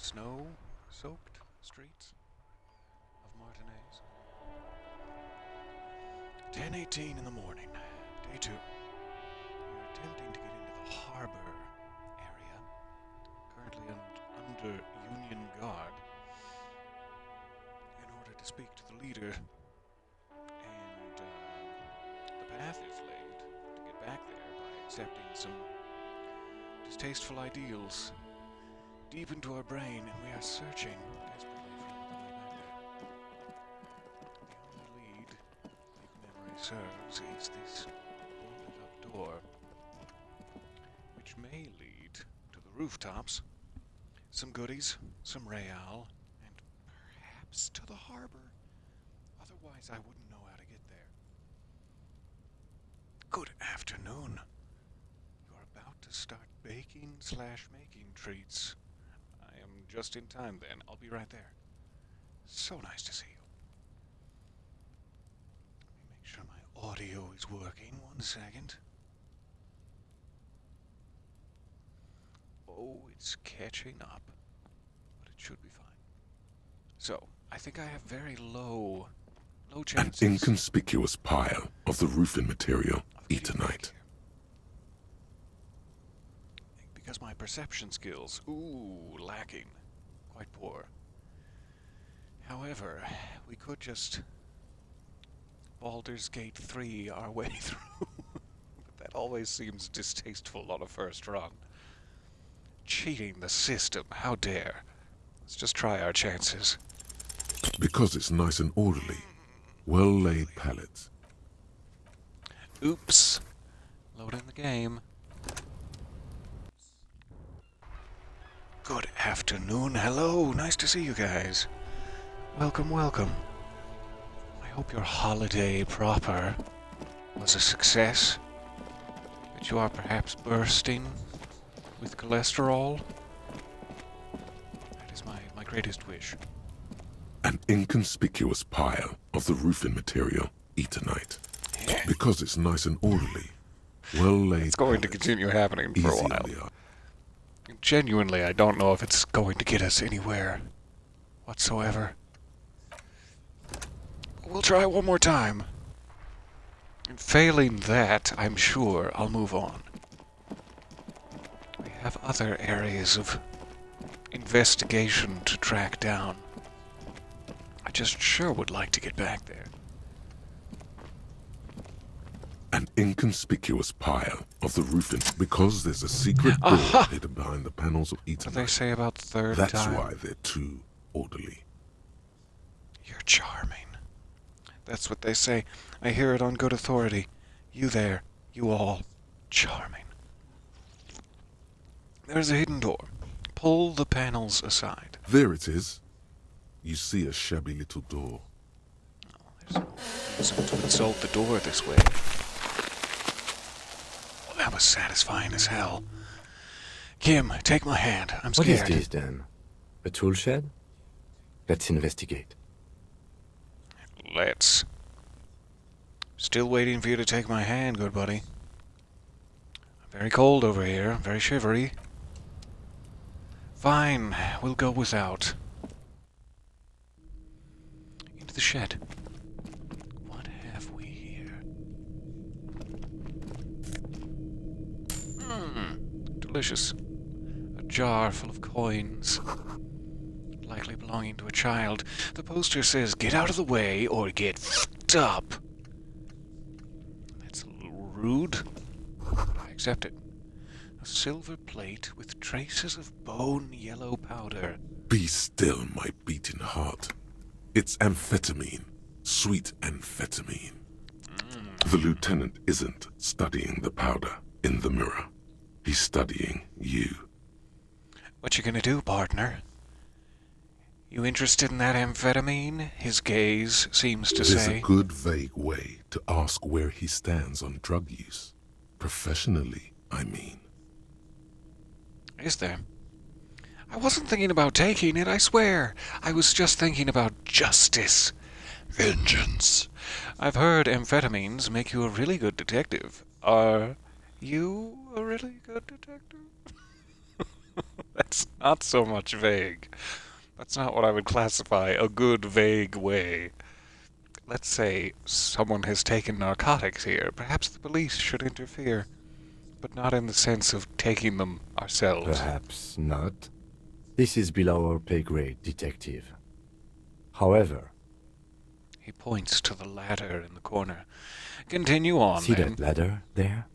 snow-soaked streets of Martinez. 10:18 in the morning, day 2. We're attempting to get into the harbor area, currently under Union Guard, in order to speak to the leader. And the path is laid to get back there by accepting some distasteful ideals deep into our brain, and we are searching desperately for the way back there. The only lead, if memory serves, is this boarded up door, which may lead to the rooftops, some goodies, some real, and perhaps to the harbor. Otherwise, I wouldn't know how to get there. Good afternoon. You're about to start baking/making treats. I am just in time then. I'll be right there. So nice to see you. Let me make sure my audio is working. 1 second. Oh, it's catching up. But it should be fine. So, I think I have very low chances. An inconspicuous pile of the roofing material Eternite. Because my perception skills, lacking. Quite poor. However, we could just Baldur's Gate 3 our way through. But that always seems distasteful on a first run. Cheating the system, how dare. Let's just try our chances. Because it's nice and orderly. Well-laid pallets. Oops. Loading the game. Good afternoon. Hello. Nice to see you guys. Welcome, welcome. I hope your holiday proper was a success. That you are perhaps bursting with cholesterol. That is my greatest wish. An inconspicuous pile of the roofing material Eternite. Yeah. Because it's nice and orderly. Well-laid. It's going to continue happening for a while. Genuinely, I don't know if it's going to get us anywhere whatsoever. We'll try one more time. And failing that, I'm sure I'll move on. We have other areas of investigation to track down. I just sure would like to get back there. An inconspicuous pile of the roofing, because there's a secret door hidden behind the panels of Eternite. What do they say about third That's time? why they're too orderly. You're charming. That's what they say. I hear it on good authority. You there, you all, charming. There's a hidden door. Pull the panels aside. There it is. You see a shabby little door. Oh, there's no reason to insult the door this way. Well, that was satisfying as hell. Kim, take my hand. I'm scared. What is this, then? A tool shed? Let's investigate. Let's. Still waiting for you to take my hand, good buddy. I'm very cold over here, very shivery. Fine, we'll go without. Into the shed. What have we here? Delicious. A jar full of coins. Likely belonging to a child. The poster says, "Get out of the way or get f***ed up." That's a little rude. I accept it. A silver plate with traces of bone yellow powder. Be still, my beating heart. It's amphetamine. Sweet amphetamine. The lieutenant isn't studying the powder in the mirror. He's studying you. What you gonna do, partner? You interested in that amphetamine? His gaze seems to There's say. a good vague way to ask where he stands on drug use. Professionally, I mean. Is there? I wasn't thinking about taking it, I swear. I was just thinking about justice. Vengeance. I've heard amphetamines make you a really good detective. Are you a really good detective? That's not so much vague. That's not what I would classify a good vague way. Let's say someone has taken narcotics here. Perhaps the police should interfere, but not in the sense of taking them ourselves. Perhaps not. This is below our pay grade, detective. However, He points to the ladder in the corner. Continue on, see then. that ladder there?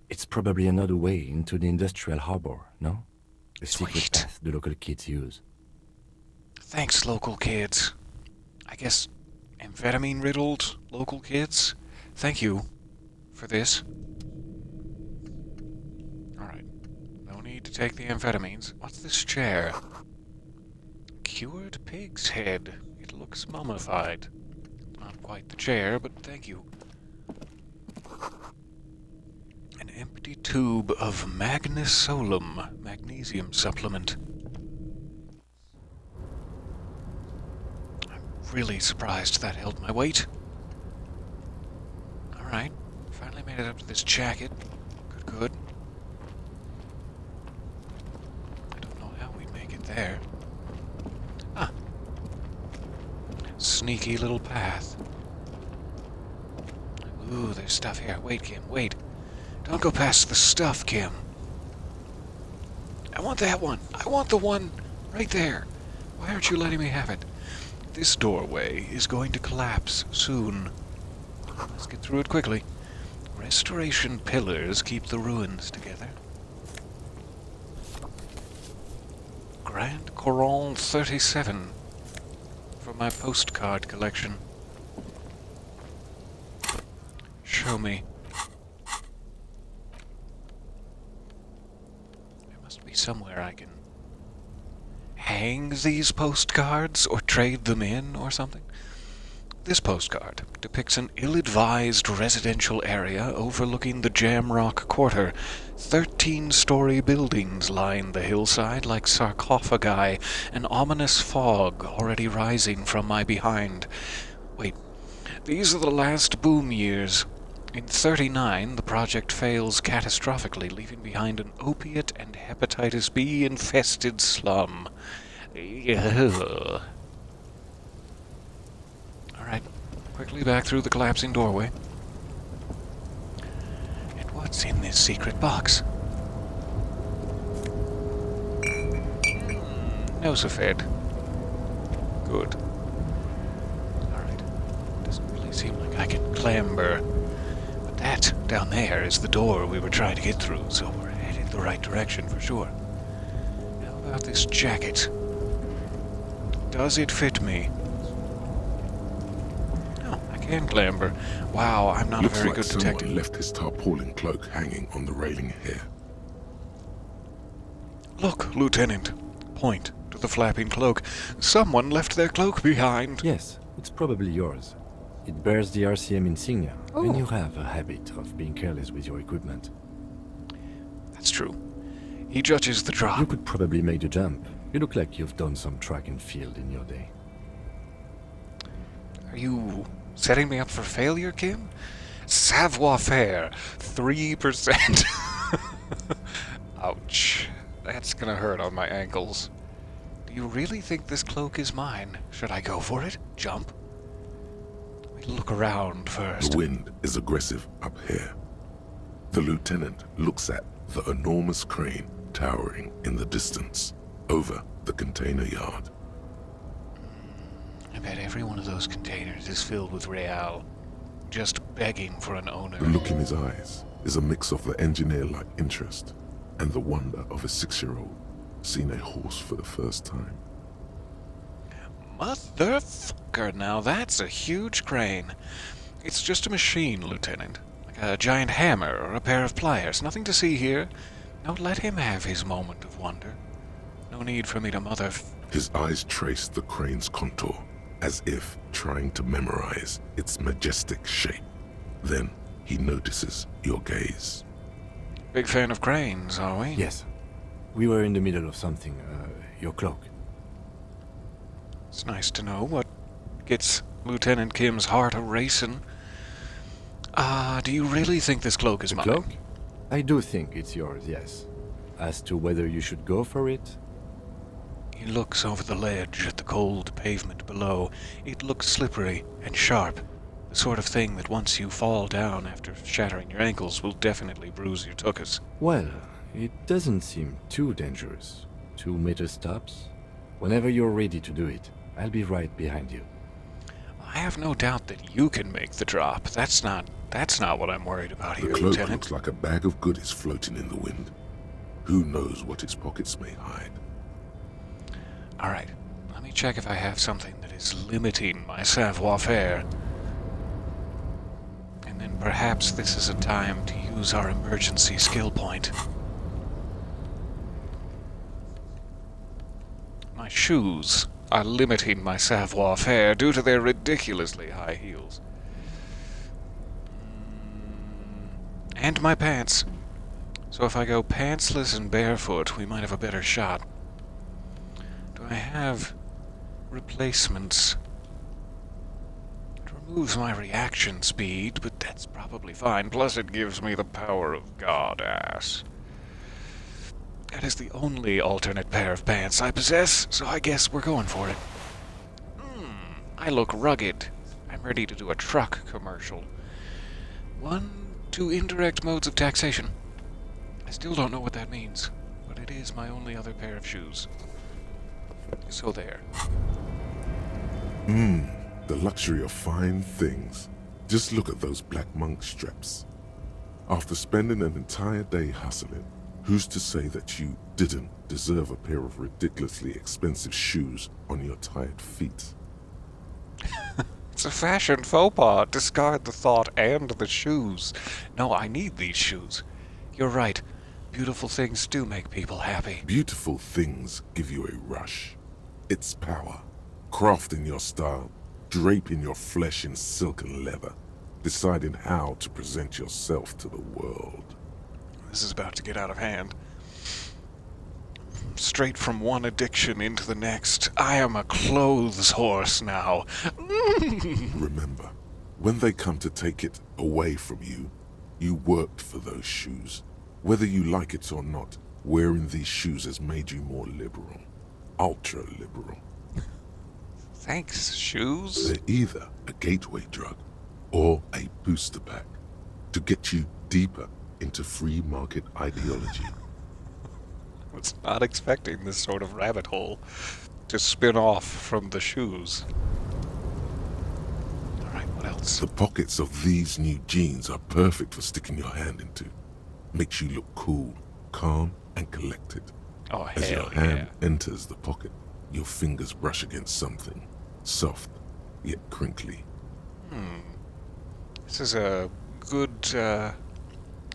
It's probably another way into the industrial harbor, no? The secret Sweet. path the local kids use. Thanks, local kids. I guess amphetamine-riddled local kids? Thank you for this. Alright. No need to take the amphetamines. What's this chair? Cured pig's head. It looks mummified. Not quite the chair, but thank you. An empty tube of magnesolum, magnesium supplement. I'm really surprised that held my weight. Alright, finally made it up to this jacket. Good. I don't know how we'd make it there. Ah. Sneaky little path. Ooh, there's stuff here. Wait, Kim, wait. Don't go past the stuff, Kim. I want that one. I want the one right there. Why aren't you letting me have it? This doorway is going to collapse soon. Let's get through it quickly. Restoration pillars keep the ruins together. Grand Coron 37 for my postcard collection. Show me. There must be somewhere I can hang these postcards or trade them in or something. This postcard depicts an ill-advised residential area overlooking the Jamrock Quarter. 13-story buildings line the hillside like sarcophagi, an ominous fog already rising from my behind. Wait, these are the last boom years. In 39, the project fails catastrophically, leaving behind an opiate and hepatitis B-infested slum. Ugh. Alright, quickly back through the collapsing doorway. And what's in this secret box? No, Safed. Good. Alright. Doesn't really seem like I can clamber. But that, down there, is the door we were trying to get through, so we're headed the right direction for sure. How about this jacket? Does it fit me? Oh, I can clamber. Wow, I'm not Looks a very like good someone detective. left his tarpaulin cloak hanging on the railing here. Look, Lieutenant. Point to the flapping cloak. Someone left their cloak behind. Yes, it's probably yours. It bears the RCM insignia, and Oh. you have a habit of being careless with your equipment. That's true. He judges the drop. You could probably make the jump. You look like you've done some track and field in your day. Are you setting me up for failure, Kim? Savoir-faire, 3%. Ouch. That's gonna hurt on my ankles. Do you really think this cloak is mine? Should I go for it? Jump? Let me look around first. The wind is aggressive up here. The lieutenant looks at the enormous crane towering in the distance over the container yard. I bet every one of those containers is filled with real, just begging for an owner. The look in his eyes is a mix of the engineer-like interest and the wonder of a 6-year-old seeing a horse for the first time. Motherfucker, now that's a huge crane. It's just a machine, Lieutenant. Like a giant hammer or a pair of pliers. Nothing to see here. Now let him have his moment of wonder. No need for me to His eyes trace the crane's contour, as if trying to memorize its majestic shape. Then he notices your gaze. Big fan of cranes, are we? Yes. We were in the middle of something. Your cloak. It's nice to know what gets Lieutenant Kim's heart a-racing. Do you really think this cloak is The mine? cloak? I do think it's yours, yes. As to whether you should go for it, He looks over the ledge at the cold pavement below. It looks slippery and sharp. The sort of thing that once you fall down after shattering your ankles will definitely bruise your tuchus. Well, it doesn't seem too dangerous. 2 meter stops. Whenever you're ready to do it, I'll be right behind you. I have no doubt that you can make the drop. That's not what I'm worried about The here, cloak Lieutenant. looks like a bag of goodies floating in the wind. Who knows what its pockets may hide? All right, let me check if I have something that is limiting my savoir-faire. And then perhaps this is a time to use our emergency skill point. My shoes are limiting my savoir-faire due to their ridiculously high heels. And my pants. So if I go pantsless and barefoot, we might have a better shot. Do I have replacements? It removes my reaction speed, but that's probably fine. Plus it gives me the power of God-ass. That is the only alternate pair of pants I possess, so I guess we're going for it. I look rugged. I'm ready to do a truck commercial. 2 indirect modes of taxation. I still don't know what that means, but it is my only other pair of shoes. So there. The luxury of fine things. Just look at those black monk straps. After spending an entire day hustling, who's to say that you didn't deserve a pair of ridiculously expensive shoes on your tired feet? It's a fashion faux pas. Discard the thought and the shoes. No, I need these shoes. You're right. Beautiful things do make people happy. Beautiful things give you a rush. It's power. Crafting your style, draping your flesh in silk and leather, deciding how to present yourself to the world. This is about to get out of hand. Straight from one addiction into the next. I am a clothes horse now. Remember, when they come to take it away from you, you worked for those shoes. Whether you like it or not, wearing these shoes has made you more liberal. Ultra-liberal. Thanks, shoes. They're either a gateway drug or a booster pack to get you deeper into free market ideology. I was not expecting this sort of rabbit hole to spin off from the shoes. Alright, what else? The pockets of these new jeans are perfect for sticking your hand into. Makes you look cool, calm, and collected. Oh, As your hell hand yeah. enters the pocket, your fingers brush against something, soft, yet crinkly. This is a good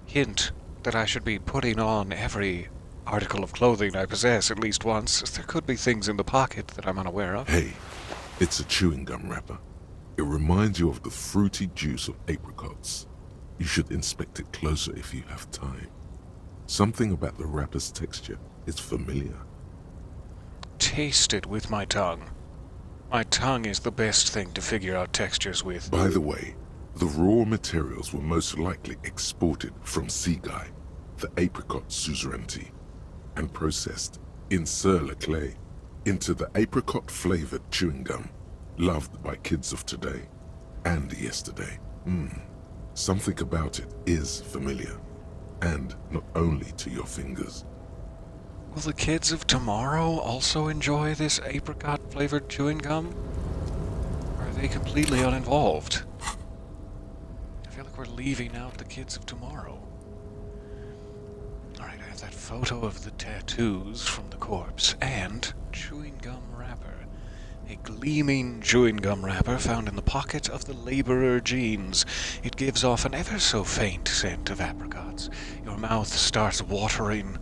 hint that I should be putting on every article of clothing I possess at least once. There could be things in the pocket that I'm unaware of. Hey, it's a chewing gum wrapper. It reminds you of the fruity juice of apricots. You should inspect it closer if you have time. Something about the wrapper's texture is familiar. Taste it with my tongue. My tongue is the best thing to figure out textures with. By the way, the raw materials were most likely exported from Seaguy, the apricot suzerainty, and processed in Sur-le-Clay into the apricot-flavored chewing gum loved by kids of today and yesterday. Something about it is familiar, and not only to your fingers. Will the kids of tomorrow also enjoy this apricot-flavored chewing gum? Or are they completely uninvolved? I feel like we're leaving out the kids of tomorrow. Alright, I have that photo of the tattoos from the corpse, and chewing gum wrapper. A gleaming chewing gum wrapper found in the pocket of the laborer jeans. It gives off an ever so faint scent of apricots. Your mouth starts watering.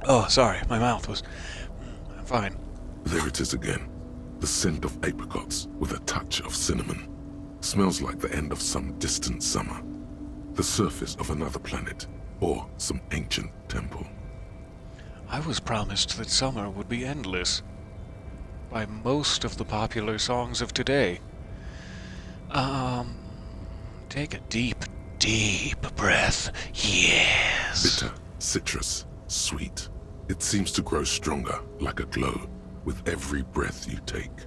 Oh, sorry, my mouth was... I'm fine. There it is again. The scent of apricots with a touch of cinnamon. Smells like the end of some distant summer. The surface of another planet, or some ancient temple. I was promised that summer would be endless by most of the popular songs of today. Take a deep, deep breath. Yes. Bitter, citrus, sweet. It seems to grow stronger, like a glow, with every breath you take.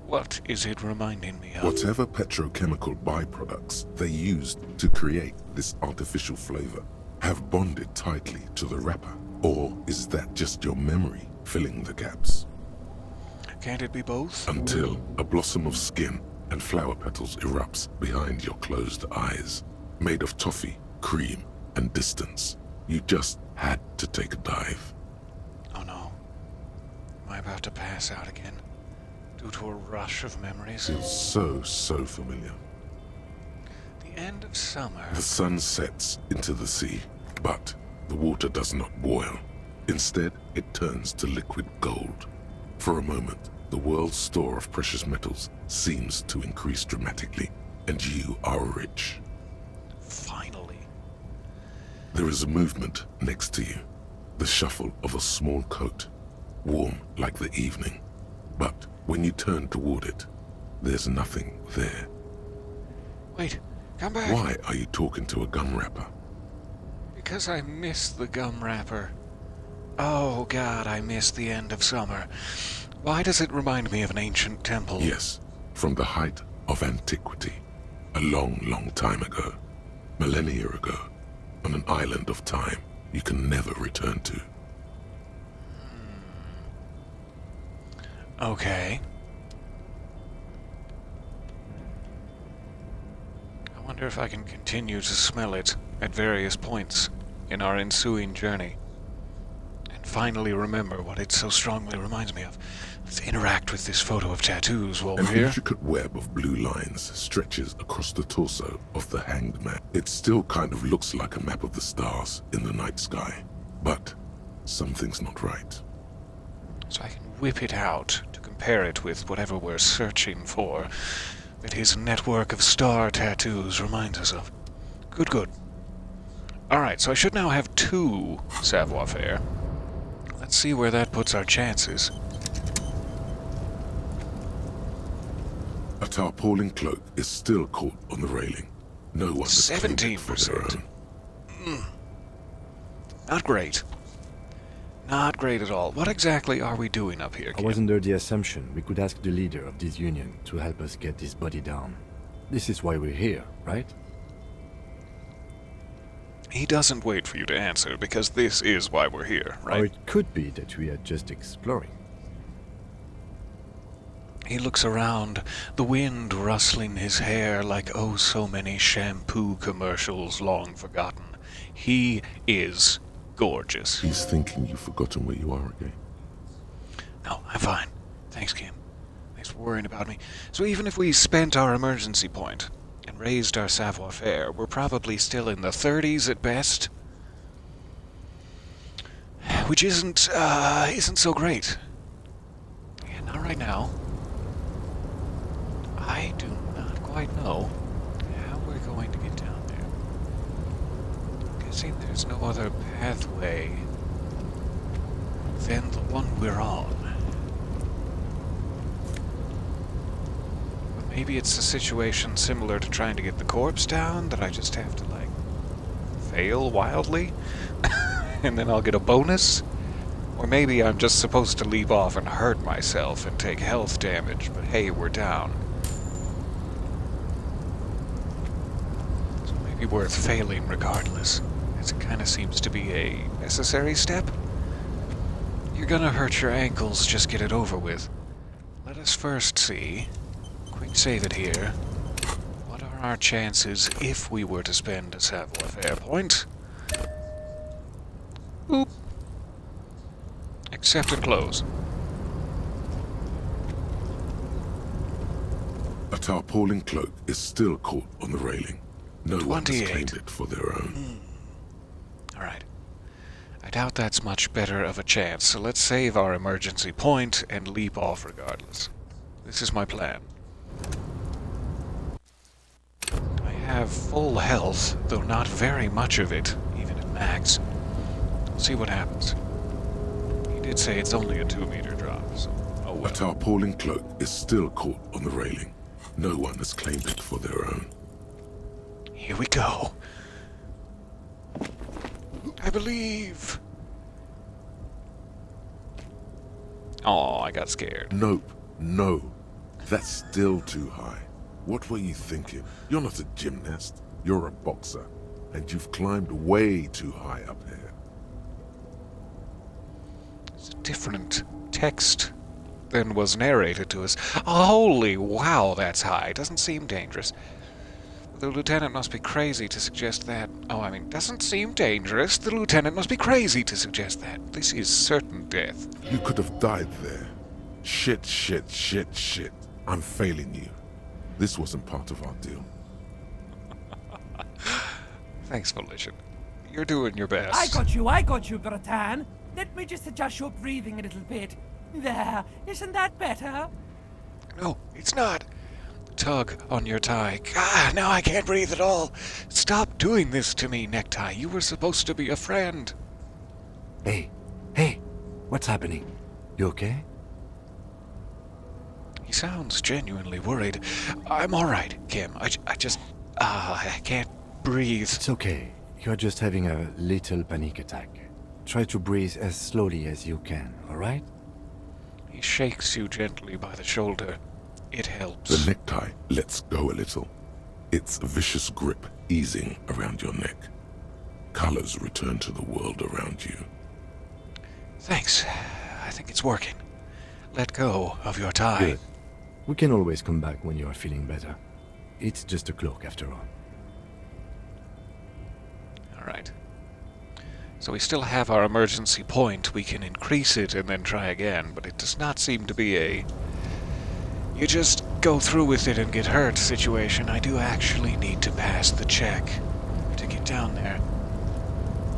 What is it reminding me of? Whatever petrochemical byproducts they used to create this artificial flavor have bonded tightly to the wrapper. Or is that just your memory filling the gaps? Can't it be both? Until a blossom of skin and flower petals erupts behind your closed eyes, made of toffee, cream, and distance. You just had to take a dive. Oh no. Am I about to pass out again? Due to a rush of memories? Feels so familiar. The end of summer. The sun sets into the sea, but the water does not boil. Instead, it turns to liquid gold. For a moment, the world's store of precious metals seems to increase dramatically, and you are rich. Finally. There is a movement next to you, the shuffle of a small coat, warm like the evening. But when you turn toward it, there's nothing there. Wait, come back. Why are you talking to a gum wrapper? Because I miss the gum wrapper. Oh God, I miss the end of summer. Why does it remind me of an ancient temple? Yes, from the height of antiquity, a long time ago, millennia ago, on an island of time you can never return to. Okay. I wonder if I can continue to smell it at various points in our ensuing journey. And finally remember what it so strongly reminds me of. Let's interact with this photo of tattoos while An we're here. intricate web of blue lines stretches across the torso of the hanged man. It still kind of looks like a map of the stars in the night sky. But something's not right. So I can whip it out to compare it with whatever we're searching for that his network of star tattoos reminds us of. Good. Alright, so I should now have 2 savoir-faire. Let's see where that puts our chances. A tarpaulin cloak is still caught on the railing. No one has claimed it for their 17%. own. Not great. Not great at all. What exactly are we doing up here, I kid? was under the assumption we could ask the leader of this union to help us get this body down. This is why we're here, right? He doesn't wait for you to answer, because this is why we're here, Or right? it could be that we are just exploring. He looks around, the wind rustling his hair like oh so many shampoo commercials long forgotten. He is gorgeous. He's thinking you've forgotten where you are again. No, I'm fine. Thanks, Kim. Thanks for worrying about me. So even if we spent our emergency point and raised our savoir-faire, we're probably still in the 30s at best. Which isn't so great. Yeah, not right now. I do not quite know how we're going to get down there. I'm guessing there's no other pathway than the one we're on. But maybe it's a situation similar to trying to get the corpse down, that I just have to, like, fail wildly, and then I'll get a bonus? Or maybe I'm just supposed to leave off and hurt myself and take health damage, but hey, we're down. So maybe worth failing regardless, as it kind of seems to be a necessary step. You're gonna hurt your ankles, just get it over with. Let us first see. Quick save it here. What are our chances if we were to spend a savoir-faire point? Boop. Accept and close. A tarpaulin cloak is still caught on the railing. No one has 28. claimed it for their own. Alright. I doubt that's much better of a chance, so let's save our emergency point and leap off regardless. This is my plan. I have full health, though not very much of it, even at max. We'll see what happens. He did say it's only a 2-meter drop, so oh A well. tarpaulin cloak is still caught on the railing. No one has claimed it for their own. Here we go. I believe. Oh, I got scared. Nope, no. That's still too high. What were you thinking? You're not a gymnast. You're a boxer. And you've climbed way too high up here. It's a different text than was narrated to us. Holy wow, that's high. Doesn't seem dangerous. The lieutenant must be crazy to suggest that. Doesn't seem dangerous. The lieutenant must be crazy to suggest that. This is certain death. You could have died there. Shit, shit, shit, shit. I'm failing you. This wasn't part of our deal. Thanks, Volition. You're doing your best. I got you, Gratan. Let me just adjust your breathing a little bit. There, isn't that better? No, it's not. Tug on your tie. God, now I can't breathe at all. Stop doing this to me, Necktie. You were supposed to be a friend. Hey, what's happening? You okay? He sounds genuinely worried. I'm all right, Kim. I can't breathe. It's okay. You're just having a little panic attack. Try to breathe as slowly as you can, alright? He shakes you gently by the shoulder. It helps. The necktie lets go a little. Its vicious grip easing around your neck. Colors return to the world around you. Thanks. I think it's working. Let go of your tie. Good. We can always come back when you are feeling better. It's just a cloak after all. Alright. So we still have our emergency point. We can increase it and then try again, but it does not seem to be a you just go through with it and get hurt situation. I do actually need to pass the check to get down there,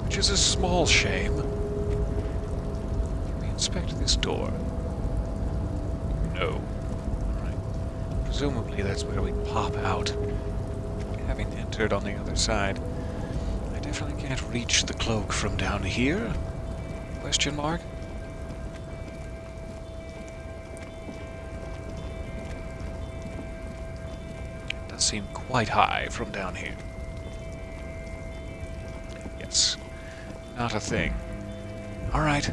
which is a small shame. Can we inspect this door? No. Alright. Presumably that's where we pop out, having entered on the other side. I definitely can't reach the cloak from down here? Question mark? Seem quite high from down here. Not a thing. Alright.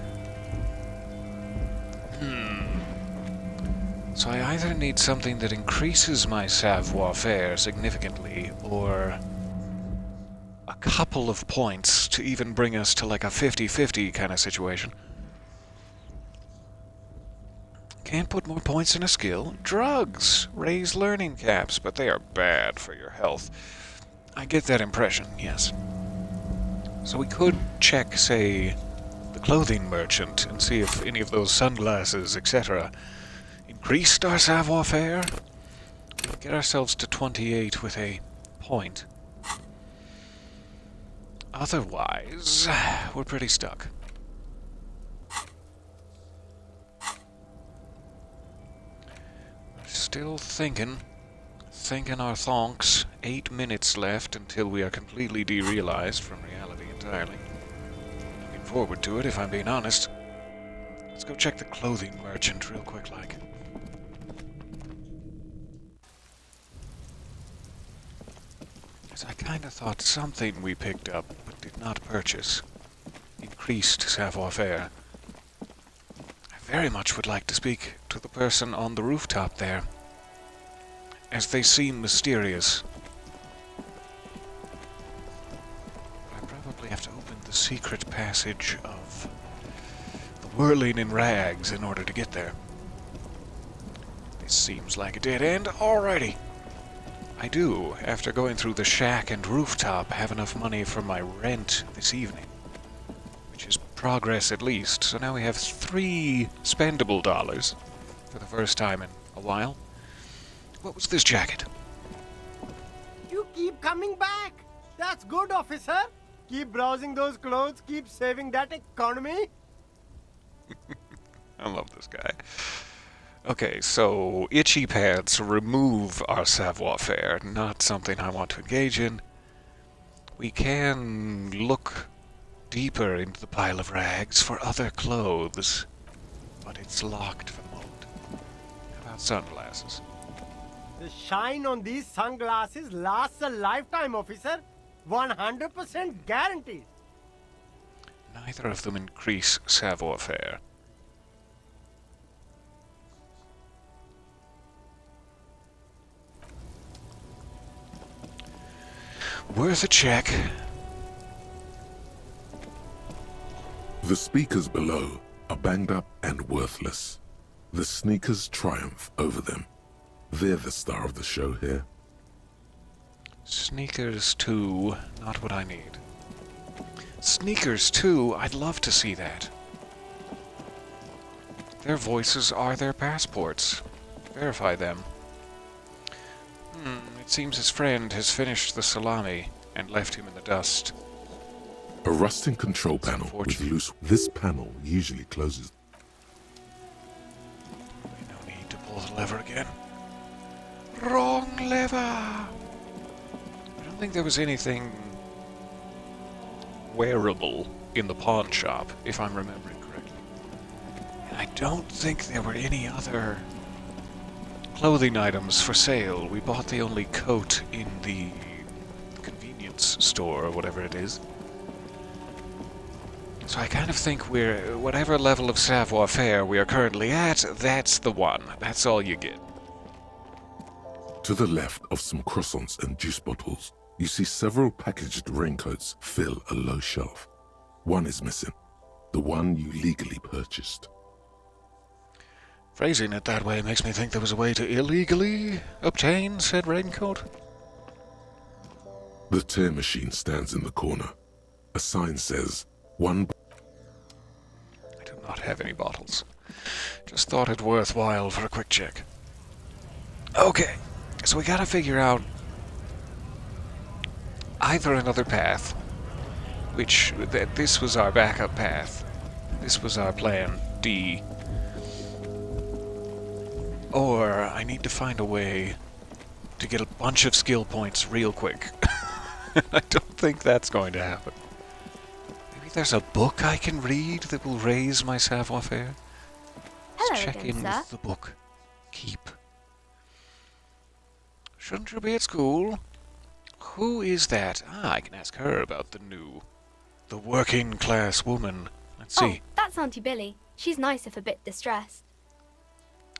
So I either need something that increases my savoir-faire significantly, or a couple of points to even bring us to like a 50-50 kind of situation. Can't put more points in a skill. Drugs raise learning caps, but they are bad for your health. I get that impression, yes. So we could check, say, the clothing merchant and see if any of those sunglasses, etc., increased our savoir-faire. We'll get ourselves to 28 with a point. Otherwise, we're pretty stuck. Still thinking our thonks. 8 minutes left until we are completely derealized from reality entirely. Looking forward to it, if I'm being honest. Let's go check the clothing merchant real quick, like. As I kinda thought something we picked up, but did not purchase. Increased savoir-faire. I very much would like to speak to the person on the rooftop there, as they seem mysterious. I probably have to open the secret passage of the whirling in rags in order to get there. This seems like a dead end already. I do, after going through the shack and rooftop, have enough money for my rent this evening, which is progress at least. So now we have 3 spendable dollars for the first time in a while. What was this jacket? You keep coming back. That's good, officer. Keep browsing those clothes, keep saving that economy. I love this guy. Okay, so itchy pants remove our savoir-faire, not something I want to engage in. We can look deeper into the pile of rags for other clothes, but it's locked for the moment. How about sunglasses? The shine on these sunglasses lasts a lifetime, officer. 100% guaranteed. Neither of them increase savoir-faire. Worth a check. The speakers below are banged up and worthless. The sneakers triumph over them. They're the star of the show here. Sneakers 2, not what I need. Sneakers 2, I'd love to see that. Their voices are their passports. Verify them. It seems his friend has finished the salami and left him in the dust. A rusting control panel with loose... This panel usually closes. No need to pull the lever again. Wrong lever! I don't think there was anything wearable in the pawn shop, if I'm remembering correctly. And I don't think there were any other clothing items for sale. We bought the only coat in the convenience store, or whatever it is. So I kind of think we're, whatever level of savoir-faire we are currently at, that's the one. That's all you get. To the left of some croissants and juice bottles, you see several packaged raincoats fill a low shelf. One is missing. The one you legally purchased. Phrasing it that way makes me think there was a way to illegally obtain said raincoat. The tear machine stands in the corner. A sign says, one... I do not have any bottles. Just thought it worthwhile for a quick check. Okay, so we gotta figure out either another path, which this was our backup path. This was our plan D. Or I need to find a way to get a bunch of skill points real quick. I don't think that's going to happen. Maybe there's a book I can read that will raise my savoir-faire. Let's Hello check again, in sir. with the book. Keep. Shouldn't you be at school? Who is that? Ah, I can ask her about the working class woman. Let's see. Oh, that's Auntie Billy. She's nice if a bit distressed.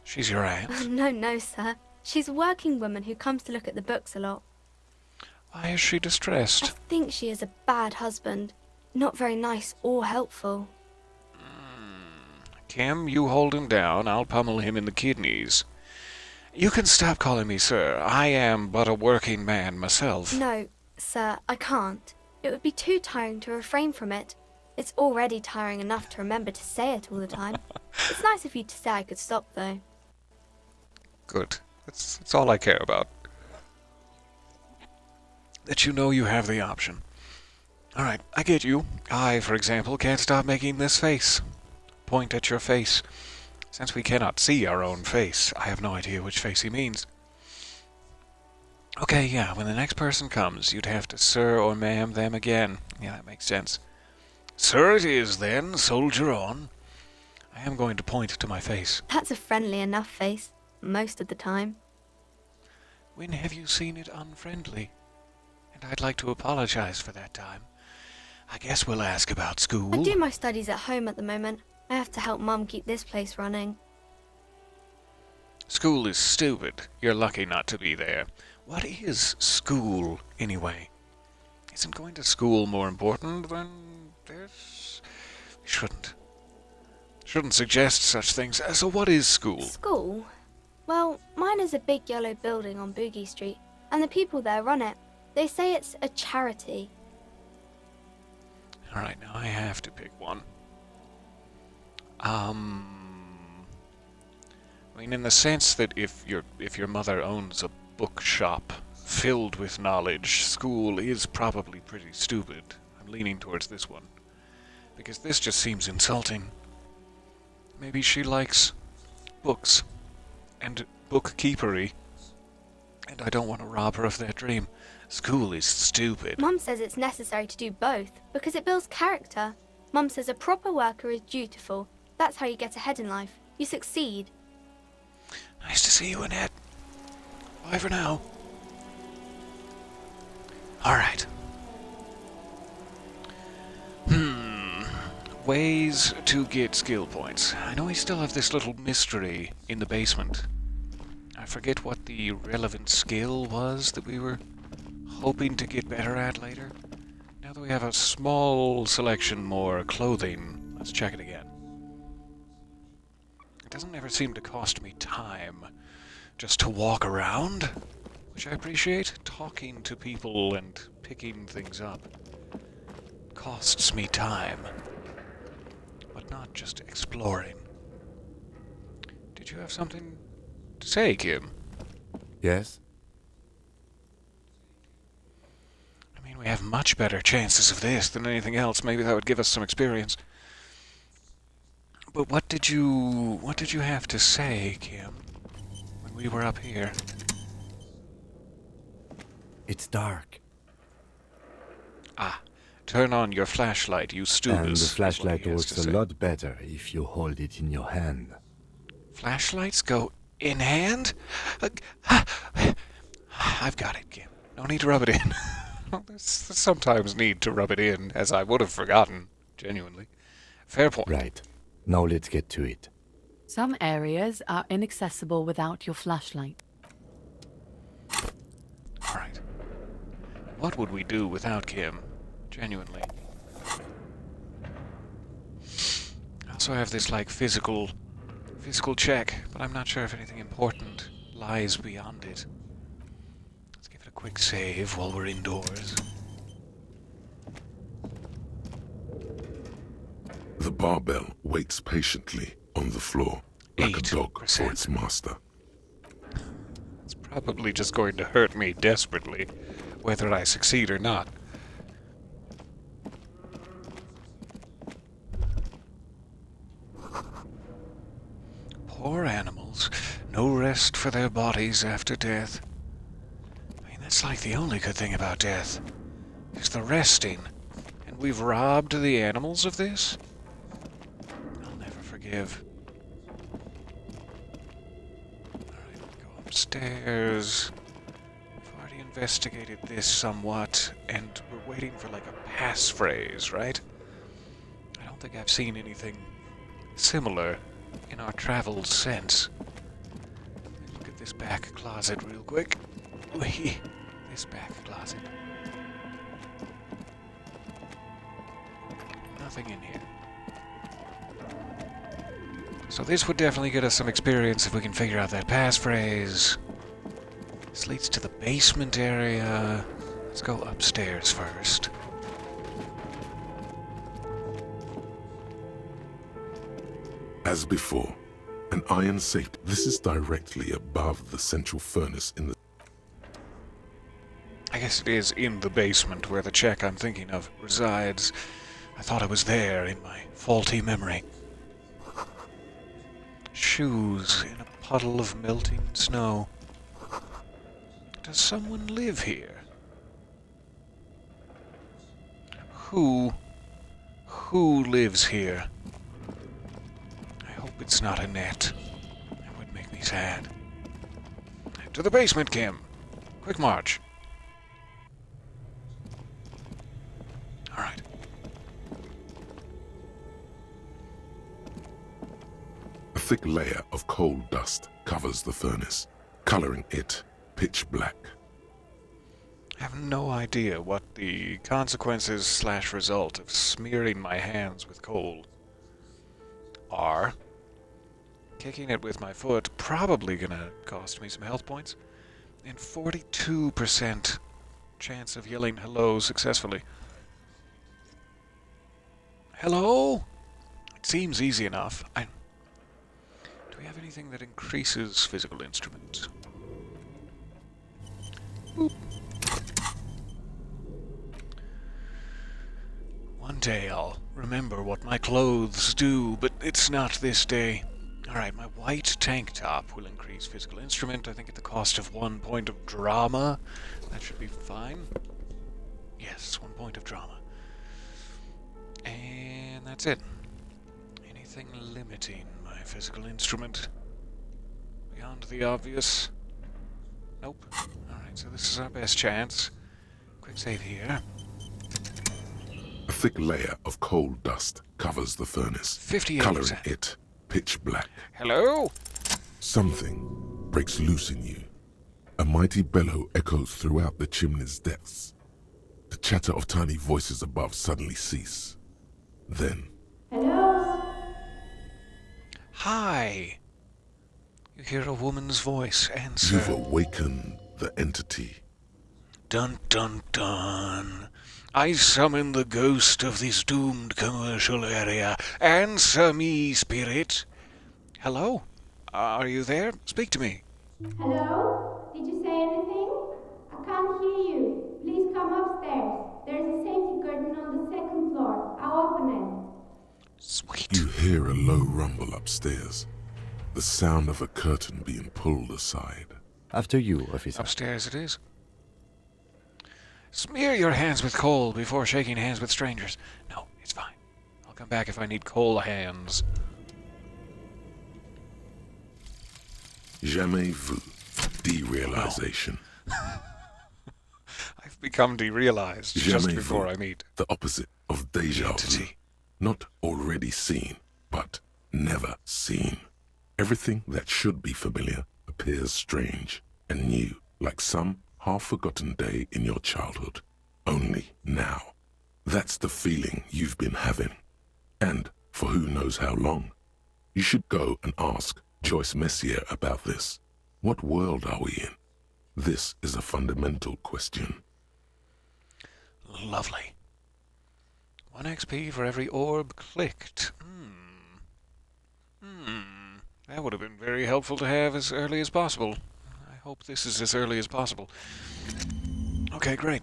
She's your aunt. No, sir. She's a working woman who comes to look at the books a lot. Why is she I distressed? think she is a bad husband. Not very nice or helpful. Kim, you hold him down. I'll pummel him in the kidneys. You can stop calling me sir. I am but a working man myself. No, sir, I can't. It would be too tiring to refrain from it. It's already tiring enough to remember to say it all the time. It's nice of you to say I could stop, though. Good. That's all I care about. That you know you have the option. Alright, I get you. I, for example, can't stop making this face. Point at your face. Since we cannot see our own face, I have no idea which face he means. Okay, yeah, when the next person comes, you'd have to sir or ma'am them again. Yeah, that makes sense. Sir it is, then. Soldier on. I am going to point to my face. That's a friendly enough face, most of the time. When have you seen it unfriendly? And I'd like to apologize for that time. I guess we'll ask about school. I do my studies at home at the moment. I have to help Mum keep this place running. School is stupid. You're lucky not to be there. What is school, anyway? Isn't going to school more important than this? Shouldn't suggest such things. So what is school? School? Well, mine is a big yellow building on Boogie Street, and the people there run it. They say it's a charity. Alright, now I have to pick one. I mean, in the sense that if your mother owns a bookshop filled with knowledge, school is probably pretty stupid. I'm leaning towards this one. Because this just seems insulting. Maybe she likes books and bookkeepery, and I don't want to rob her of that dream. School is stupid. Mum says it's necessary to do both, because it builds character. Mum says a proper worker is dutiful. That's how you get ahead in life. You succeed. Nice to see you, Annette. Bye for now. Alright. Ways to get skill points. I know we still have this little mystery in the basement. I forget what the relevant skill was that we were hoping to get better at later. Now that we have a small selection more clothing, let's check it again. It doesn't ever seem to cost me time just to walk around, which I appreciate. Talking to people and picking things up costs me time, but not just exploring. Did you have something to say, Kim? Yes? I mean, we have much better chances of this than anything else. Maybe that would give us some experience. But what did you have to say, Kim, when we were up here? It's dark. Ah, turn on your flashlight, you students. And the is what flashlight he has works to a say. lot better if you hold it in your hand. Flashlights go in hand? I've got it, Kim. No need to rub it in. There's sometimes need to rub it in, as I would have forgotten, genuinely. Fair point. Right. Now let's get to it. Some areas are inaccessible without your flashlight. All right. What would we do without Kim? Genuinely. I also have this, like, physical check, but I'm not sure if anything important lies beyond it. Let's give it a quick save while we're indoors. The barbell waits patiently on the floor, like a dog for 8%. its master. It's probably just going to hurt me desperately, whether I succeed or not. Poor animals. No rest for their bodies after death. I mean, that's like the only good thing about death, is the resting. And we've robbed the animals of this? I'll never forgive. Alright, we go upstairs. We've already investigated this somewhat, and we're waiting for like a passphrase, right? I don't think I've seen anything similar in our travels since. Look at this back closet real quick. This back closet. Nothing in here. So this would definitely get us some experience if we can figure out that passphrase. This leads to the basement area. Let's go upstairs first. As before, an iron safety. This is directly above the central furnace in the... I guess it is in the basement where the check I'm thinking of resides. I thought I was there in my faulty memory. Shoes in a puddle of melting snow. Does someone live here? Who lives here? I hope it's not Annette. That would make me sad. To the basement, Kim. Quick march. All right. A thick layer of coal dust covers the furnace, coloring it pitch black. I have no idea what the consequences / result of smearing my hands with coal are. Kicking it with my foot probably gonna cost me some health points. And 42% chance of yelling hello successfully. Hello? It seems easy enough. Do we have anything that increases physical instruments? Boop. One day I'll remember what my clothes do, but it's not this day. Alright, my white tank top will increase physical instrument, I think at the cost of 1 point of drama. That should be fine. Yes, 1 point of drama. And that's it. Anything limiting my physical instrument? Beyond the obvious? Nope. Alright, so this is our best chance. Quick save here. A thick layer of coal dust covers the furnace, 58%. coloring it pitch black. Hello? Something breaks loose in you. A mighty bellow echoes throughout the chimney's depths. The chatter of tiny voices above suddenly cease. Then, Hi! You hear a woman's voice answer. you've awakened the entity. Dun dun dun. I summon the ghost of this doomed commercial area. Answer me, spirit. Hello? Are you there? Speak to me. Hello? Did you say anything? I can't hear you. Please come upstairs. There's a safety curtain on the second floor. I'll open it. Sweet. You hear a low rumble upstairs. The sound of a curtain being pulled aside. After you, officer. Upstairs it is. Smear your hands with coal before shaking hands with strangers. No, it's fine. I'll come back if I need coal hands. Jamais vu. Derealization. I've become derealized just Jamais before vu. I meet The opposite of deja vu. entity. Not already seen, but never seen. Everything that should be familiar appears strange and new, like some half-forgotten day in your childhood. Only now. That's the feeling you've been having. And for who knows how long. You should go and ask Joyce Messier about this. What world are we in? This is a fundamental question. Lovely. 1 XP for every orb clicked. That would have been very helpful to have as early as possible. I hope this is as early as possible. Okay, great.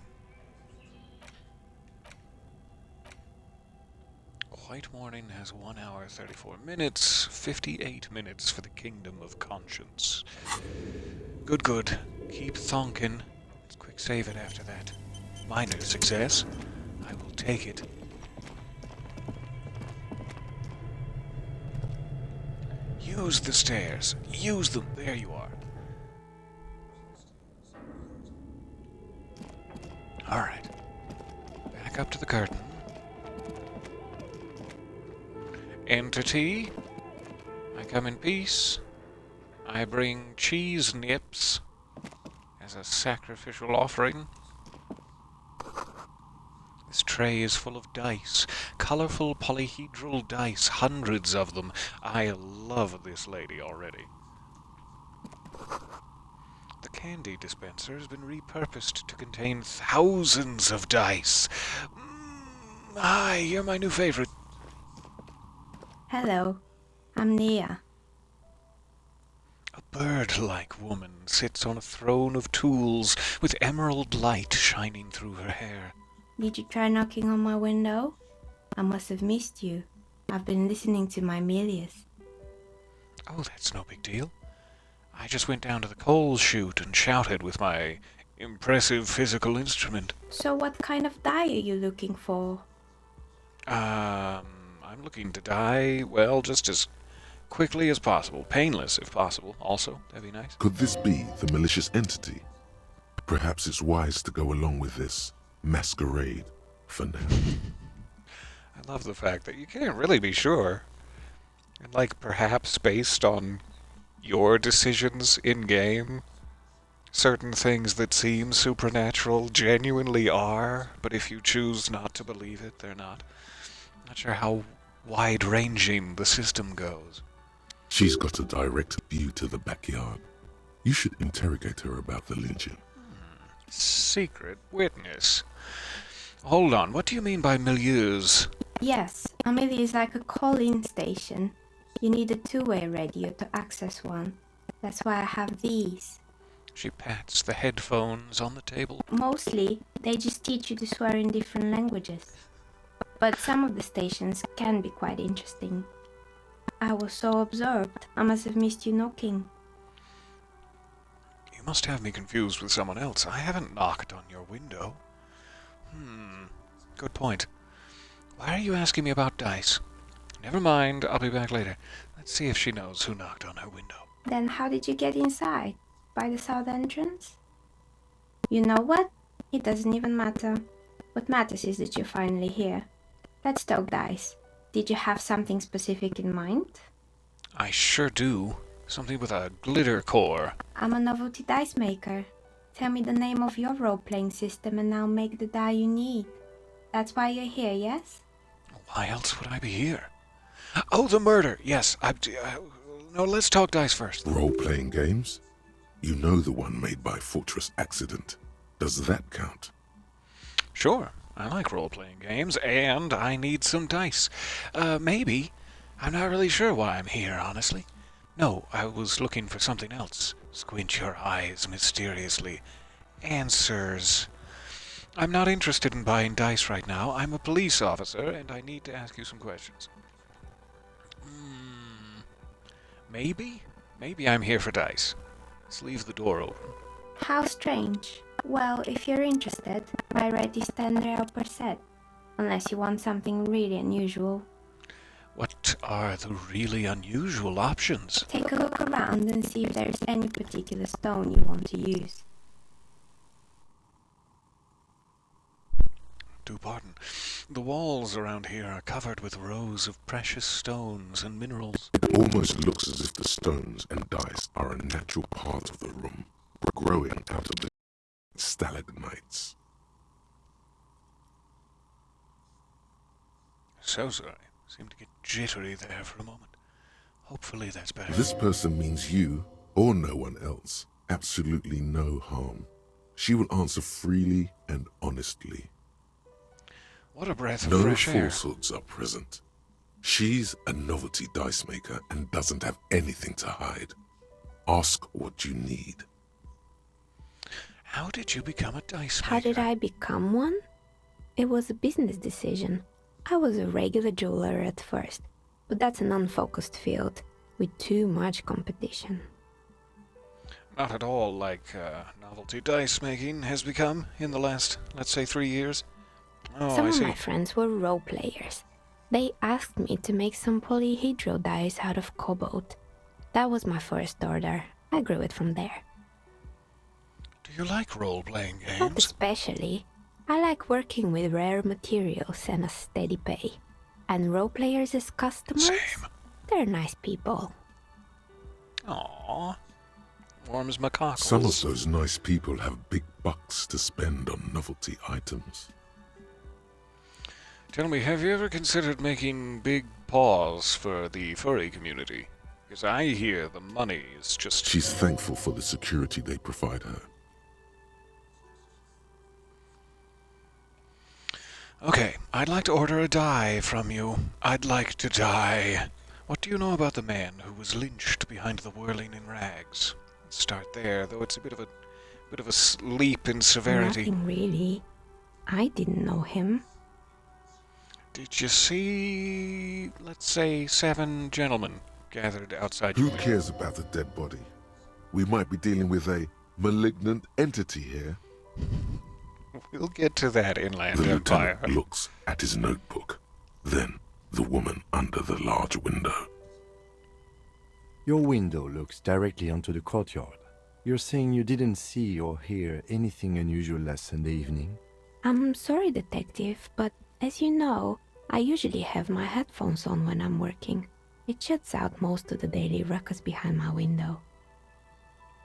White Morning has 1 hour 34 minutes, 58 minutes for the Kingdom of Conscience. Good, good. Keep thonking. Let's quick save it after that. Minor success. I will take it. Use the stairs. Use them. There you are. Alright. Back up to the curtain. Entity. I come in peace. I bring cheese nips as a sacrificial offering. This tray is full of dice. Colorful polyhedral dice. Hundreds of them. I love this lady already. The candy dispenser has been repurposed to contain thousands of dice. Hi, you're my new favorite. Hello, I'm Nia. A bird-like woman sits on a throne of tools with emerald light shining through her hair. Did you try knocking on my window? I must have missed you. I've been listening to my Melius. Oh, that's no big deal. I just went down to the coal chute and shouted with my impressive physical instrument. So what kind of die are you looking for? I'm looking to die, well, just as quickly as possible. Painless, if possible, also. That'd be nice. Could this be the malicious entity? Perhaps it's wise to go along with this masquerade for now. I love the fact that you can't really be sure. And, like, perhaps based on your decisions in-game, certain things that seem supernatural genuinely are, but if you choose not to believe it, they're not. Not sure how wide-ranging the system goes. She's got a direct view to the backyard. You should interrogate her about the lynching. Secret witness. Hold on, what do you mean by milieus? Yes, a Melia is like a call-in station. You need a two-way radio to access one. That's why I have these. She pats the headphones on the table. Mostly, they just teach you to swear in different languages. But some of the stations can be quite interesting. I was so absorbed, I must have missed you knocking. You must have me confused with someone else. I haven't knocked on your window. Good point. Why are you asking me about dice? Never mind, I'll be back later. Let's see if she knows who knocked on her window. Then how did you get inside? By the south entrance? You know what? It doesn't even matter. What matters is that you're finally here. Let's talk dice. Did you have something specific in mind? I sure do. Something with a glitter core. I'm a novelty dice maker. Tell me the name of your role-playing system and I'll make the die you need. That's why you're here, yes? Why else would I be here? Oh, the murder! Yes, no, let's talk dice first. Role-playing games? You know the one made by Fortress Accident. Does that count? Sure, I like role-playing games, and I need some dice. Maybe. I'm not really sure why I'm here, honestly. No, I was looking for something else. Squint your eyes mysteriously. Answers. I'm not interested in buying dice right now. I'm a police officer, and I need to ask you some questions. Maybe? Maybe I'm here for dice. Let's leave the door open. How strange. Well, if you're interested, my rate is 10 real per set. Unless you want something really unusual. What are the really unusual options? Take a look around and see if there's any particular stone you want to use. Do pardon. The walls around here are covered with rows of precious stones and minerals. It almost looks as if the stones and dice are a natural part of the room, growing out of the stalagmites. So sorry. Seemed to get jittery there for a moment. Hopefully that's better. This person means you, or no one else, absolutely no harm. She will answer freely and honestly. What a breath of No fresh air. falsehoods are present. She's a novelty dice maker and doesn't have anything to hide. Ask what you need. How did you become a dice maker? How did I become one? It was a business decision. I was a regular jeweler at first, but that's an unfocused field with too much competition. Not at all like novelty dice making has become in the last, let's say, 3 years. Oh, Some I of see. my friends were role players. They asked me to make some polyhedral dice out of cobalt. That was my first order. I grew it from there. Do you like role-playing Not games? especially. I like working with rare materials and a steady pay. And role players as customers? Same. They're nice people. Aww. Warm as my cockles. Some of those nice people have big bucks to spend on novelty items. Tell me, have you ever considered making big paws for the furry community? Because I hear the money is just... She's thankful for the security they provide her. Okay, I'd like to order a die from you. I'd like to die. What do you know about the man who was lynched behind the whirling in rags? Let's start there, though it's a bit of a leap in severity. Nothing really. I didn't know him. Did you see, let's say, 7 gentlemen gathered outside Who your window? cares about a dead body? We might be dealing with a malignant entity here. We'll get to that, Inland The Empire. lieutenant looks at his notebook. Then the woman under the large window. Your window looks directly onto the courtyard. You're saying you didn't see or hear anything unusual last Sunday evening? I'm sorry, detective, but as you know, I usually have my headphones on when I'm working. It shuts out most of the daily ruckus behind my window.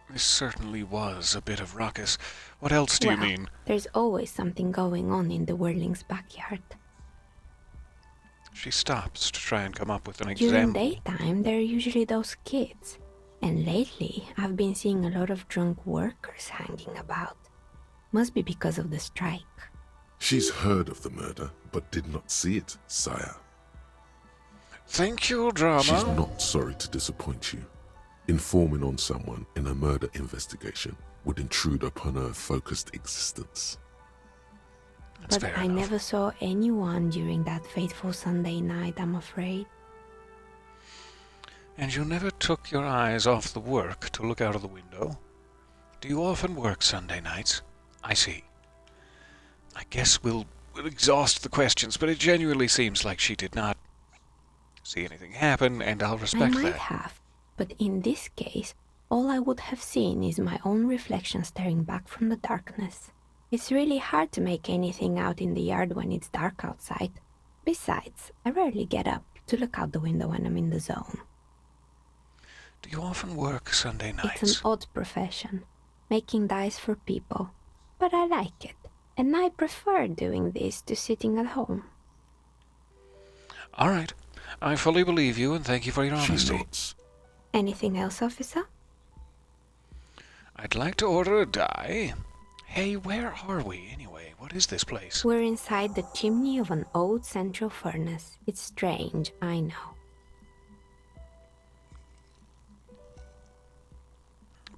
This certainly was a bit of ruckus. What else do you mean? There's always something going on in the Whirling's backyard. She stops to try and come up with an During example. daytime, there are usually those kids. And lately, I've been seeing a lot of drunk workers hanging about. Must be because of the strike. She's heard of the murder, but did not see it, sire. Thank you, drama. She's not sorry to disappoint you. Informing on someone in a murder investigation would intrude upon her focused existence. That's But fair I enough. never saw anyone during that fateful Sunday night, I'm afraid. And you never took your eyes off the work to look out of the window? Do you often work Sunday nights? I see. I guess we'll exhaust the questions, but it genuinely seems like she did not see anything happen, and I'll respect I might that. have, but in this case, all I would have seen is my own reflection staring back from the darkness. It's really hard to make anything out in the yard when it's dark outside. Besides, I rarely get up to look out the window when I'm in the zone. Do you often work Sunday It's nights? an odd profession, making dice for people, but I like it, and I prefer doing this to sitting at home. All right. I fully believe you, and thank you for your She honesty. nods. Anything else, officer? I'd like to order a die. Hey, where are we, anyway? What is this place? We're inside the chimney of an old central furnace. It's strange, I know.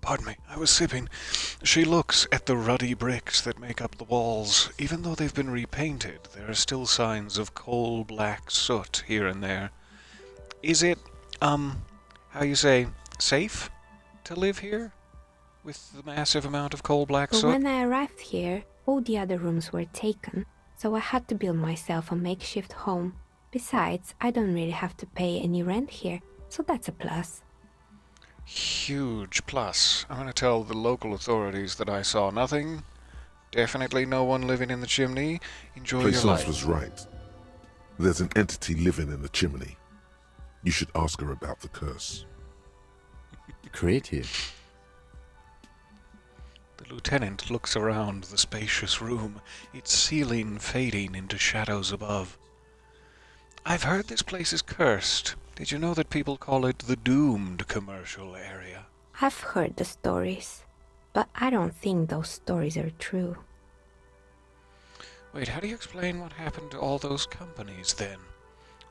Pardon me, I was sipping. She looks at the ruddy bricks that make up the walls. Even though they've been repainted, there are still signs of coal-black soot here and there. Is it, how you say, safe to live here? With the massive amount of coal-black But soot? when I arrived here, all the other rooms were taken, so I had to build myself a makeshift home. Besides, I don't really have to pay any rent here, so that's a plus. Huge plus. I'm going to tell the local authorities that I saw nothing. Definitely no one living in the chimney. Enjoy your Plaisance life. was right. There's an entity living in the chimney. You should ask her about the curse. Creative. The lieutenant looks around the spacious room, its ceiling fading into shadows above. I've heard this place is cursed. Did you know that people call it the doomed commercial area? I've heard the stories, but I don't think those stories are true. Wait, how do you explain what happened to all those companies then?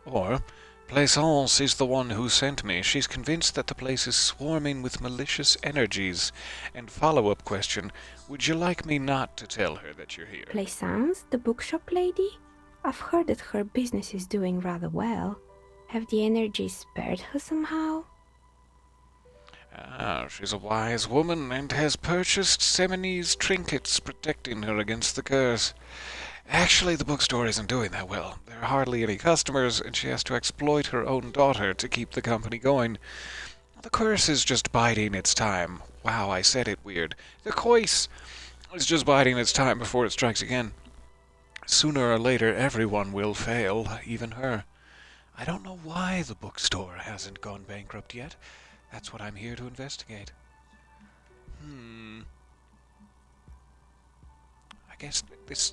Or, Plaisance is the one who sent me. She's convinced that the place is swarming with malicious energies. And follow-up question, would you like me not to tell her that you're here? Plaisance, the bookshop lady? I've heard that her business is doing rather well. Have the energies spared her somehow? Ah, she's a wise woman and has purchased Seminese trinkets protecting her against the curse. Actually, the bookstore isn't doing that well. There are hardly any customers, and she has to exploit her own daughter to keep the company going. The curse is just biding its time. Wow, I said it weird. The curse is just biding its time before it strikes again. Sooner or later, everyone will fail, even her. I don't know why the bookstore hasn't gone bankrupt yet. That's what I'm here to investigate. I guess this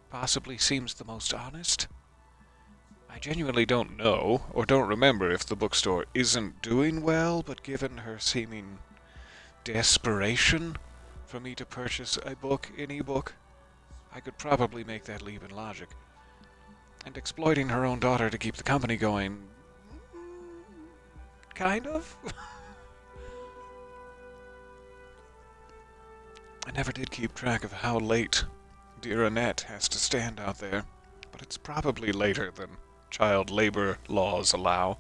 possibly seems the most honest. I genuinely don't know, or don't remember if the bookstore isn't doing well, but given her seeming desperation for me to purchase a book, any book, I could probably make that leap in logic. And exploiting her own daughter to keep the company going... kind of? I never did keep track of how late dear Annette has to stand out there, but it's probably later than child labor laws allow.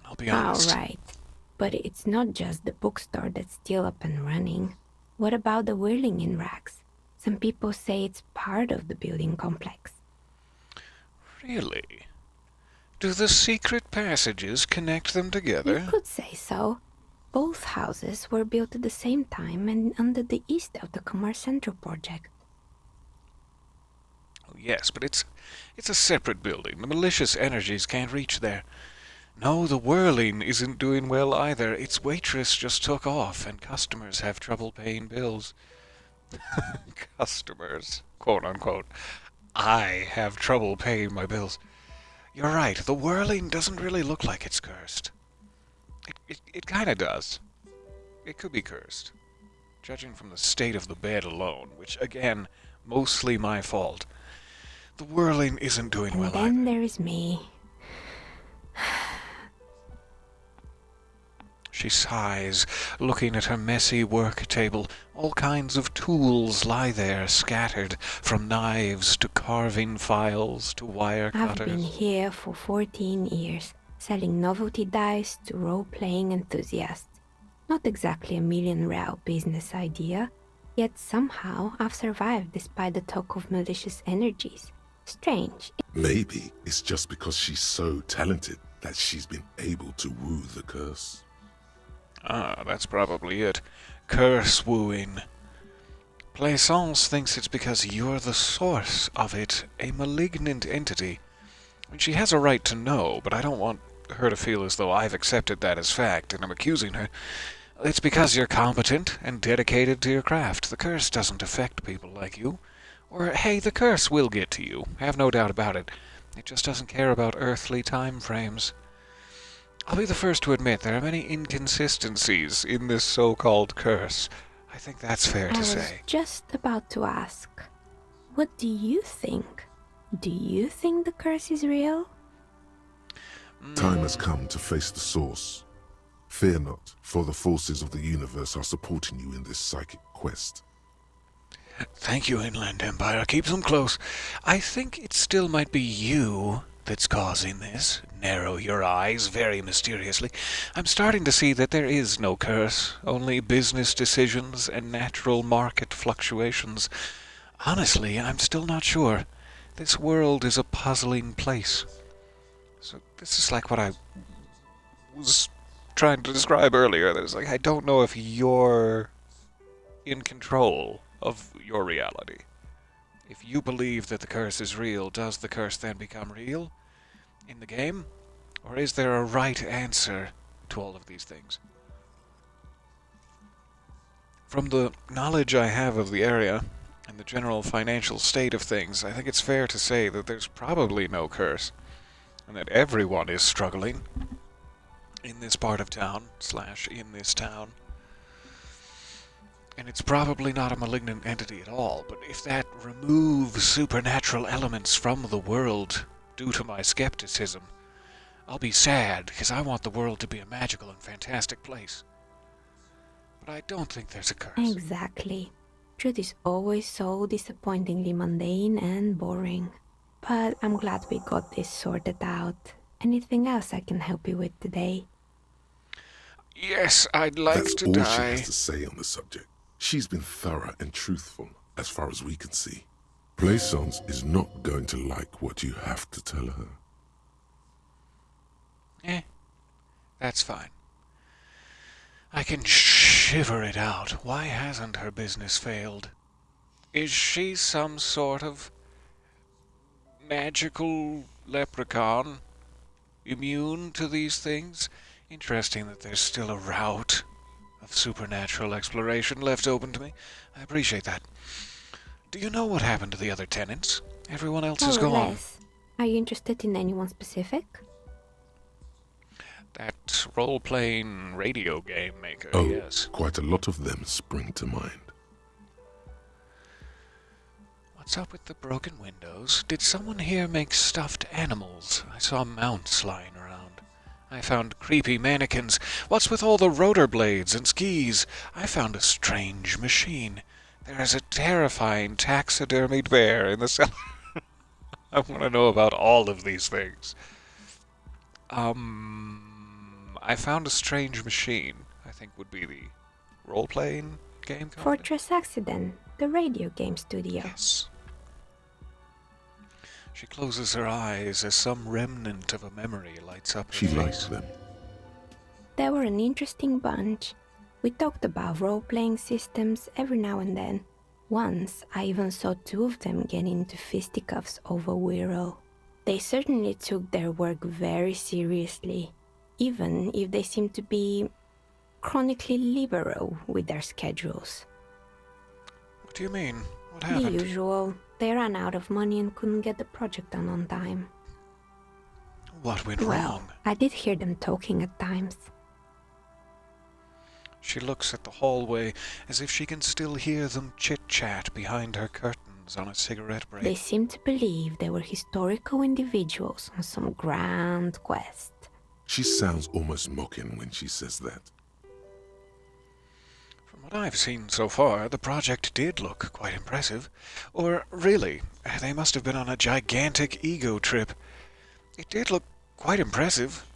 I'll be honest. All right. But it's not just the bookstore that's still up and running. What about the whirling in rags? Some people say it's part of the building complex. Really? Do the secret passages connect them together? You could say so. Both houses were built at the same time and under the east of the Commerce Central project. Oh, yes, but it's a separate building. The malicious energies can't reach there. No, the whirling isn't doing well either. Its waitress just took off, and customers have trouble paying bills. Customers, quote unquote. I have trouble paying my bills. You're right, the whirling doesn't really look like it's cursed. It kind of does. It could be cursed. Judging from the state of the bed alone, which, again, mostly my fault. The whirling isn't doing And well then either. there is me. She sighs, looking at her messy work table. All kinds of tools lie there, scattered, from knives to carving files to wire I've cutters. been here for 14 years, selling novelty dice to role-playing enthusiasts. Not exactly a million-real business idea, yet somehow I've survived despite the talk of malicious energies. Strange. Maybe it's just because she's so talented that she's been able to woo the curse. Ah, that's probably it. Curse wooing. Plaisance thinks it's because you're the source of it, a malignant entity. And she has a right to know, but I don't want her to feel as though I've accepted that as fact and I'm accusing her. It's because you're competent and dedicated to your craft. The curse doesn't affect people like you. Or, hey, the curse will get to you. Have no doubt about it. It just doesn't care about earthly time frames. I'll be the first to admit there are many inconsistencies in this so-called curse. I think that's fair to say. I was just about to ask, what do you think? Do you think the curse is real? Time has come to face the source. Fear not, for the forces of the universe are supporting you in this psychic quest. Thank you, Inland Empire. Keep them close. I think it still might be you that's causing this. Narrow your eyes very mysteriously. I'm starting to see that there is no curse, only business decisions and natural market fluctuations. Honestly, I'm still not sure. This world is a puzzling place. So this is like what I was trying to describe earlier. That it's like, I don't know if you're in control of your reality. If you believe that the curse is real, does the curse then become real in the game? Or is there a right answer to all of these things? From the knowledge I have of the area and the general financial state of things, I think it's fair to say that there's probably no curse, and that everyone is struggling in this part of town, / in this town. And it's probably not a malignant entity at all, but if that removes supernatural elements from the world due to my skepticism, I'll be sad, because I want the world to be a magical and fantastic place. But I don't think there's a curse. Exactly. Truth is always so disappointingly mundane and boring. But I'm glad we got this sorted out. Anything else I can help you with today? Yes, I'd like That's to all die. she has to say on the subject. She's been thorough and truthful, as far as we can see. Plaisance is not going to like what you have to tell her. That's fine. I can shiver it out. Why hasn't her business failed? Is she some sort of magical leprechaun? Immune to these things? Interesting that there's still a route of supernatural exploration left open to me. I appreciate that. Do you know what happened to the other tenants? Everyone else is gone. Less. Are you interested in anyone specific? That role-playing radio game maker, Oh, yes. quite a lot of them spring to mind. What's up with the broken windows? Did someone here make stuffed animals? I saw mounts lying around. I found creepy mannequins. What's with all the rotor blades and skis? I found a strange machine. There is a terrifying taxidermied bear in the cellar. I want to know about all of these things. I found a strange machine, I think would be the role-playing game company? Fortress Accident, the radio game studio. Yes. She closes her eyes as some remnant of a memory lights up her She face. likes them. They were an interesting bunch. We talked about role-playing systems every now and then. Once, I even saw two of them get into fisticuffs over Wirral. They certainly took their work very seriously, even if they seemed to be chronically liberal with their schedules. What do you mean? What The happened? usual. They ran out of money and couldn't get the project done on time. What went Well, wrong? I did hear them talking at times. She looks at the hallway as if she can still hear them chit-chat behind her curtains on a cigarette break. They seemed to believe they were historical individuals on some grand quest. She sounds almost mocking when she says that. From what I've seen so far, the project did look quite impressive. Or, really, they must have been on a gigantic ego trip. It did look quite impressive.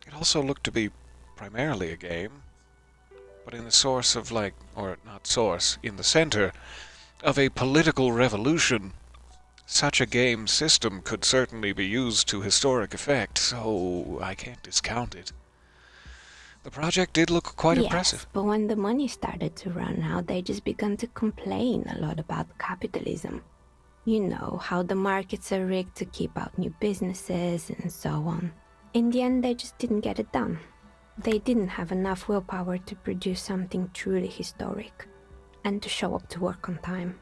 It also looked to be primarily a game, but in the source of, or not source, in the center of a political revolution. Such a game system could certainly be used to historic effect, so I can't discount it. The project did look quite impressive. But when the money started to run out, they just began to complain a lot about capitalism. You know, how the markets are rigged to keep out new businesses and so on. In the end, they just didn't get it done. They didn't have enough willpower to produce something truly historic, and to show up to work on time.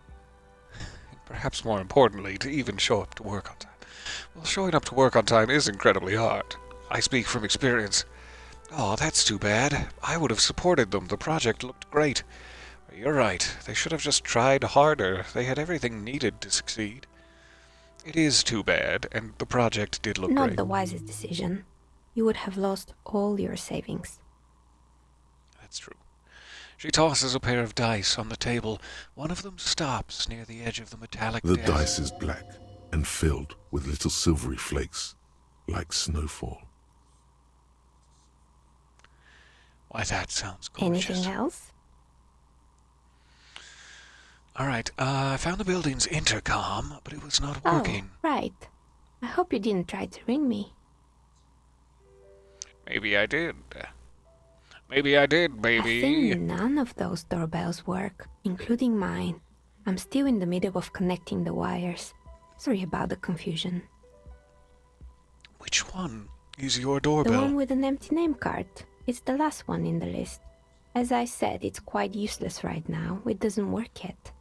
Perhaps more importantly, to even show up to work on time. Well, showing up to work on time is incredibly hard. I speak from experience. Oh, that's too bad. I would have supported them. The project looked great. You're right. They should have just tried harder. They had everything needed to succeed. It is too bad, and the project did look Not great. the wisest decision. You would have lost all your savings. That's true. She tosses a pair of dice on the table. One of them stops near the edge of the metallic The desk. dice is black and filled with little silvery flakes, like snowfall. Why, that sounds gorgeous. Anything else? All right, I found the building's intercom, but it was not working. Oh, right. I hope you didn't try to ring me. Maybe I did. Maybe I did, baby. I think none of those doorbells work, including mine. I'm still in the middle of connecting the wires. Sorry about the confusion. Which one is your The doorbell? one with an empty name card. It's the last one in the list. As I said, it's quite useless right now. It doesn't work yet.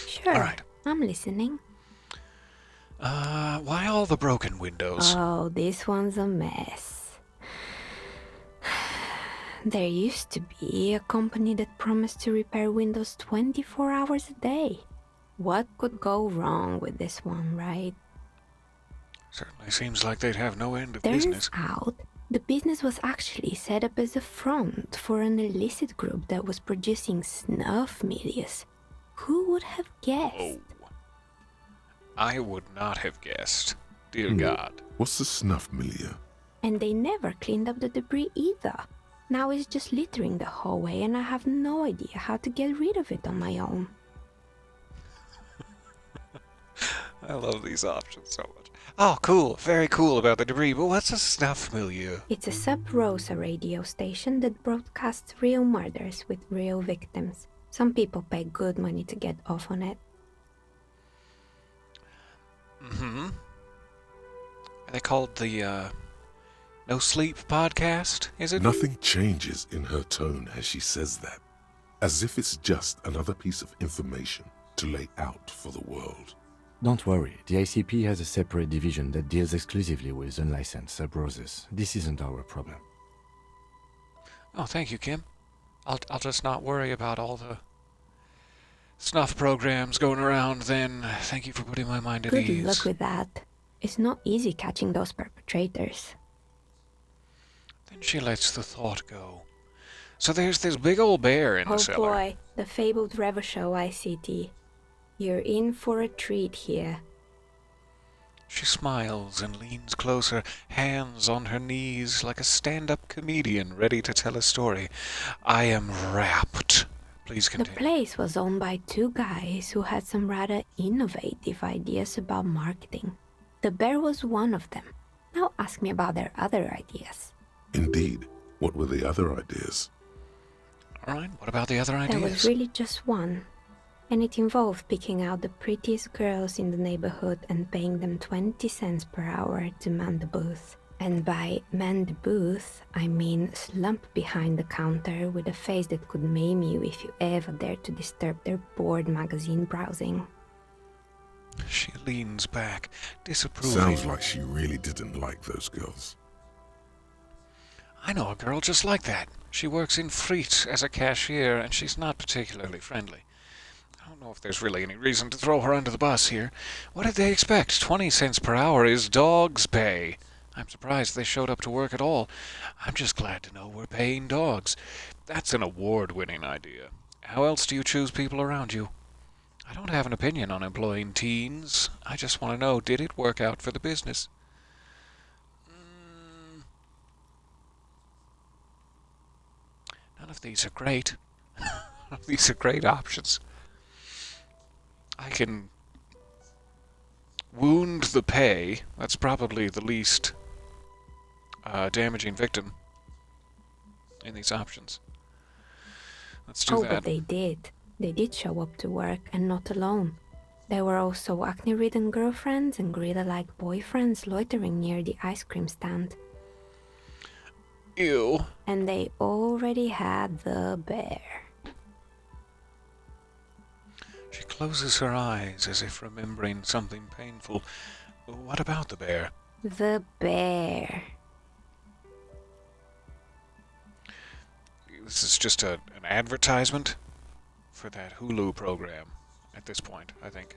Sure, All right. I'm listening. Why all the broken windows? Oh, this one's a mess. There used to be a company that promised to repair windows 24 hours a day. What could go wrong with this one, right? Certainly seems like they'd have no end of Turns business. out, the business was actually set up as a front for an illicit group that was producing snuff medias. Who would have guessed? Oh. I would not have guessed. Dear God. What's the snuff milieu? And they never cleaned up the debris either. Now it's just littering the hallway and I have no idea how to get rid of it on my own. I love these options so much. Oh, cool. Very cool about the debris, but what's a snuff milieu? It's a Sub Rosa radio station that broadcasts real murders with real victims. Some people pay good money to get off on it. Mm-hmm. Are they called the, No Sleep podcast, is it? Nothing changes in her tone as she says that, as if it's just another piece of information to lay out for the world. Don't worry, the ICP has a separate division that deals exclusively with unlicensed sub-roses. This isn't our problem. Oh, thank you, Kim. I'll just not worry about all the snuff programs going around then. Thank you for putting my mind at Good ease. luck with that. It's not easy catching those perpetrators. Then she lets the thought go. So there's this big old bear in the Oh cellar. boy, the fabled Revo Show ICT. You're in for a treat here. She smiles and leans closer, hands on her knees like a stand-up comedian ready to tell a story. I am rapt. Please The continue. place was owned by two guys who had some rather innovative ideas about marketing. The bear was one of them. Now ask me about their other ideas. Indeed, what were the other ideas? All right, what about the other There ideas? was really just one. And it involved picking out the prettiest girls in the neighborhood and paying them 20 cents per hour to man the booth. And by man the booth, I mean slump behind the counter with a face that could maim you if you ever dared to disturb their bored magazine browsing. She leans back, disapproving. Sounds like she really didn't like those girls. I know a girl just like that. She works in Friet as a cashier, and she's not particularly friendly. I don't know if there's really any reason to throw her under the bus here. What did they expect? 20 cents per hour is dog's pay. I'm surprised they showed up to work at all. I'm just glad to know we're paying dogs. That's an award-winning idea. How else do you choose people around you? I don't have an opinion on employing teens. I just want to know, did it work out for the business? None of these are great. None of these are great options. I can wound the pay. That's probably the least damaging victim in these options. Let's do Oh, that. but they did. They did show up to work, and not alone. There were also acne-ridden girlfriends and gorilla-like boyfriends loitering near the ice cream stand. Ew. And they already had the bear. She closes her eyes as if remembering something painful. What about the bear? The bear. This is just an advertisement for that Hulu program at this point, I think.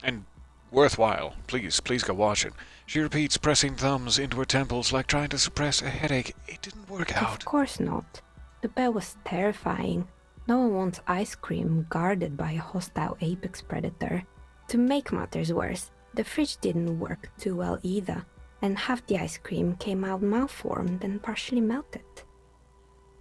And worthwhile. Please go watch it. She repeats, pressing thumbs into her temples like trying to suppress a headache. It didn't work out. Of course not. The bear was terrifying. No one wants ice cream guarded by a hostile apex predator. To make matters worse, the fridge didn't work too well either, and half the ice cream came out malformed and partially melted.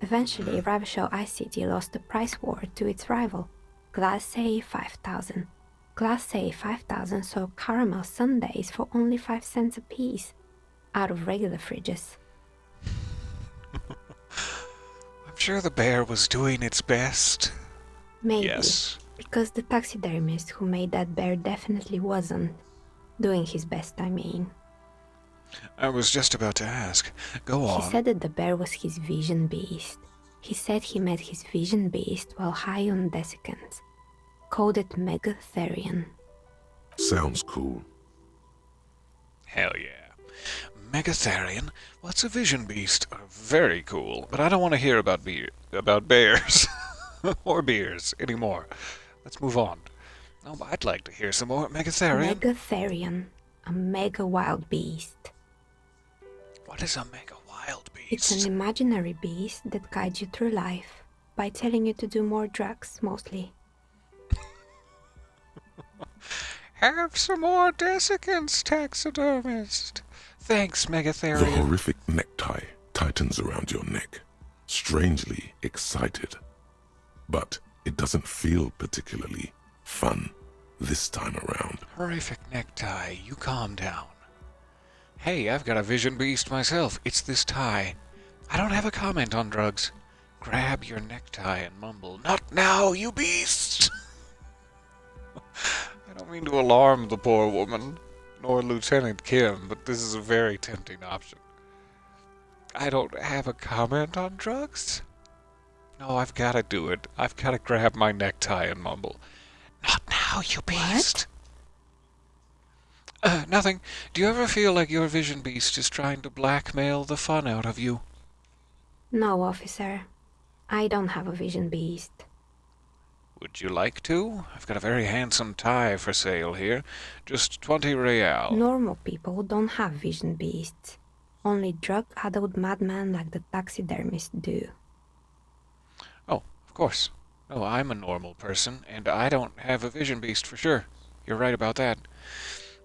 Eventually, Ravishell Ice City lost the price war to its rival, Glace 5000. Glace 5000 sold caramel sundaes for only 5 cents a piece, out of regular fridges. I'm sure the bear was doing its best. Maybe. Yes. Because the taxidermist who made that bear definitely wasn't. Doing his best, I mean. I was just about to ask. Go on. He said that the bear was his vision beast. He said he met his vision beast while high on desiccants. Called it Megatherion. Sounds cool. Hell yeah. Megatherion? What's a vision beast? Very cool, but I don't want to hear about bears. or beers anymore. Let's move on. Oh, I'd like to hear some more Megatherion. Megatherion. A mega wild beast. What is a mega wild beast? It's an imaginary beast that guides you through life by telling you to do more drugs, mostly. Have some more desiccants, taxidermist. Thanks, The Megatherion. horrific necktie tightens around your neck, strangely excited. But it doesn't feel particularly fun this time around. Horrific necktie, you calm down. Hey, I've got a vision beast myself. It's this tie. I don't have a comment on drugs. Grab your necktie and mumble, "Not now, you beast!" I don't mean to alarm the poor woman, nor Lieutenant Kim, but this is a very tempting option. I don't have a comment on drugs? No, I've got to do it. I've got to grab my necktie and mumble, "Not now, you beast!" Nothing. Do you ever feel like your vision beast is trying to blackmail the fun out of you? No, officer. I don't have a vision beast. Would you like to? I've got a very handsome tie for sale here. Just 20 real. Normal people don't have vision beasts. Only drug-addled madmen like the taxidermist do. Oh, of course. No, I'm a normal person, and I don't have a vision beast for sure. You're right about that.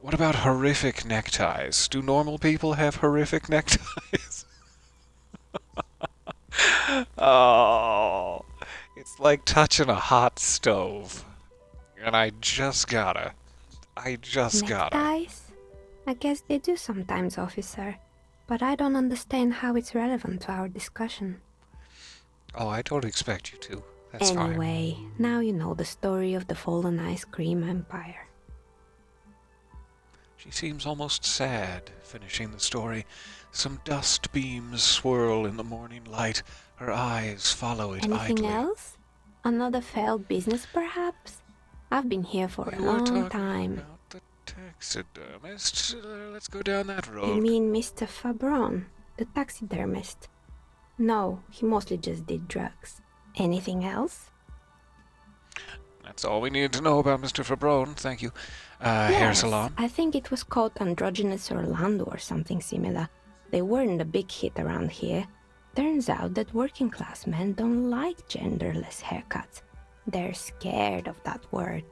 What about horrific neckties? Do normal people have horrific neckties? Oh, it's like touching a hot stove. And I just gotta. Neckties? I guess they do sometimes, officer. But I don't understand how it's relevant to our discussion. Oh, I don't expect you to. That's fine. Anyway, now you know the story of the fallen ice cream empire. She seems almost sad, finishing the story. Some dust beams swirl in the morning light. Her eyes follow it Anything idly. else? Another failed business, perhaps? I've been here for a We were long talking time. about the taxidermist. Let's go down that You road. mean Mr. Fabron, the taxidermist? No, he mostly just did drugs. Anything else? That's all we needed to know about Mr. Fabron. Thank you. Hair Yes, salon. I think it was called Androgynous Orlando or something similar. They weren't a big hit around here. Turns out that working class men don't like genderless haircuts. They're scared of that word.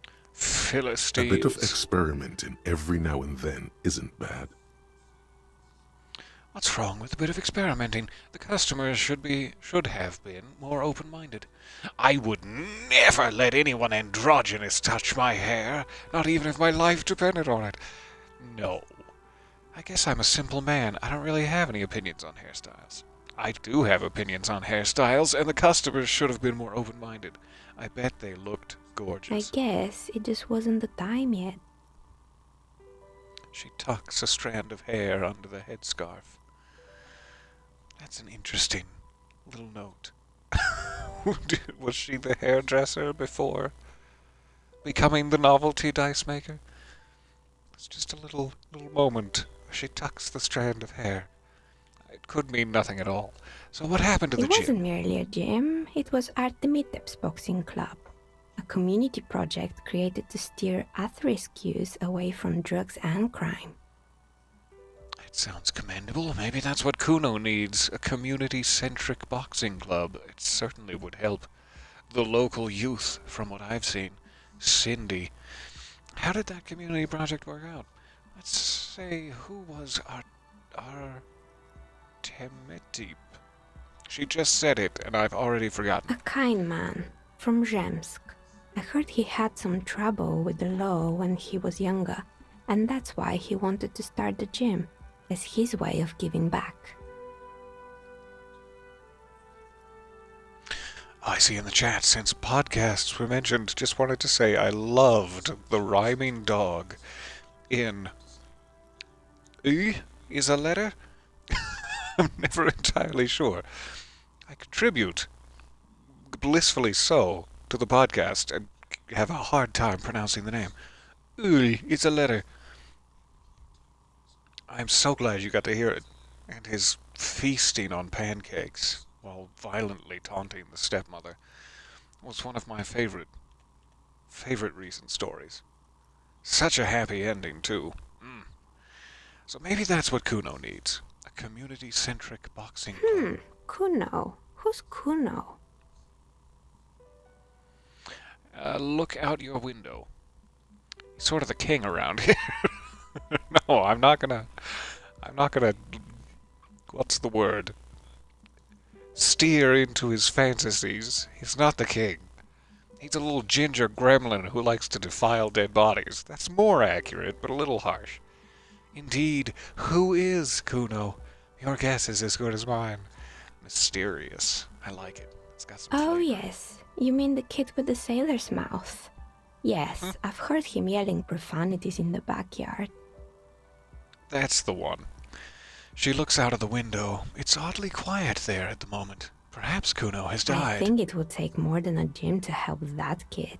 A Philistines. bit of experimenting every now and then isn't bad. What's wrong with a bit of experimenting? The customers should have been more open-minded. I would never let anyone androgynous touch my hair, not even if my life depended on it. No. I guess I'm a simple man. I don't really have any opinions on hairstyles. I do have opinions on hairstyles, and the customers should have been more open-minded. I bet they looked gorgeous. I guess it just wasn't the time yet. She tucks a strand of hair under the headscarf. That's an interesting little note. Was she the hairdresser before becoming the novelty dice maker? It's just a little moment where she tucks the strand of hair. It could mean nothing at all. So what happened to the It gym? wasn't merely a gym, it was Artemitep's boxing club, a community project created to steer at-risk youth away from drugs and crime. It sounds commendable. Maybe that's what Kuno needs, a community-centric boxing club. It certainly would help the local youth, from what I've seen. Cindy. How did that community project work out? Let's say, who was Artemitep? She just said it, and I've already forgotten. A kind man from Zemsk. I heard he had some trouble with the law when he was younger, and that's why he wanted to start the gym, as his way of giving back. I see in the chat, since podcasts were mentioned, just wanted to say I loved the rhyming dog in is a letter? I'm never entirely sure. I contribute, blissfully so, to the podcast and have a hard time pronouncing the name. Is a letter. I'm so glad you got to hear it. And his feasting on pancakes while violently taunting the stepmother was one of my favorite recent stories. Such a happy ending, too. So maybe that's what Kuno needs. A community-centric boxing club. Kuno. Who's Kuno? Look out your window. He's sort of the king around here. No, I'm not gonna, what's the word? Steer into his fantasies. He's not the king. He's a little ginger gremlin who likes to defile dead bodies. That's more accurate, but a little harsh. Indeed, who is Kuno? Your guess is as good as mine. Mysterious. I like it. It's got some Oh flavor. yes, you mean the kid with the sailor's mouth. Yes, I've heard him yelling profanities in the backyard. That's the one. She looks out of the window. It's oddly quiet there at the moment. Perhaps Kuno has I died. think it would take more than a gym to help that kid.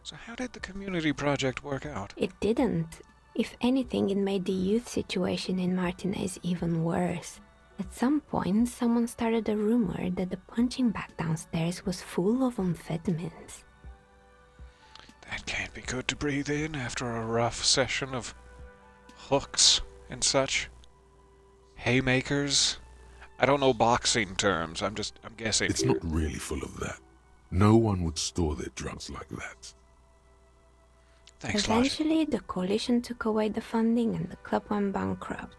So how did the community project work out? It didn't. If anything, it made the youth situation in Martinez even worse. At some point, someone started a rumor that the punching bag downstairs was full of amphetamines. That can't be good to breathe in after a rough session of hooks and such. Haymakers. I don't know boxing terms. I'm guessing. It's not really full of that. No one would store their drugs like that. Thanks, Logic. Eventually, the coalition took away the funding and the club went bankrupt.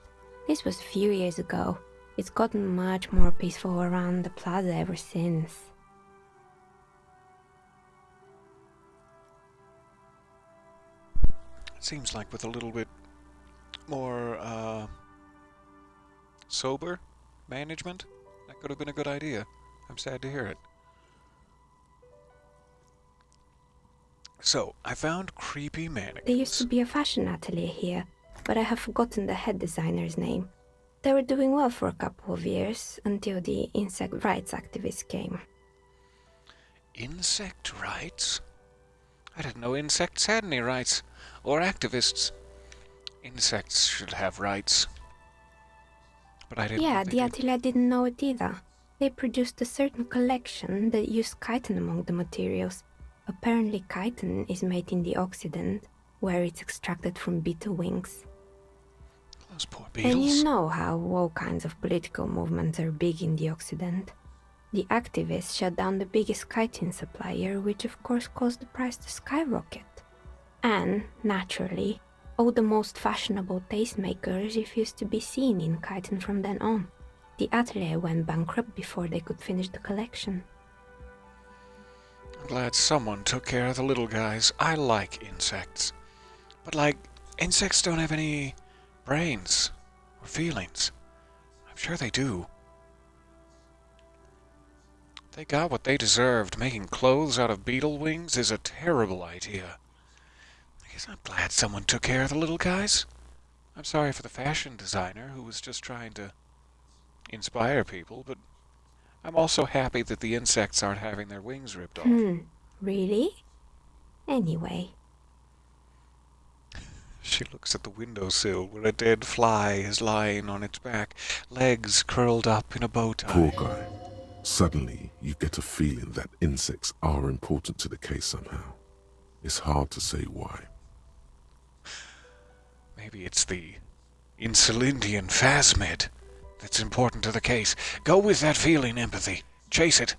This was a few years ago. It's gotten much more peaceful around the plaza ever since. It seems like with a little bit more sober management, that could have been a good idea. I'm sad to hear it. So, I found creepy mannequins. There used to be a fashion atelier here, but I have forgotten the head designer's name. They were doing well for a couple of years, until the insect rights activists came. Insect rights? I didn't know insects had any rights. Or activists. Insects should have rights. But I didn't Yeah, know they the did. atelier didn't know it either. They produced a certain collection that used chitin among the materials. Apparently chitin is made in the Occident, where it's extracted from beetle wings. Those poor And beetles. you know how all kinds of political movements are big in the Occident. The activists shut down the biggest chitin supplier, which of course caused the price to skyrocket. And, naturally, all the most fashionable tastemakers refused to be seen in chitin from then on. The atelier went bankrupt before they could finish the collection. I'm glad someone took care of the little guys. I like insects. But insects don't have any brains or feelings. I'm sure they do. They got what they deserved. Making clothes out of beetle wings is a terrible idea. I guess I'm glad someone took care of the little guys. I'm sorry for the fashion designer who was just trying to inspire people, but I'm also happy that the insects aren't having their wings ripped off. Really? Anyway. She looks at the windowsill where a dead fly is lying on its back, legs curled up in a bow tie. Poor guy. Suddenly, you get a feeling that insects are important to the case somehow. It's hard to say why. Maybe it's the Insulindian phasmid that's important to the case. Go with that feeling, Empathy. Chase it.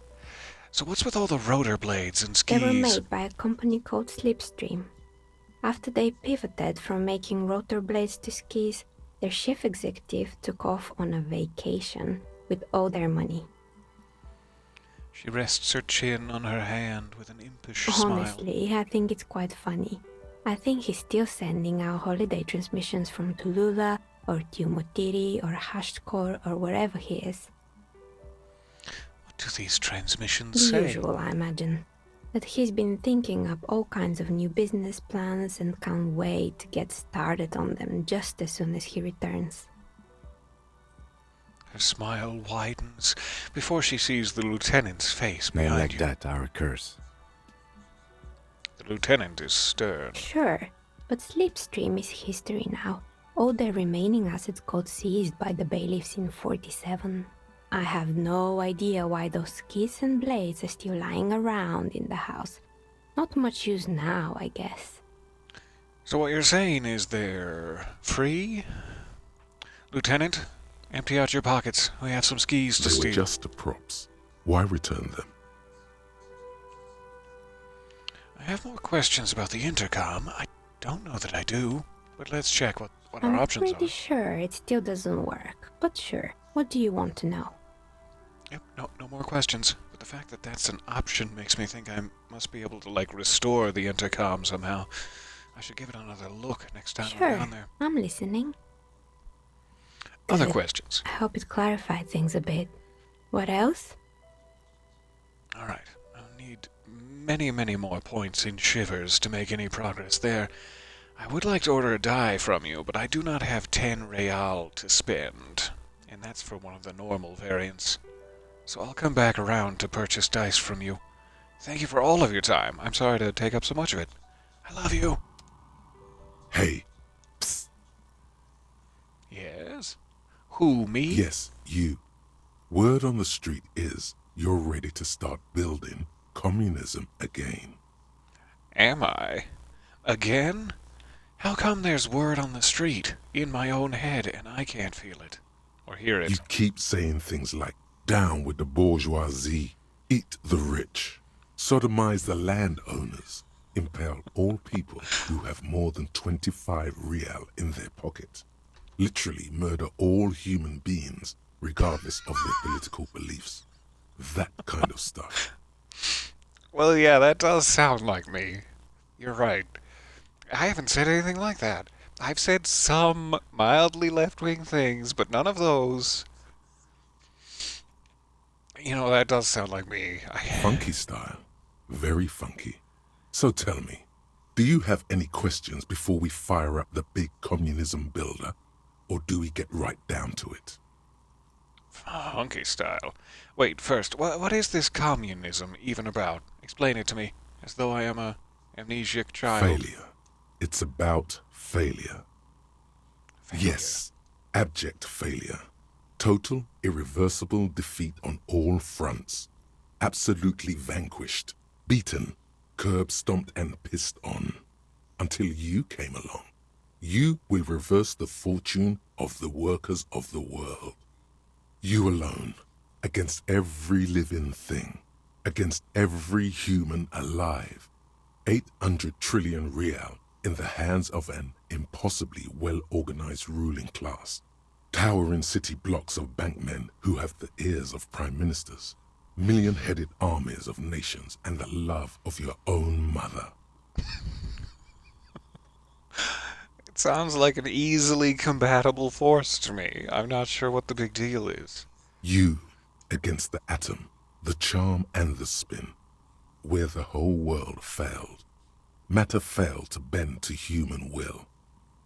So what's with all the rotor blades and skis? They were made by a company called Slipstream. After they pivoted from making rotor blades to skis, their chief executive took off on a vacation with all their money. She rests her chin on her hand with an impish smile. Honestly, I think it's quite funny. I think he's still sending out holiday transmissions from Tulula or Tiumotiri or Hashtkor or wherever he is. What do these transmissions The say? usual, I imagine. That he's been thinking up all kinds of new business plans and can't wait to get started on them just as soon as he returns. Her smile widens before she sees the lieutenant's face Men behind like you. that are a curse. The lieutenant is stern. Sure, but Slipstream is history now. All their remaining assets got seized by the bailiffs in 47. I have no idea why those skis and blades are still lying around in the house. Not much use now, I guess. So what you're saying is they're free? Lieutenant, empty out your pockets. We have some skis to They were steal. just the props. Why return them? I have more questions about the intercom. I don't know that I do, but let's check what our I'm options pretty are. sure it still doesn't work, but sure. What do you want to know? Yep, no more questions. But the fact that that's an option makes me think I must be able to, restore the intercom somehow. I should give it another look next time I'm Sure, down there. I'm listening. Other Good. questions? I hope it clarified things a bit. What else? Alright, I'll need many more points in shivers to make any progress there. I would like to order a die from you, but I do not have 10 real to spend. And that's for one of the normal variants. So I'll come back around to purchase dice from you. Thank you for all of your time. I'm sorry to take up so much of it. I love you. Hey, psst. Yes? Who, me? Yes, you. Word on the street is you're ready to start building communism again. Am I? Again? How come there's word on the street, in my own head, and I can't feel it? Or hear it? You keep saying things like, down with the bourgeoisie, eat the rich, sodomize the landowners, impale all people who have more than 25 real in their pocket, literally murder all human beings regardless of their political beliefs. That kind of stuff. Well, yeah, that does sound like me. You're right. I haven't said anything like that. I've said some mildly left-wing things, but none of those. You know, that does sound like me. Funky style. Very funky. So tell me, do you have any questions before we fire up the big communism builder? Or do we get right down to it? Funky style. Wait, first, what is this communism even about? Explain it to me, as though I am a amnesiac child. Failure. It's about failure. Yes, abject failure. Total, irreversible defeat on all fronts. Absolutely vanquished, beaten, curb-stomped and pissed on. Until you came along. You will reverse the fortune of the workers of the world. You alone, against every living thing, against every human alive. 800 trillion real in the hands of an impossibly well-organized ruling class. Towering city blocks of bankmen who have the ears of prime ministers. Million-headed armies of nations and the love of your own mother. It sounds like an easily compatible force to me. I'm not sure what the big deal is. You against the atom, The charm and the spin, where the whole world failed. Matter failed to bend to human will.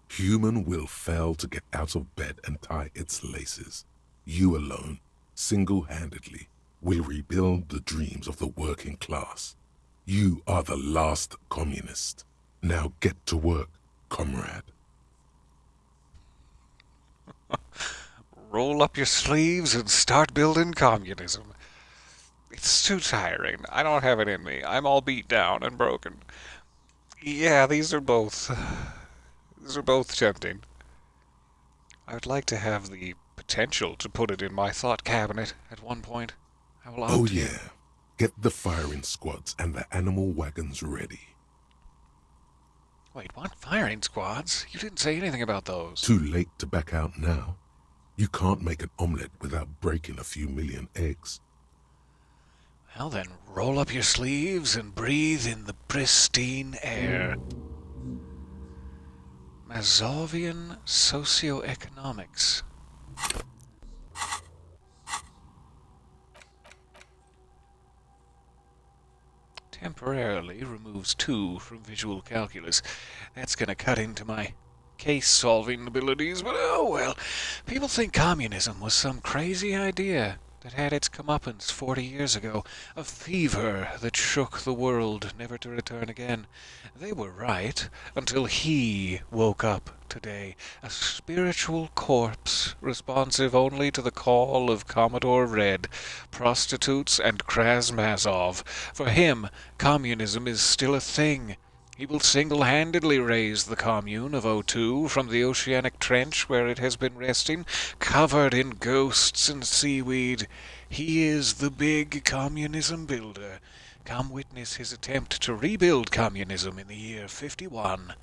Human will failed to get out of bed and tie its laces. You alone, single-handedly, will rebuild the dreams of the working class. You are the last communist. Now get to work, comrade. Roll up your sleeves and start building communism. It's too tiring. I don't have it in me. I'm all beat down and broken. Yeah, these are both tempting. I would like to have the potential to put it in my thought cabinet at one point. I will Oh opt in. yeah. Get the firing squads and the animal wagons ready. Wait, what? Firing squads? You didn't say anything about those. Too late to back out now. You can't make an omelette without breaking a few million eggs. Well then, roll up your sleeves and breathe in the pristine air. Mazovian socioeconomics. Temporarily removes 2 from visual calculus. That's gonna cut into my case-solving abilities, but oh well. People think communism was some crazy idea that had its comeuppance 40 years ago, a fever that shook the world, never to return again. They were right, until he woke up today, a spiritual corpse, responsive only to the call of Commodore Red, prostitutes, and Krasmazov. For him, communism is still a thing. He will single-handedly raise the commune of O2 from the oceanic trench where it has been resting, covered in ghosts and seaweed. He is the big communism builder. Come witness his attempt to rebuild communism in the year 51.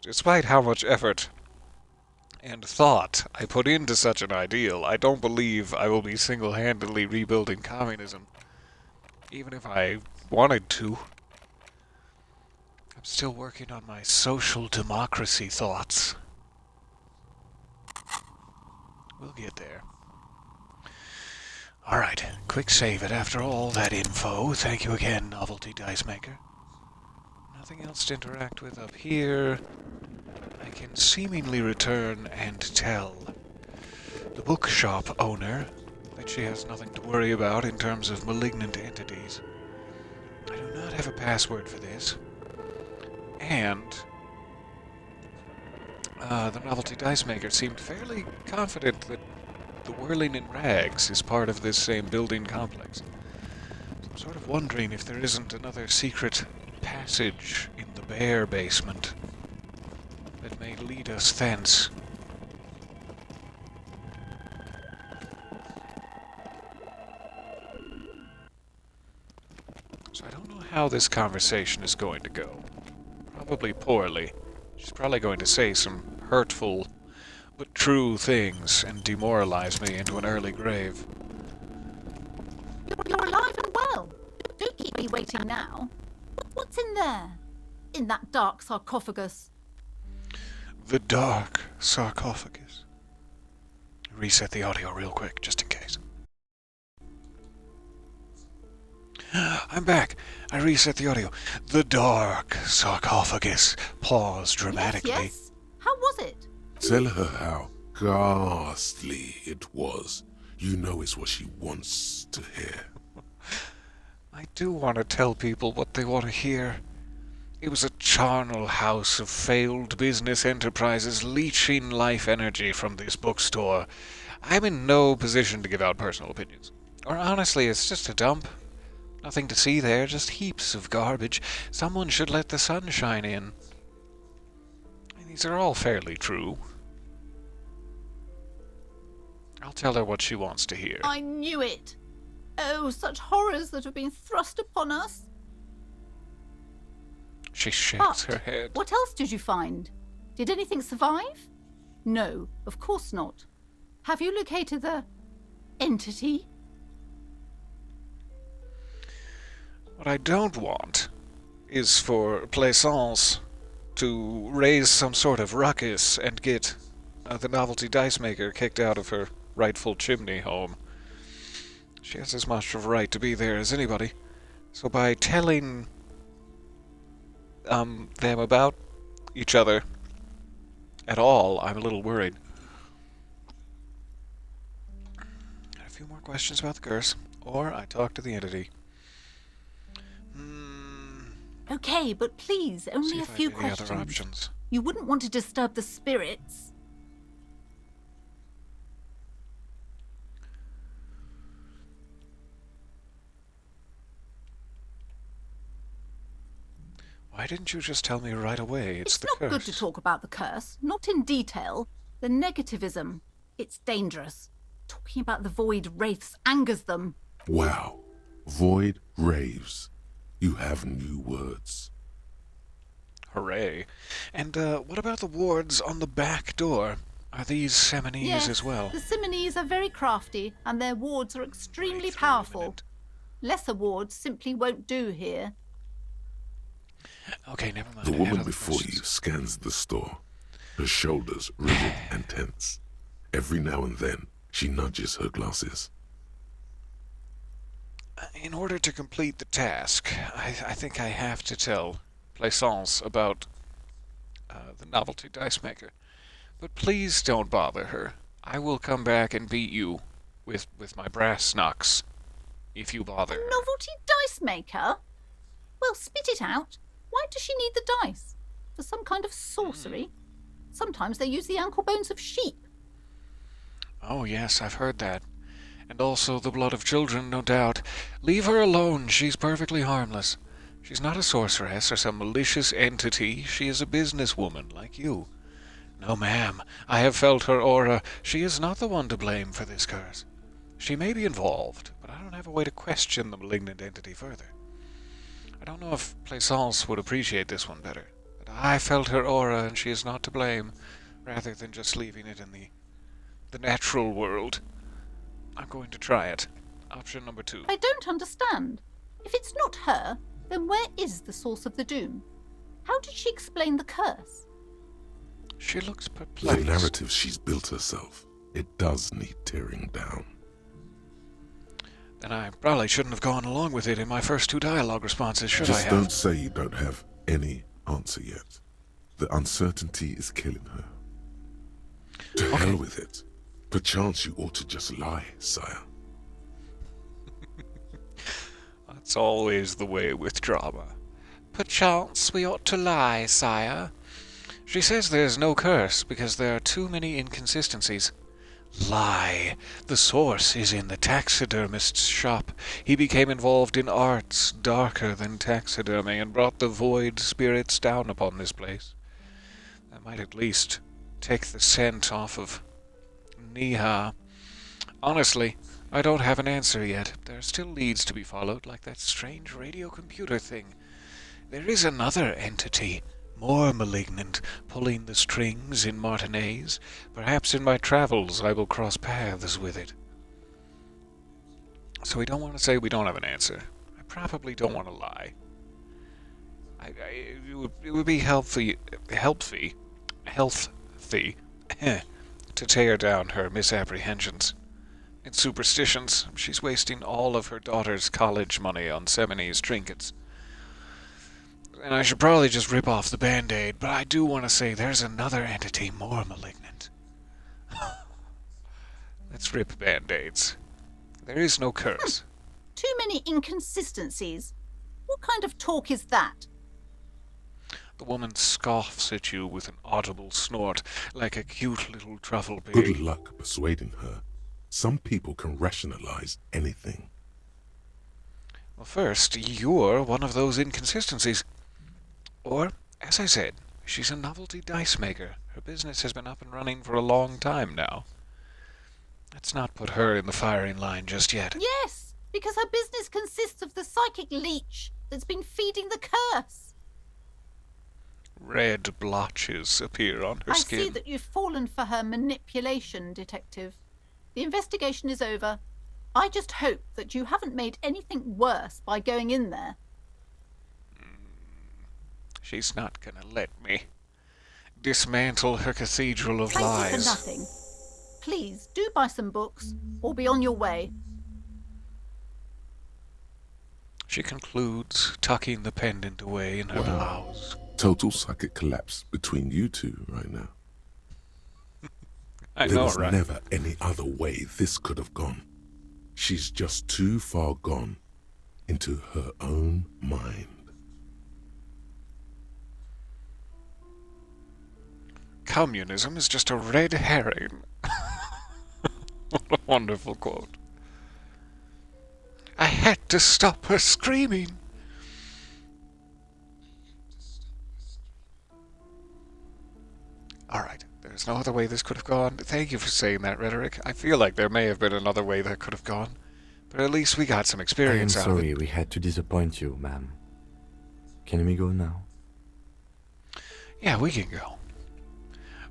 Despite how much effort and thought I put into such an ideal, I don't believe I will be single-handedly rebuilding communism. Even if I wanted to. I'm still working on my social democracy thoughts. We'll get there. Alright, quick save it after all that info. Thank you again, Novelty Dice Maker. Nothing else to interact with up here. I can seemingly return and tell the bookshop owner that she has nothing to worry about in terms of malignant entities. I do not have a password for this. And the Novelty Dice Maker seemed fairly confident that the Whirling in Rags is part of this same building complex. I'm sort of wondering if there isn't another secret passage in the bear basement that may lead us thence. So I don't know how this conversation is going to go. Probably poorly. She's probably going to say some hurtful but true things and demoralize me into an early grave. You're alive and well. Don't keep me waiting now. What's in there? In that dark sarcophagus? The dark sarcophagus. Reset the audio real quick, just in case. I'm back. I reset the audio. The dark sarcophagus. Pause dramatically. Yes. How was it? Tell her how ghastly it was. You know it's what she wants to hear. I do want to tell people what they want to hear. It was a charnel house of failed business enterprises leeching life energy from this bookstore. I'm in no position to give out personal opinions. Or honestly, it's just a dump. Nothing to see there, just heaps of garbage. Someone should let the sun shine in. These are all fairly true. I'll tell her what she wants to hear. I knew it. Oh, such horrors that have been thrust upon us. She shakes her But head. what else did you find? Did anything survive? No, of course not. Have you located the entity? What I don't want is for Plaisance to raise some sort of ruckus and get the Novelty Dice Maker kicked out of her rightful chimney home. She has as much of a right to be there as anybody. So by telling them about each other at all, I'm a little worried. Got a few more questions about the curse, or I talk to the entity. Okay, but please, See only a if I few have any questions. other options. You wouldn't want to disturb the spirits. Why didn't you just tell me right away? It's the not curse. good to talk about the curse, not in detail. The negativism, it's dangerous. Talking about the void wraiths angers them. Wow. Void raves. You have new words. Hooray. And what about the wards on the back door? Are these Seminese Yes, as well? the Simonese are very crafty, and their wards are extremely Breakthrough powerful. imminent. Lesser wards simply won't do here. Okay, never mind. The I had woman other before you questions. scans the store, her shoulders rigid and tense. Every now and then, she nudges her glasses. In order to complete the task, I think I have to tell Plaisance about the novelty dice maker. But please don't bother her. I will come back and beat you with my brass knucks if you bother A her. novelty dice maker? Well, spit it out. Why does she need the dice? For some kind of sorcery? Sometimes they use the ankle bones of sheep. Oh, yes, I've heard that. And also the blood of children, no doubt. Leave her alone. She's perfectly harmless. She's not a sorceress or some malicious entity. She is a businesswoman like you. No, ma'am. I have felt her aura. She is not the one to blame for this curse. She may be involved, but I don't have a way to question the malignant entity further. I don't know if Plaisance would appreciate this one better, but I felt her aura and she is not to blame, rather than just leaving it in the natural world. I'm going to try it. Option number 2. I don't understand. If it's not her, then where is the source of the doom? How did she explain the curse? She looks The perplexed. narrative she's built herself, it does need tearing down. Then I probably shouldn't have gone along with it in my first 2 dialogue responses, should I Just have? don't say you don't have any answer yet. The uncertainty is killing her. To hell with it. Perchance you ought to just lie, sire. That's always the way with drama. Perchance we ought to lie, sire. She says there's no curse because there are too many inconsistencies. Lie. The source is in the taxidermist's shop. He became involved in arts darker than taxidermy and brought the void spirits down upon this place. That might at least take the scent off of Niha. Honestly, I don't have an answer yet. There are still leads to be followed, like that strange radio computer thing. There is another entity, more malignant, pulling the strings in Martinez. Perhaps in my travels I will cross paths with it. So we don't want to say we don't have an answer. I probably don't want to lie. It would be healthy to tear down her misapprehensions and superstitions. She's wasting all of her daughter's college money on Seminese trinkets. And I should probably just rip off the Band-Aid, but I do want to say there's another entity more malignant. Let's rip Band-Aids. There is no curse. Too many inconsistencies. What kind of talk is that? The woman scoffs at you with an audible snort, like a cute little truffle pig. Good luck persuading her. Some people can rationalize anything. Well, first, you're one of those inconsistencies. Or, as I said, she's a novelty dice maker. Her business has been up and running for a long time now. Let's not put her in the firing line just yet. Yes, because her business consists of the psychic leech that's been feeding the curse. Red blotches appear on her I skin. see that you've fallen for her manipulation, Detective. The investigation is over. I just hope that you haven't made anything worse by going in there. She's not gonna let me dismantle her cathedral of Thank you lies. for nothing. Please, do buy some books, or be on your way. She concludes, tucking the pendant away in her blouse. Total psychic collapse between you two right now. I There know, was right? never any other way this could have gone. She's just too far gone into her own mind. Communism is just a red herring. What a wonderful quote. I had to stop her screaming. Alright, there's no other way this could have gone. Thank you for saying that, Rhetoric. I feel like there may have been another way that could have gone. But at least we got some I am experience out of sorry it. we had to disappoint you, ma'am. Can we go now? Yeah, we can go.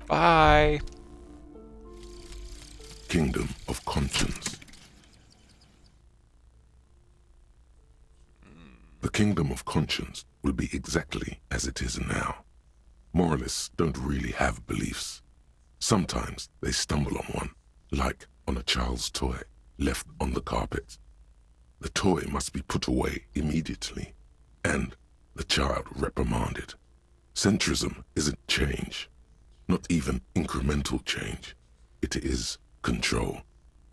Bye. Kingdom of Conscience. The Kingdom of Conscience will be exactly as it is now. Moralists don't really have beliefs. Sometimes they stumble on one, like on a child's toy left on the carpet. The toy must be put away immediately, and the child reprimanded. Centrism isn't change, not even incremental change. It is control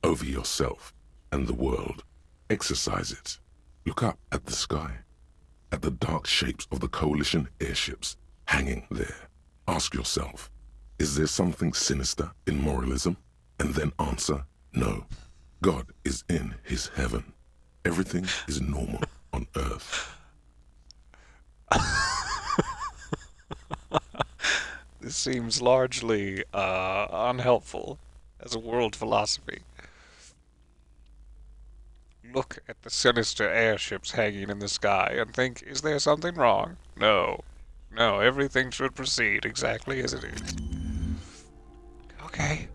over yourself and the world. Exercise it. Look up at the sky, at the dark shapes of the coalition airships hanging there. Ask yourself, is there something sinister in moralism? And then answer, no. God is in his heaven. Everything is normal on earth. This seems largely unhelpful as a world philosophy. Look at the sinister airships hanging in the sky and think, is there something wrong? No. No, everything should proceed exactly as it is. Okay.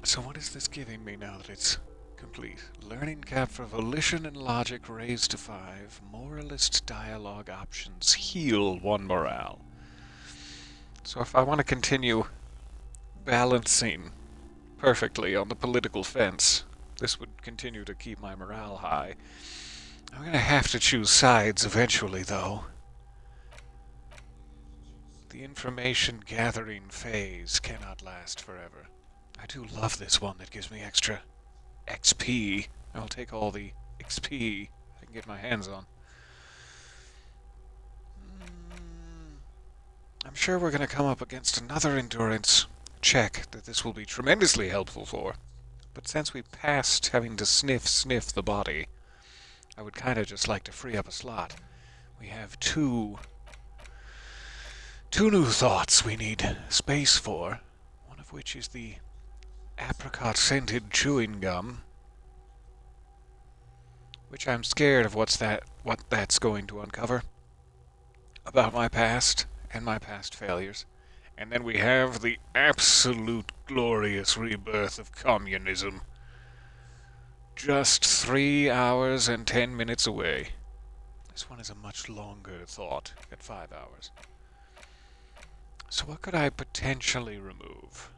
So what is this giving me now that it's complete? Learning cap for volition and logic raised to 5. Moralist dialogue options heal 1 morale. So if I want to continue balancing perfectly on the political fence, this would continue to keep my morale high. I'm going to have to choose sides eventually, though. The information gathering phase cannot last forever. I do love this one that gives me extra XP. I'll take all the XP I can get my hands on. I'm sure we're going to come up against another endurance check that this will be tremendously helpful for. But since we passed having to sniff the body, I would kind of just like to free up a slot. We have two new thoughts we need space for, one of which is the apricot-scented chewing gum, which I'm scared of what that's going to uncover about my past and my past failures. And then we have the absolute glorious rebirth of communism. Just 3 hours and 10 minutes away. This one is a much longer thought at 5 hours. So what could I potentially remove?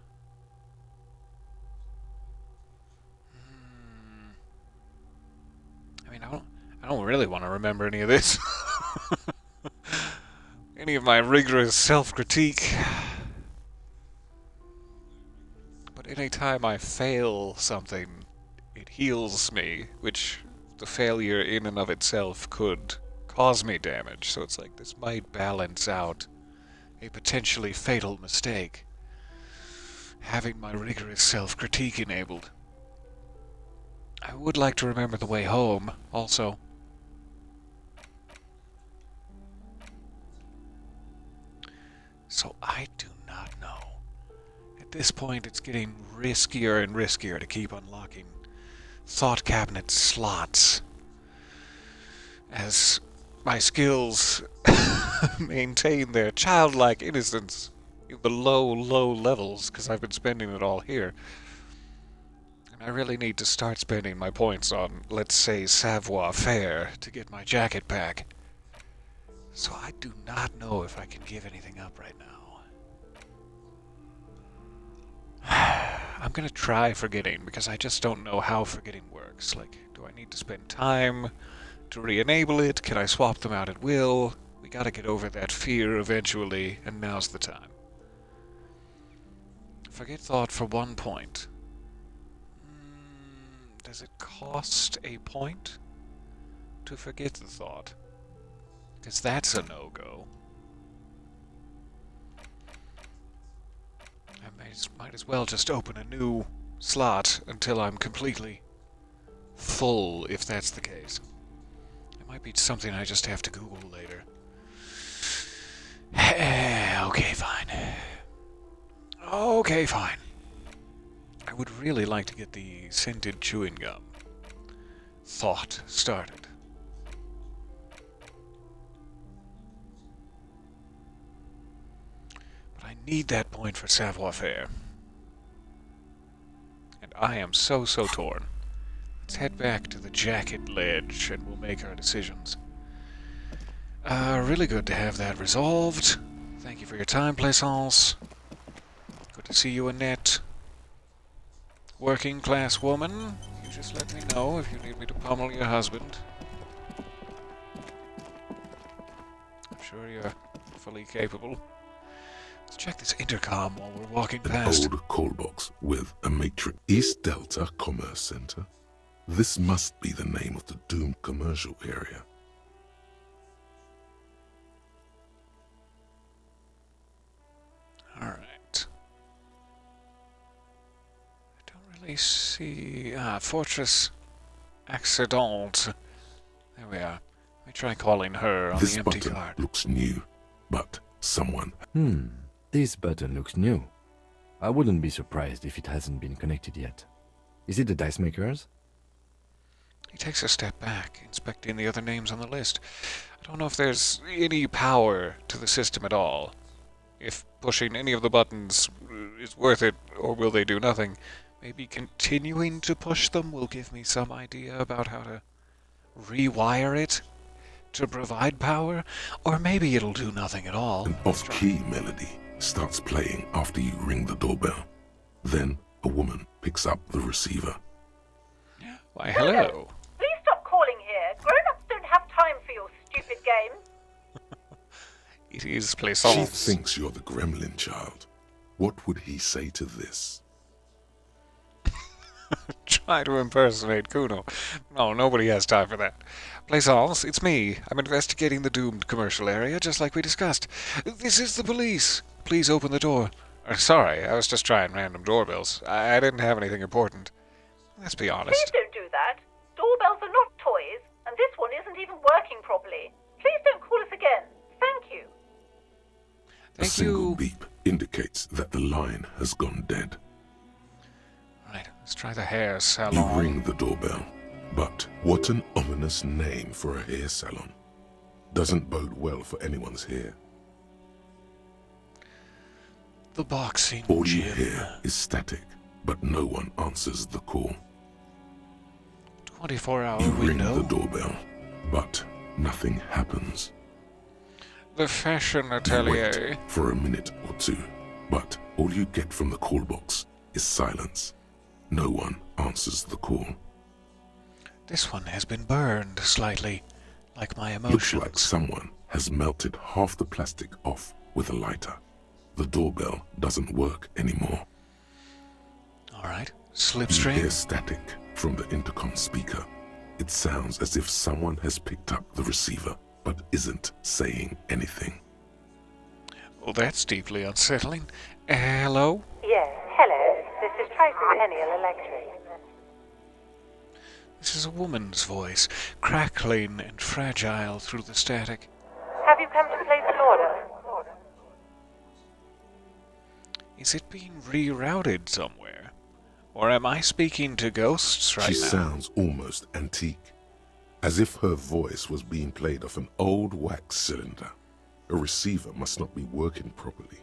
I mean, I don't really want to remember any of this. Any of my rigorous self-critique. But any time I fail something, it heals me, which the failure in and of itself could cause me damage. So it's like this might balance out a potentially fatal mistake. Having my rigorous self-critique enabled. I would like to remember the way home, also. So I do not know. At this point, it's getting riskier and riskier to keep unlocking thought cabinet slots. As my skills maintain their childlike innocence in the low levels, because I've been spending it all here. And I really need to start spending my points on, let's say, savoir-faire to get my jacket back. So I do not know if I can give anything up right now. I'm gonna try forgetting, because I just don't know how forgetting works. Like, do I need to spend time to re-enable it? Can I swap them out at will? We gotta get over that fear eventually, and now's the time. Forget thought for 1 point. Does it cost a point to forget the thought? Because that's a no-go. I might as well just open a new slot until I'm completely full, if that's the case. It might be something I just have to Google later. Okay, fine. Okay, fine. I would really like to get the scented chewing gum thought started. But I need that point for savoir-faire. And I am so torn. Let's head back to the jacket ledge and we'll make our decisions. Really good to have that resolved. Thank you for your time, Plaisance. Good to see you, Annette. Working class woman, you just let me know if you need me to pummel your husband. I'm sure you're fully capable. Let's check this intercom while we're walking past. An old call box with a matrix. East Delta Commerce Center. This must be the name of the doomed commercial area. Alright. I don't really see... Fortress Accident. There we are. Let me try calling her on This the empty button card. looks new, but someone... This button looks new. I wouldn't be surprised if it hasn't been connected yet. Is it the dice makers? He takes a step back, inspecting the other names on the list. I don't know if there's any power to the system at all. If pushing any of the buttons is worth it, or will they do nothing? Maybe continuing to push them will give me some idea about how to rewire it to provide power, or maybe it'll do nothing at all. An off-key melody starts playing after you ring the doorbell. Then a woman picks up the receiver. Why, hello. Please stop calling here. Grown-ups don't have time for your stupid games. It is She Plaisance. thinks you're the gremlin child. What would he say to this? Try to impersonate Kuno. No, nobody has time for that. Plaisance, it's me. I'm investigating the doomed commercial area, just like we discussed. This is the police. Please open the door. Sorry, I was just trying random doorbells. I didn't have anything important. Let's be honest. Please don't do that. Doorbells are not toys, and this one isn't even working properly. Please don't call us again. Thank you. A single beep indicates that the line has gone dead. Right, let's try the hair You salon. ring the doorbell. But what an ominous name for a hair salon. Doesn't bode well for anyone's hair. The boxing All you gym. hear is static, but no one answers the call. 24-hour You ring window. the doorbell, but nothing happens. The fashion You atelier. wait for a minute or two, but all you get from the call box is silence. No one answers the call. This one has been burned slightly, like my Looks emotions. like someone has melted half the plastic off with a lighter. The doorbell doesn't work anymore. Alright, You hear slipstream. static from the intercom speaker. It sounds as if someone has picked up the receiver, but isn't saying anything. Well, that's deeply unsettling. Hello? Yes, hello. This is Tricentennial Electric. This is a woman's voice, crackling and fragile through the static. Have you come to place an order? Is it being rerouted somewhere? Or am I speaking to ghosts right She now? sounds almost antique, as if her voice was being played off an old wax cylinder. A receiver must not be working properly.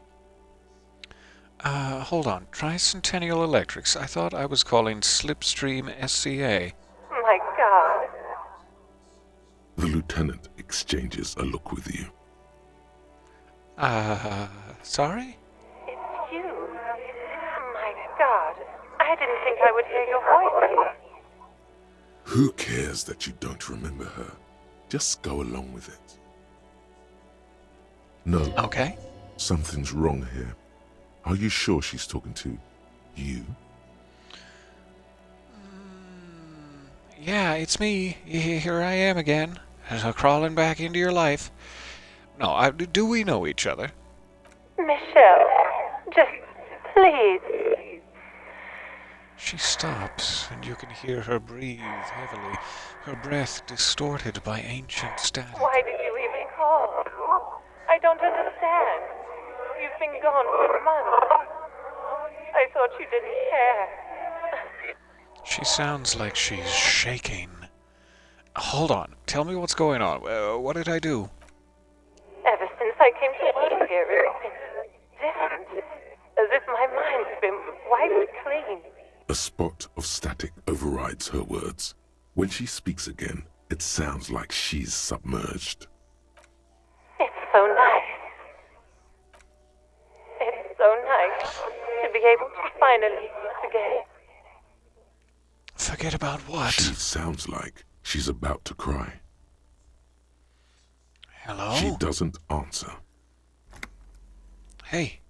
Hold on. Tricentennial Electrics. I thought I was calling Slipstream SCA. My God. The lieutenant exchanges a look with you. Sorry? It's you. My God. I didn't think I would hear your voice. Who cares that you don't remember her? Just go along with it. No. Okay. Something's wrong here. Are you sure she's talking to you? Yeah, it's me. Here I am again, crawling back into your life. No, do we know each other? Michelle, just please. She stops, and you can hear her breathe heavily, her breath distorted by ancient static. Why did you even call? I don't understand. You've been gone for months. I thought you didn't care. She sounds like she's shaking. Hold on, tell me what's going on. What did I do? Ever since I came to work here, it's been different. As if my mind's been wiped clean. A spot of static overrides her words. When she speaks again, it sounds like she's submerged. It's so nice. It's so nice to be able to finally forget. Forget about what? She sounds like she's about to cry. Hello? She doesn't answer. Hey,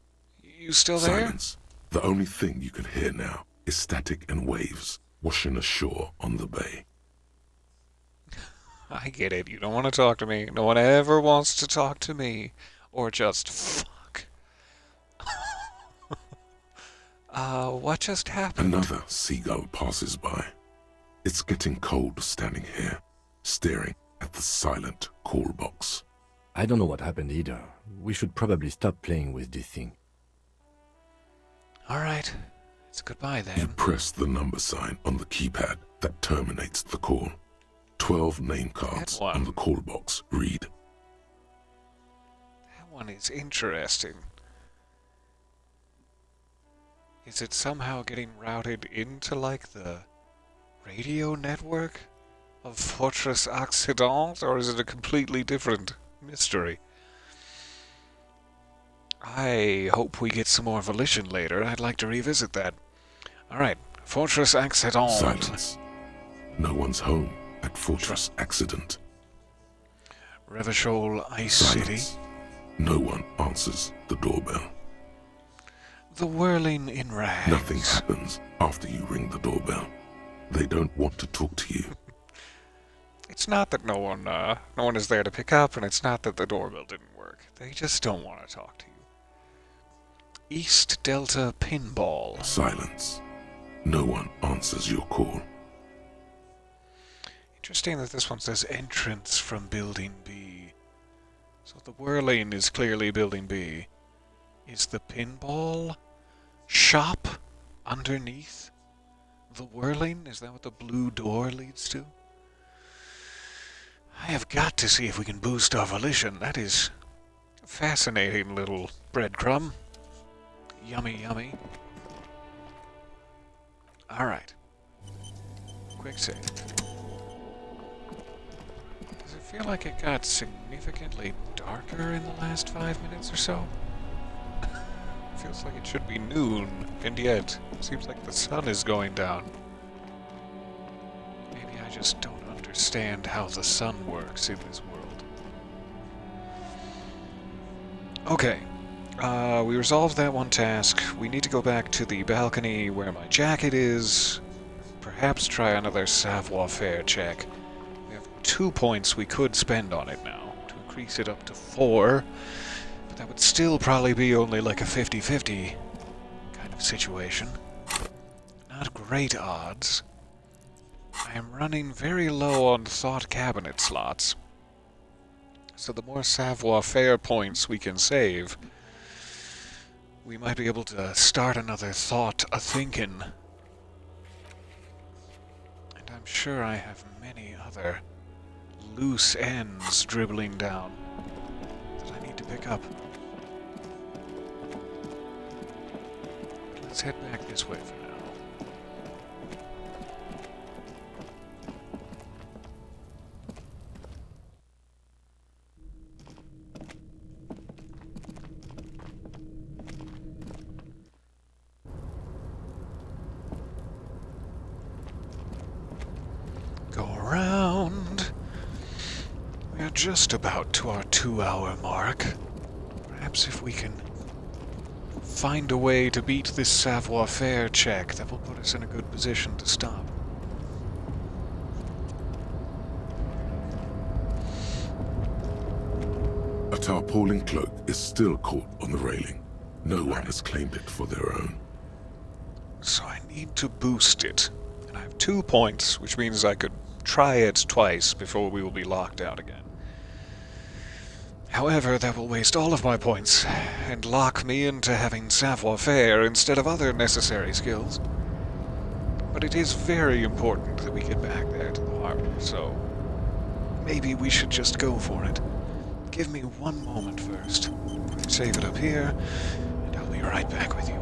you still there? Silence. The only thing you can hear now is static and waves washing ashore on the bay. I get it. You don't want to talk to me. No one ever wants to talk to me. Or just fuck. What just happened? Another seagull passes by. It's getting cold standing here, staring at the silent call box. I don't know what happened either. We should probably stop playing with this thing. Alright. It's goodbye then. You press the number sign on the keypad that terminates the call. 12 name cards on the call box read. That one is interesting. Is it somehow getting routed into, like, the radio network of Fortress Occident, or is it a completely different mystery? I hope we get some more volition later. I'd like to revisit that. Alright, Fortress Accident. Silence. No one's home at Fortress Accident. Revachol Ice Silence. City. No one answers the doorbell. The Whirling in Rags. Nothing happens after you ring the doorbell. They don't want to talk to you. It's not that no one is there to pick up, and it's not that the doorbell didn't work. They just don't want to talk to you. East Delta Pinball. Silence. No one answers your call. Interesting that this one says entrance from Building B. So the Whirling is clearly Building B. Is the pinball shop underneath the Whirling? Is that what the blue door leads to? I have got to see if we can boost our volition. That is a fascinating little breadcrumb. Yummy, yummy. Alright. Quick save. Does it feel like it got significantly darker in the last 5 minutes or so? Feels like it should be noon, and yet it seems like the sun is going down. Maybe I just don't understand how the sun works in this world. Okay. We resolved that one task. We need to go back to the balcony where my jacket is. Perhaps try another savoir-faire check. We have 2 points we could spend on it now to increase it up to 4. But that would still probably be only like a 50-50 kind of situation. Not great odds. I am running very low on thought cabinet slots. So the more savoir-faire points we can save, we might be able to start another thought a-thinking. And I'm sure I have many other loose ends dribbling down that I need to pick up. Let's head back this way for now. just about to our 2-hour mark. Perhaps if we can find a way to beat this savoir-faire check, that will put us in a good position to stop. A tarpaulin cloak is still caught on the railing. No one has claimed it for their own. So I need to boost it. And I have 2 points, which means I could try it twice before we will be locked out again. However, that will waste all of my points, and lock me into having savoir-faire instead of other necessary skills. But it is very important that we get back there to the harbor, so maybe we should just go for it. Give me one moment first. Save it up here, and I'll be right back with you.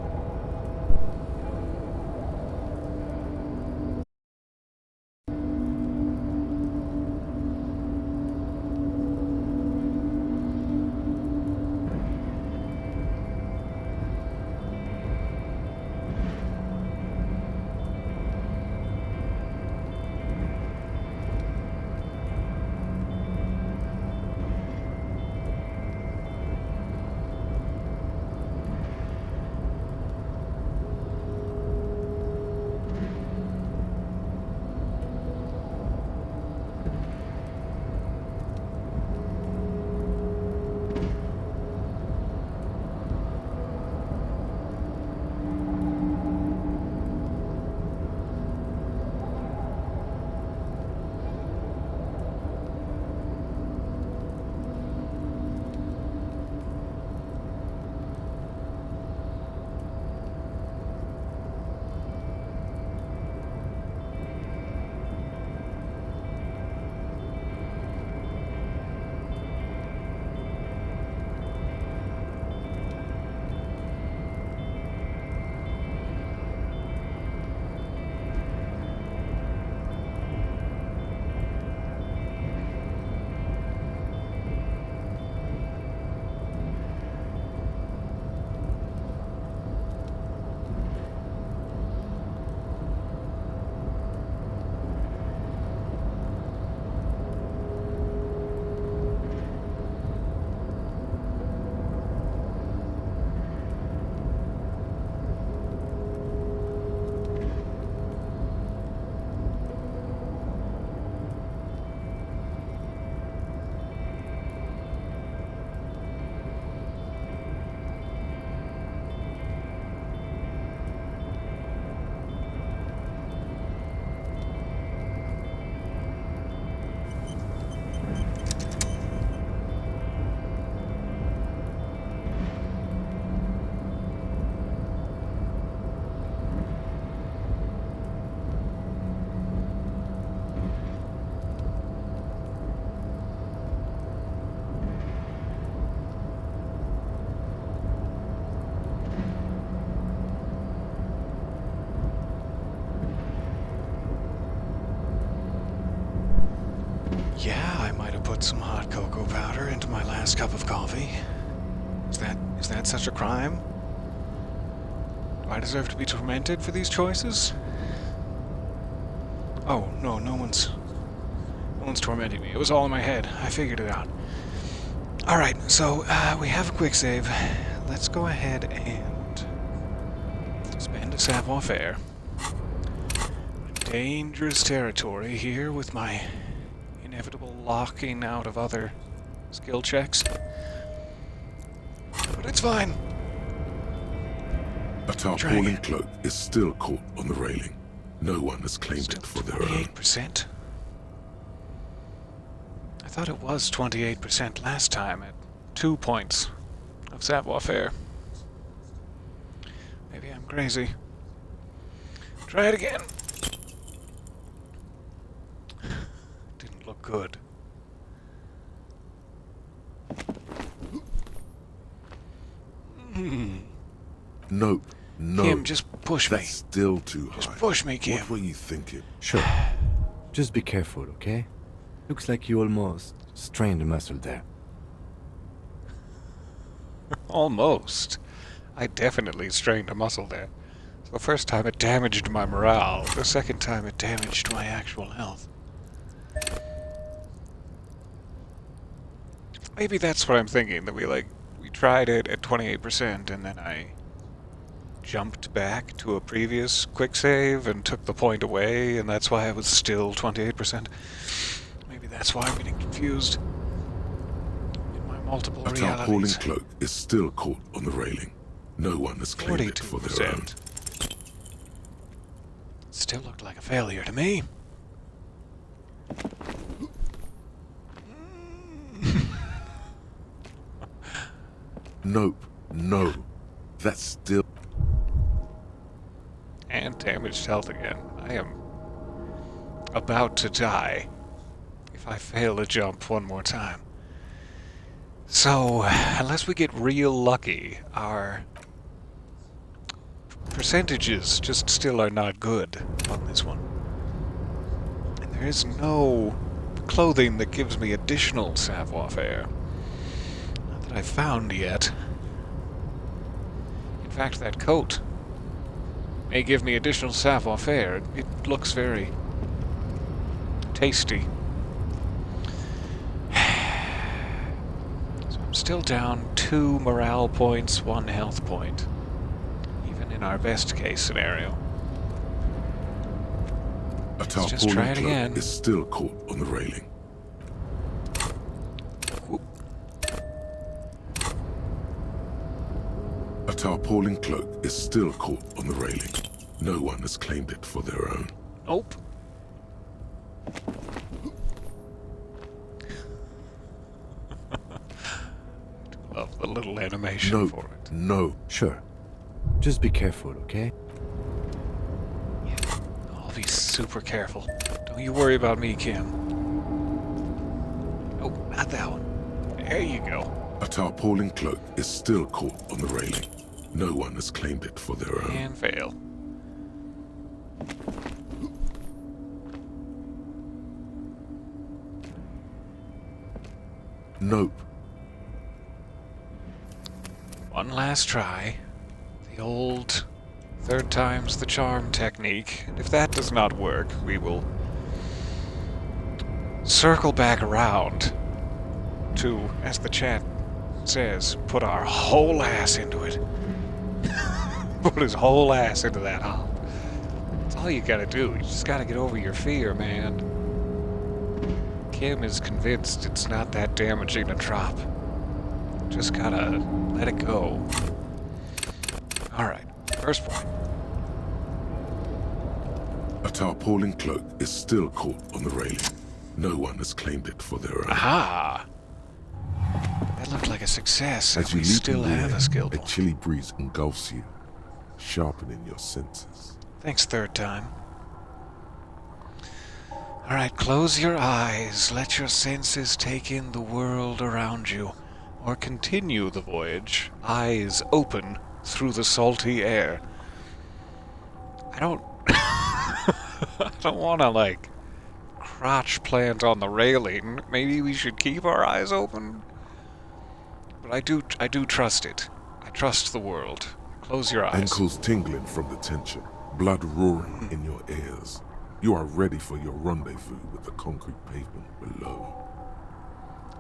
Yeah, I might have put some hot cocoa powder into my last cup of coffee. Is that such a crime? Do I deserve to be tormented for these choices? Oh, no, no one's tormenting me. It was all in my head. I figured it out. Alright, so we have a quick save. Let's go ahead and spend a savoir-faire. Dangerous territory here with my inevitable locking out of other skill checks. But it's fine. A tarpaulin cloak is still caught on the railing. No one has claimed it for their own. 28%? I thought it was 28% last time at 2 points of savoir-faire. Maybe I'm crazy. Try it again. Didn't look good. Nope. No. Kim, just push me. That's still too high. Just push me, Kim. What were you thinking? Sure. Just be careful, okay? Looks like you almost strained a muscle there. Almost. I definitely strained a muscle there. The first time it damaged my morale. The second time it damaged my actual health. Maybe that's what I'm thinking, that we tried it at 28% and then I jumped back to a previous quick save and took the point away, and that's why I was still 28%. Maybe that's why I'm getting confused in my multiple A tarpaulin realities. cloak is still caught on the railing. No one has claimed it for their own. 42%. Still looked like a failure to me. Nope, no. That's still... And damaged health again. I am about to die if I fail to jump one more time. So, unless we get real lucky, our percentages just still are not good on this one. And there is no clothing that gives me additional savoir-faire. Not that I've found yet. In fact, that coat may give me additional savoir-faire. It looks very tasty. So I'm still down 2 morale points, 1 health point. Even in our best case scenario. A just try tarpaulin it cloak again. is still caught on the railing. Whoop. A tarpaulin cloak is still caught on the railing. No one has claimed it for their own. Nope. Love the little animation No, for it. no. Sure. Just be careful, okay? I'll be super careful. Don't you worry about me, Kim. Oh, not that one. There you go. A tarpaulin cloak is still caught on the railing. No one has claimed it for their own. And fail. Nope. One last try. The old 3rd time's the charm technique. And if that does not work, we will circle back around to, as the chat says, put our whole ass into it. Put his whole ass into that hop. That's all you gotta do. You just gotta get over your fear, man. Kim is convinced it's not that damaging a drop. Just gotta let it go. Alright, first point. A tarpaulin cloak is still caught on the railing. No one has claimed it for their own. Aha! That looked like a success, and As you we leap still in the have air, a skill a point. chilly breeze engulfs you, sharpening your senses. Thanks, 3rd time. Alright, close your eyes. Let your senses take in the world around you. Or continue the voyage, eyes open through the salty air. I don't... I don't want to, crotch plant on the railing. Maybe we should keep our eyes open? But I do trust it. I trust the world. Close your eyes. Ankles tingling from the tension, blood roaring in your ears. You are ready for your rendezvous with the concrete pavement below.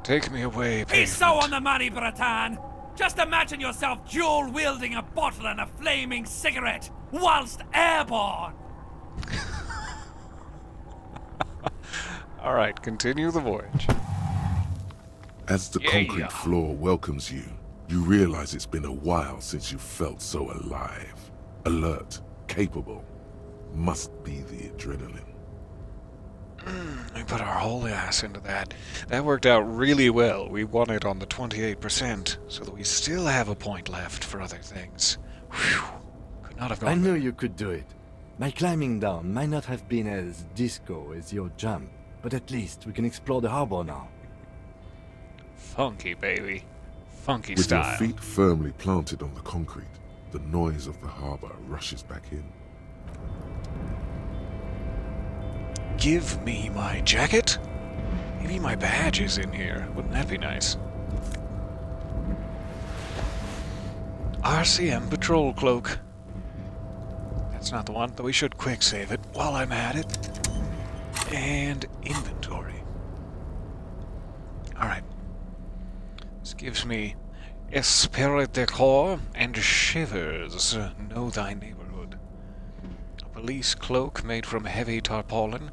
Take me away, He's pavement. so on the money, Bratan! Just imagine yourself dual-wielding a bottle and a flaming cigarette whilst airborne! Alright, continue the voyage. As the Yeah. concrete floor welcomes you, you realize it's been a while since you felt so alive. Alert, capable. Must be the adrenaline. We put our whole ass into that. That worked out really well. We won it on the 28%, so that we still have a point left for other things. Whew. Could not have gone I better. knew you could do it. My climbing down might not have been as disco as your jump, but at least we can explore the harbor now. Funky, baby. Funky With style. your feet firmly planted on the concrete, the noise of the harbor rushes back in. Give me my jacket? Maybe my badge is in here. Wouldn't that be nice? RCM patrol cloak. That's not the one, though we should quick save it while I'm at it. And inventory. Alright. This gives me esprit de corps and shivers. Know thy neighborhood. A police cloak made from heavy tarpaulin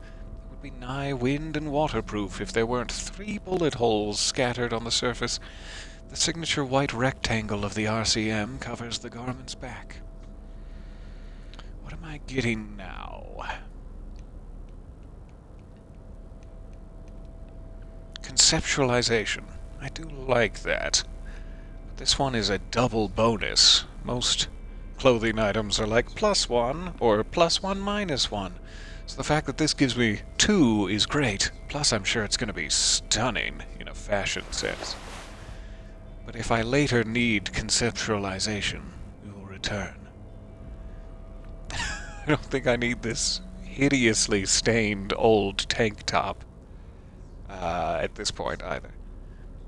would be nigh wind and waterproof if there weren't 3 bullet holes scattered on the surface. The signature white rectangle of the RCM covers the garment's back. What am I getting now? Conceptualization. I do like that. But this one is a double bonus. Most clothing items are like +1 or +1 -1. So the fact that this gives me 2 is great. Plus I'm sure it's going to be stunning in a fashion sense. But if I later need conceptualization, we will return. I don't think I need this hideously stained old tank top at this point either.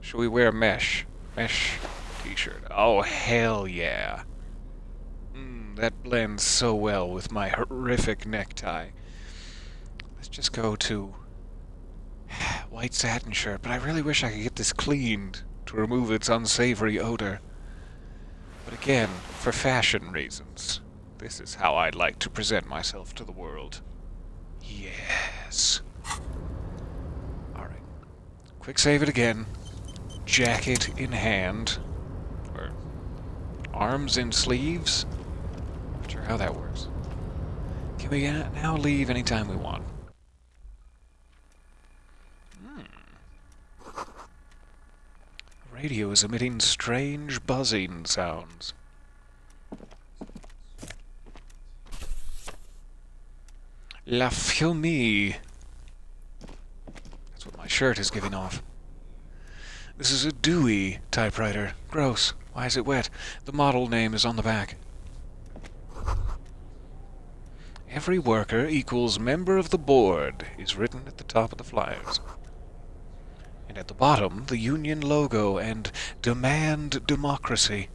Should we wear mesh? Mesh t-shirt. Oh, hell yeah. That blends so well with my horrific necktie. Let's just go to white satin shirt, but I really wish I could get this cleaned to remove its unsavory odor. But again, for fashion reasons, this is how I'd like to present myself to the world. Yes. Alright. Quick save it again. Jacket in hand. Or arms in sleeves. Not sure how that works. Can we now leave anytime we want? Radio is emitting strange buzzing sounds. La fumée. That's what my shirt is giving off. This is a Dewey typewriter. Gross. Why is it wet? The model name is on the back. Every worker equals member of the board is written at the top of the flyers. And at the bottom, the union logo and demand democracy.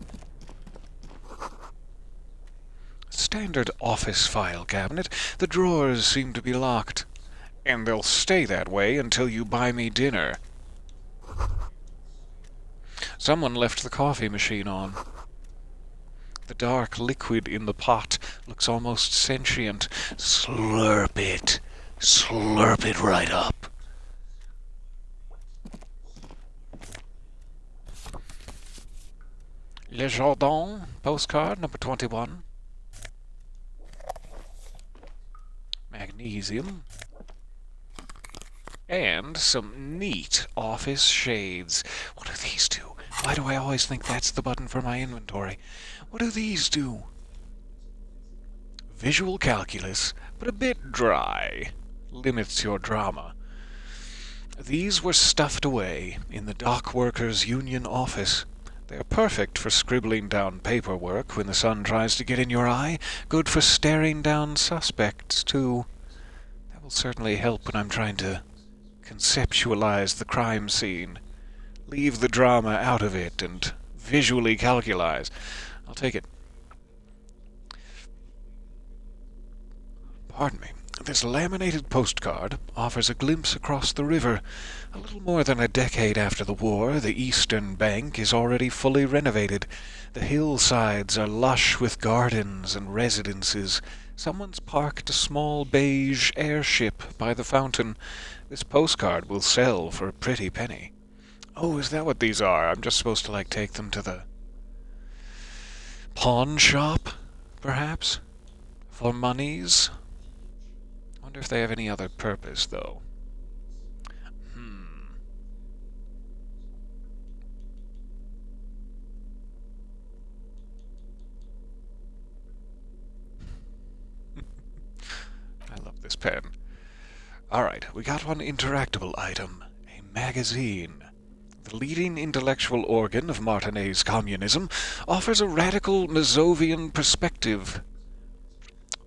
Standard office file cabinet. The drawers seem to be locked. And they'll stay that way until you buy me dinner. Someone left the coffee machine on. The dark liquid in the pot looks almost sentient. Slurp it. Slurp it right up. Le Jardin, postcard number 21. Magnesium. And some neat office shades. What do these do? Why do I always think that's the button for my inventory? What do these do? Visual calculus, but a bit dry. Limits your drama. These were stuffed away in the dock workers' union office. They're perfect for scribbling down paperwork when the sun tries to get in your eye. Good for staring down suspects, too. That will certainly help when I'm trying to conceptualize the crime scene. Leave the drama out of it and visually calculize. I'll take it. Pardon me. This laminated postcard offers a glimpse across the river. A little more than a decade after the war, the eastern bank is already fully renovated. The hillsides are lush with gardens and residences. Someone's parked a small beige airship by the fountain. This postcard will sell for a pretty penny. Oh, is that what these are? I'm just supposed to, take them to the pawn shop, perhaps? For monies? Wonder if they have any other purpose, though. I love this pen. Alright, we got one interactable item. A magazine. The leading intellectual organ of Martinet's communism offers a radical Mazovian perspective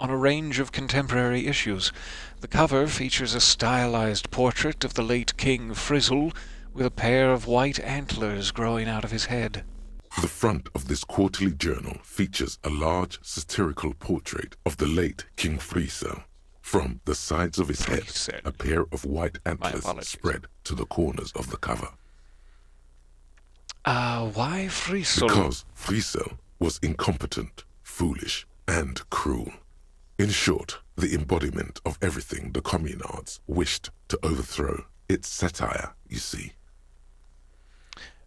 on a range of contemporary issues. The cover features a stylized portrait of the late King Frizzle with a pair of white antlers growing out of his head. The front of this quarterly journal features a large satirical portrait of the late King Frizzle. From the sides of his head, a pair of white antlers spread to the corners of the cover. Why Friesel? Because Friesel was incompetent, foolish, and cruel. In short, the embodiment of everything the communards wished to overthrow. It's satire, you see.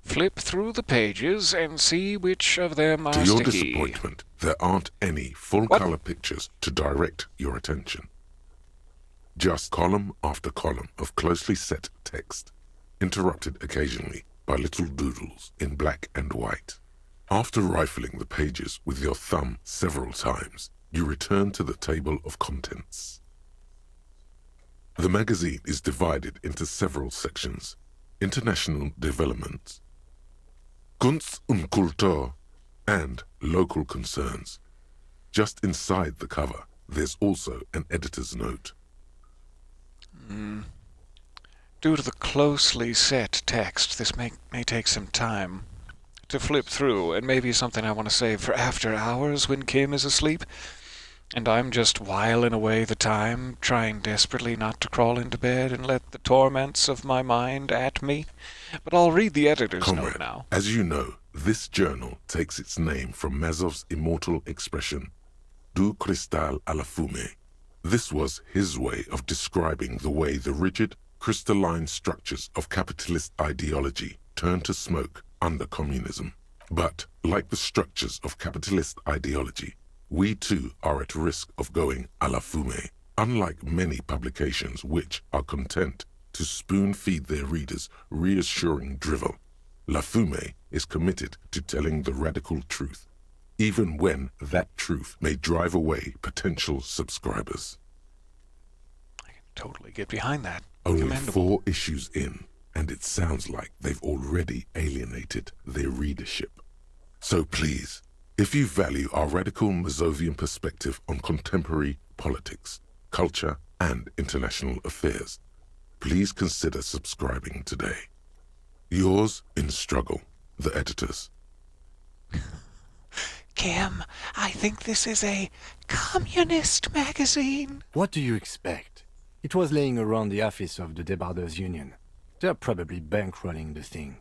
Flip through the pages and see which of them are To your sticky. disappointment, there aren't any full-color pictures to direct your attention. Just column after column of closely set text, interrupted occasionally by little doodles in black and white. After rifling the pages with your thumb several times, you return to the table of contents. The magazine is divided into several sections: international developments, Kunst und Kultur, and local concerns. Just inside the cover, there's also an editor's note. Due to the closely set text, this may take some time to flip through, and maybe something I want to save for after hours when Kim is asleep, and I'm just whiling away the time, trying desperately not to crawl into bed and let the torments of my mind at me. But I'll read the editor's note Comrade, now. as you know, this journal takes its name from Mazov's immortal expression, Du cristal à la fumée. This was his way of describing the way the rigid, crystalline structures of capitalist ideology turn to smoke under communism. But, like the structures of capitalist ideology, we too are at risk of going à la fumée, unlike many publications which are content to spoon-feed their readers reassuring drivel. La Fumée is committed to telling the radical truth, even when that truth may drive away potential subscribers. I can totally get behind that. Only Commendable. 4 issues in, and it sounds like they've already alienated their readership. So please, if you value our radical Mazovian perspective on contemporary politics, culture, and international affairs, please consider subscribing today. Yours in struggle, the editors. Kim, I think this is a communist magazine. What do you expect? It was laying around the office of the Debarders Union. They're probably bankrolling the thing.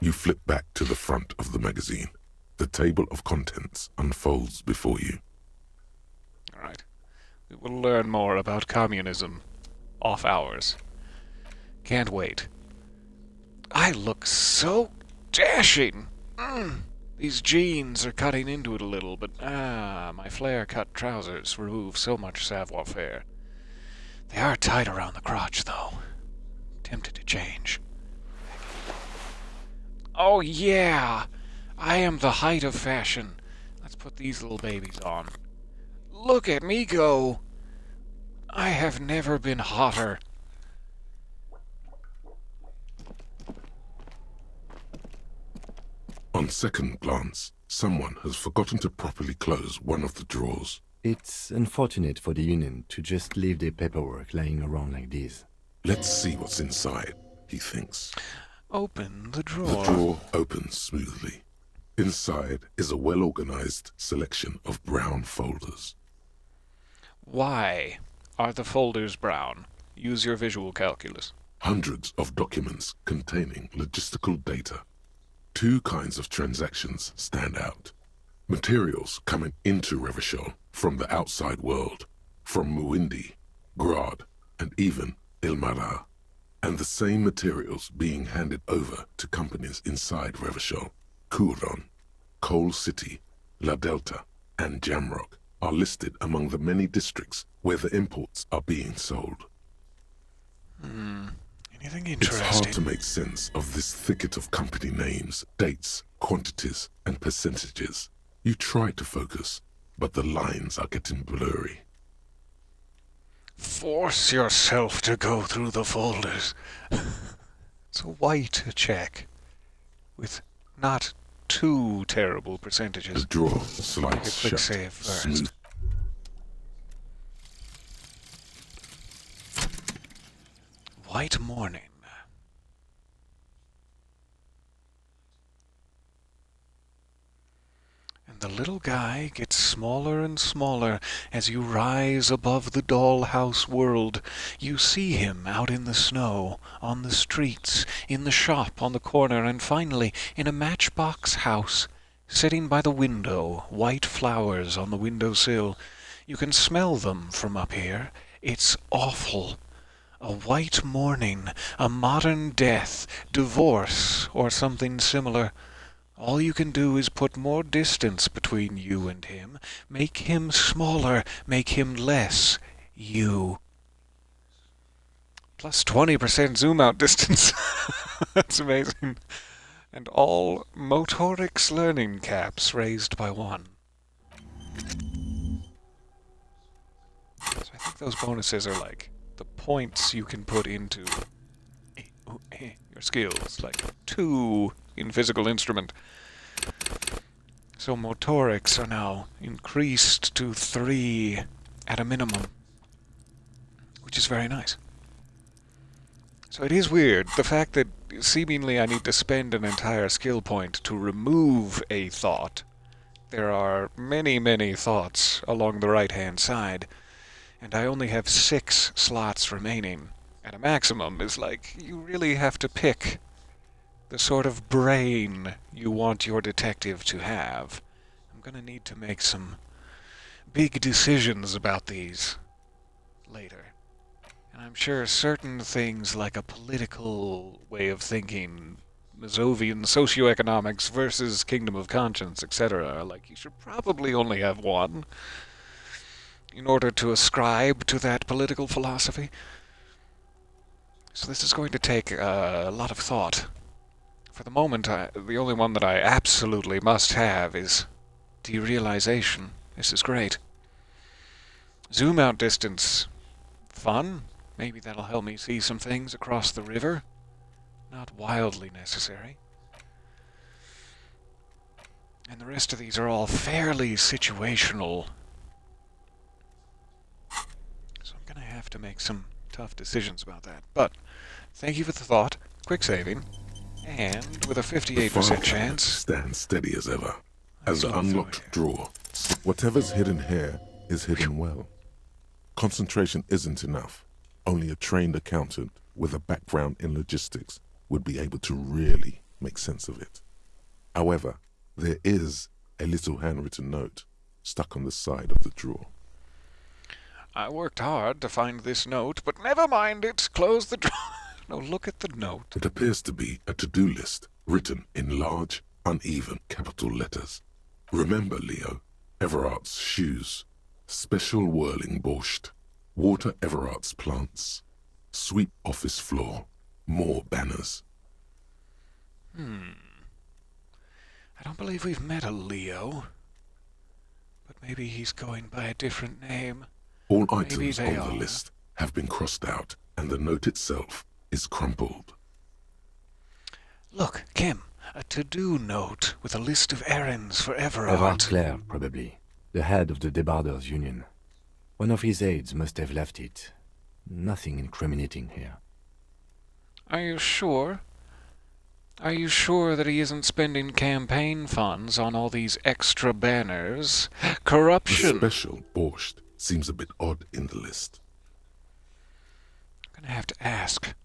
You flip back to the front of the magazine. The table of contents unfolds before you. All right. We will learn more about communism off hours. Can't wait. I look so dashing. These jeans are cutting into it a little, but my flare-cut trousers remove so much savoir-faire. They are tight around the crotch, though. Tempted to change. Oh yeah! I am the height of fashion. Let's put these little babies on. Look at me go! I have never been hotter. On second glance, someone has forgotten to properly close one of the drawers. It's unfortunate for the Union to just leave their paperwork lying around like this. Let's see what's inside, he thinks. Open the The drawer. drawer opens smoothly. Inside is a well-organized selection of brown folders. Why are the folders brown? Use your visual calculus. Hundreds of documents containing logistical data. 2 kinds of transactions stand out. Materials coming into Revachol from the outside world, from Muindi, Grad, and even Ilmara. And the same materials being handed over to companies inside Revachol. Kuron, Coal City, La Delta, and Jamrock are listed among the many districts where the imports are being sold. Anything It's hard interesting? to make sense of this thicket of company names, dates, quantities, and percentages. You try to focus, but the lines are getting blurry. Force yourself to go through the folders. It's a white check with not too terrible The percentages. drawer slides Make a quick shut, save first. smooth. White morning. And And the little guy gets smaller and smaller as you rise above the dollhouse world. You see him out in the snow, on the streets, in the shop on the corner, and finally in a matchbox house, sitting by the window, white flowers on the windowsill. You can smell them from up here. It's awful. A white morning, a modern death, divorce, or something similar. All you can do is put more distance between you and him, make him smaller, make him less you. Plus 20% zoom out distance. That's amazing. And all motorics learning caps raised by 1. So I think those bonuses are like the points you can put into your skills, like 2 in physical instrument. So motorics are now increased to 3 at a minimum, which is very nice. So it is weird, the fact that seemingly I need to spend an entire skill point to remove a thought. There are many, many thoughts along the right-hand side, and I only have 6 slots remaining. At a maximum is like, you really have to pick the sort of brain you want your detective to have. I'm gonna need to make some big decisions about these later. And I'm sure certain things like a political way of thinking, Mazovian socioeconomics versus Kingdom of Conscience, etc., are like, you should probably only have 1 in order to ascribe to that political philosophy. So this is going to take a lot of thought. For the moment, the only one that I absolutely must have is derealization. This is great. Zoom out distance. Fun. Maybe that'll help me see some things across the river. Not wildly necessary. And the rest of these are all fairly situational. So I'm gonna have to make some tough decisions about that. But thank you for the thought. Quick saving. And with a 58% chance... Stand steady as ever. As an unlocked drawer. Whatever's hidden here is hidden well. Concentration isn't enough. Only a trained accountant with a background in logistics would be able to really make sense of it. However, there is a little handwritten note stuck on the side of the drawer. I worked hard to find this note, but never mind it. Close the drawer. No, look at the note. It appears to be a to-do list written in large, uneven capital letters. Remember, Leo, Everart's shoes, special whirling borscht, water Everart's plants, sweep office floor, more banners. I don't believe we've met a Leo. But maybe he's going by a different name. All items on the list have been crossed out, and the note itself is crumpled. Look, Kim, a to-do note with a list of errands for Everard Everard. Clare, probably. The head of the Debarders Union. One of his aides must have left it. Nothing incriminating here. Are you sure? Are you sure that he isn't spending campaign funds on all these extra banners? Corruption! The special borscht seems a bit odd in the list. I'm gonna have to ask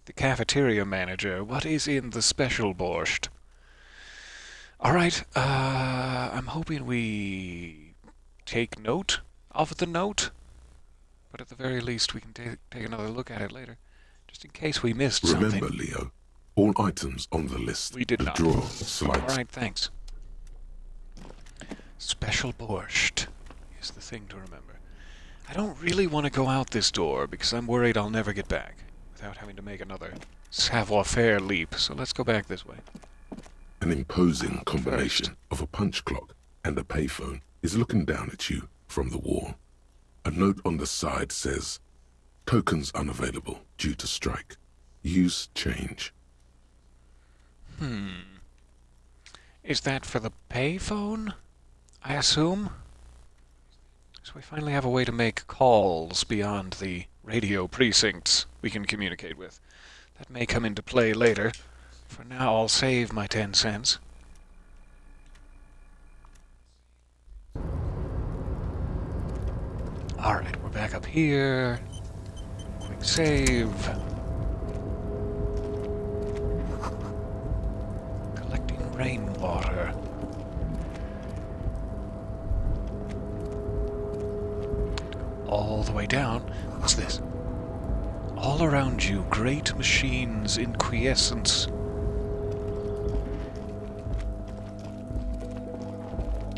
the cafeteria manager what is in the special borscht. Alright, I'm hoping we take note of the note, but at the very least we can take another look at it later, just in case we missed something. Remember, Leo, all items on the list. We did the not. drawer slides. Alright, thanks. Special borscht is the thing to remember. I don't really want to go out this door because I'm worried I'll never get back without having to make another savoir-faire leap, so let's go back this way. An imposing combination of a punch clock and a payphone is looking down at you from the wall. A note on the side says, "Tokens unavailable due to strike. Use change." Is that for the payphone, I assume? So we finally have a way to make calls beyond the radio precincts we can communicate with. That may come into play later. For now, I'll save my 10 cents. Alright, we're back up here. Quick save. Collecting rainwater. All the way down. What's this? All around you, great machines in quiescence.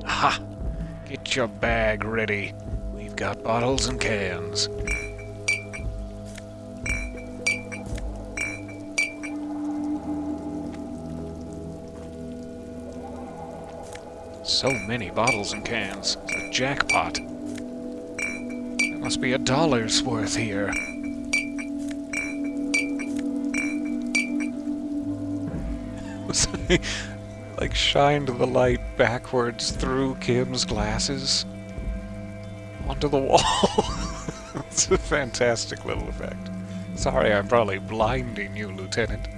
Ha! Get your bag ready. We've got bottles and cans. So many bottles and cans. It's a jackpot. There must be $1's worth here. Like shined the light backwards through Kim's glasses onto the wall. It's a fantastic little effect. Sorry, I'm probably blinding you, Lieutenant.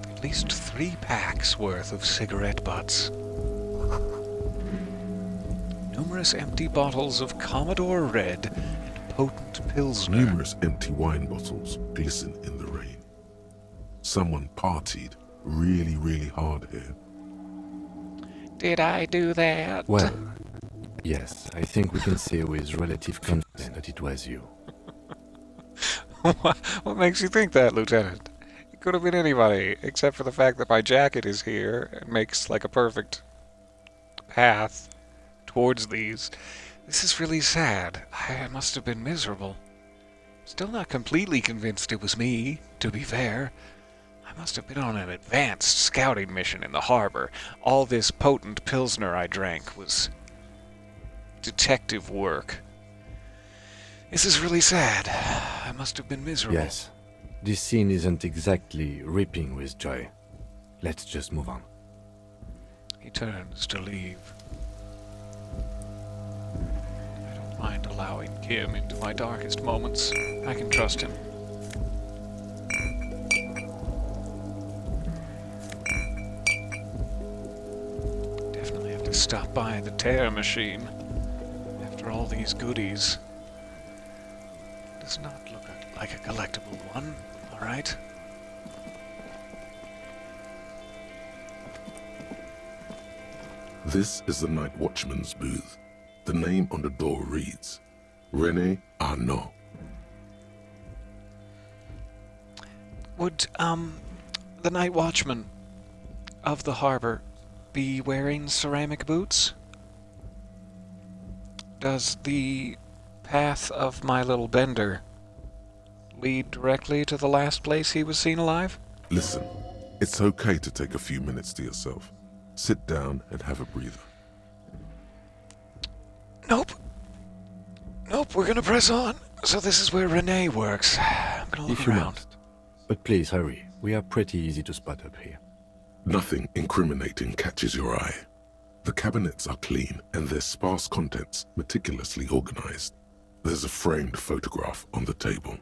At least 3 packs worth of cigarette butts. Numerous empty bottles of Commodore Red and potent Pilsner. Numerous empty wine bottles glisten in the rain. Someone partied really, really hard here. Did I do that? Well, yes, I think we can say with relative confidence that it was you. What makes you think that, Lieutenant? It could have been anybody, except for the fact that my jacket is here and makes like a perfect path towards these. This is really sad. I must have been miserable. Still not completely convinced it was me, to be fair. I must have been on an advanced scouting mission in the harbor. All this potent Pilsner I drank was detective work. This is really sad. I must have been miserable. Yes, this scene isn't exactly ripping with joy. Let's just move on. He turns to leave. I don't mind allowing Kim into my darkest moments. I can trust him. Definitely have to stop by the tear machine. After all these goodies. Does not look like a collectible one, alright? This is the night watchman's booth. The name on the door reads, René Arnaud. Would, the night watchman of the harbor be wearing ceramic boots? Does the path of my little bender lead directly to the last place he was seen alive? Listen, it's okay to take a few minutes to yourself. Sit down and have a breather. Nope. Nope, we're gonna press on. So this is where Renee works. I'm gonna look If you around. must. But please hurry. We are pretty easy to spot up here. Nothing incriminating catches your eye. The cabinets are clean and their sparse contents meticulously organized. There's a framed photograph on the table.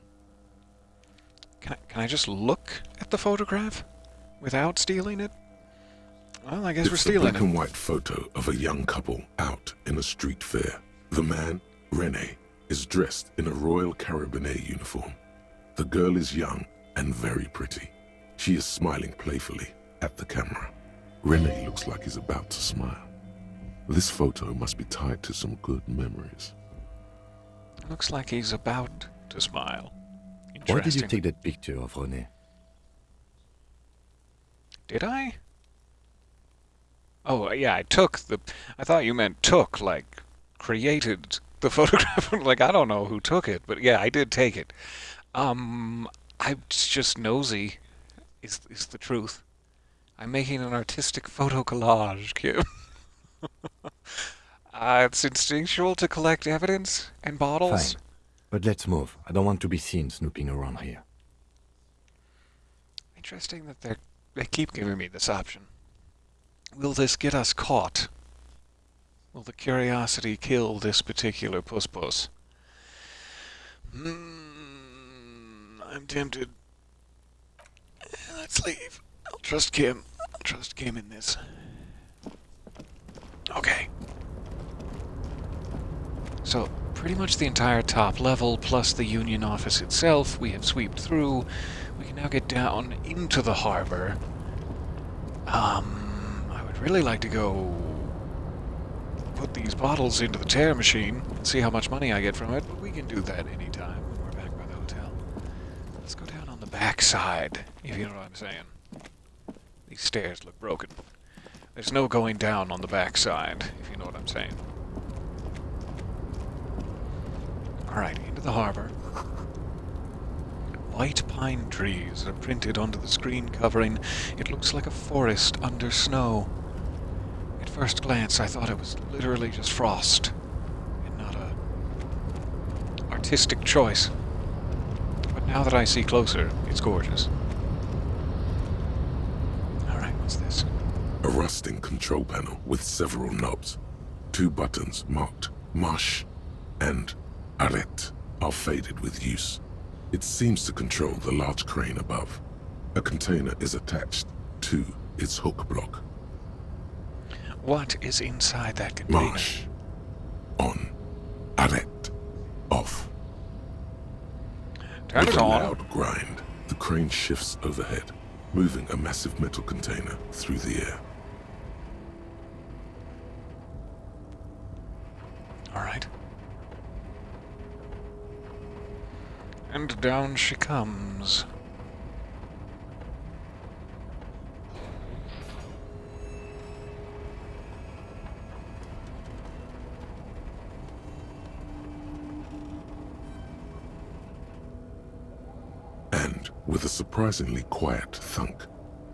Can I just look at the photograph without stealing it? Well, I guess we're It's a stealing black it. and white photo of a young couple out in a street fair. The man, René, is dressed in a Royal Carabinier uniform. The girl is young and very pretty. She is smiling playfully at the camera. René looks like he's about to smile. This photo must be tied to some good memories. Looks like he's about to smile. Why did you Interesting. take that picture of René? Did I? Oh, yeah, I thought you meant took, like, created the photograph. Like, I don't know who took it, but yeah, I did take it. I'm just nosy, is the truth. I'm making an artistic photo collage, Kim. It's instinctual to collect evidence and bottles. Fine. But let's move. I don't want to be seen snooping around here. Interesting that they keep giving me this option. Will this get us caught? Will the curiosity kill this particular puss? I'm tempted. Let's leave. I'll trust Kim. I'll trust Kim in this. Okay. So, pretty much the entire top level, plus the Union office itself, we have sweeped through. We can now get down into the harbor. I would really like to go put these bottles into the tear machine and see how much money I get from it, but we can do that anytime when we're back by the hotel. Let's go down on the back side, if you know what I'm saying. These stairs look broken. There's no going down on the back side, if you know what I'm saying. Alright, into the harbor. White pine trees are printed onto the screen covering. It looks like a forest under snow. At first glance, I thought it was literally just frost, and not a artistic choice. But now that I see closer, it's gorgeous. Alright, what's this? A rusting control panel with several knobs. 2 buttons marked Marsh and Arrête are faded with use. It seems to control the large crane above. A container is attached to its hook block. What is inside that container? Marsh. On. Arrête. Off. Turn With it a on. loud grind, the crane shifts overhead, moving a massive metal container through the air. Alright. And down she comes. And, with a surprisingly quiet thunk,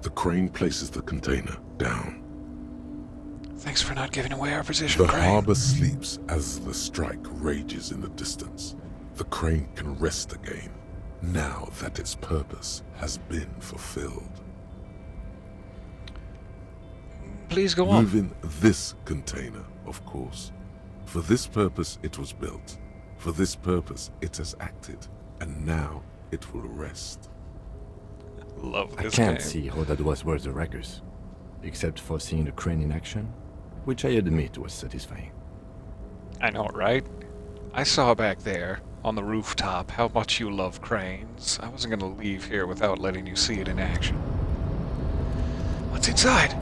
the crane places the container down. Thanks for not giving away our position, The Crane. harbor sleeps as the strike rages in the distance. The crane can rest again, now that its purpose has been fulfilled. Please go on. Moving this container, of course. For this purpose it was built. For this purpose it has acted. And now it will rest. Love I this can't game. see how that was worth the ruckus, except for seeing the crane in action, which I admit was satisfying. I know, right? I saw back there, on the rooftop, how much you love cranes. I wasn't gonna leave here without letting you see it in action. What's inside?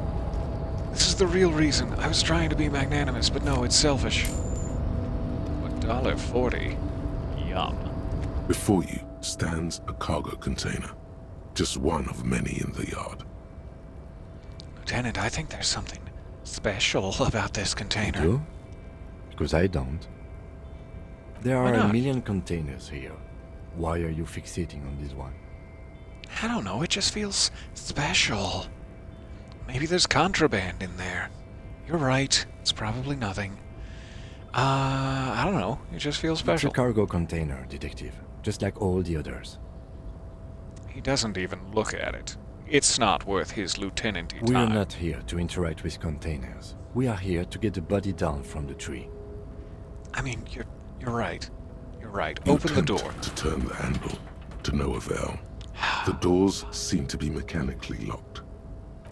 This is the real reason. I was trying to be magnanimous, but no, it's selfish. $1.40. Yum. Before you stands a cargo container. Just one of many in the yard. Lieutenant, I think there's something special about this container. You do? Because I don't. There Why are a not? million containers here. Why are you fixating on this one? I don't know, it just feels special. Maybe there's contraband in there. You're right, it's probably nothing. I don't know, it just feels It's special. a cargo container, detective, just like all the others. He doesn't even look at it. It's not worth his lieutenanty We are time. not here to interact with containers. We are here to get the body down from the tree. I mean, you're right. You're right. You Open the attempt door. to turn the handle, to no avail. The doors seem to be mechanically locked.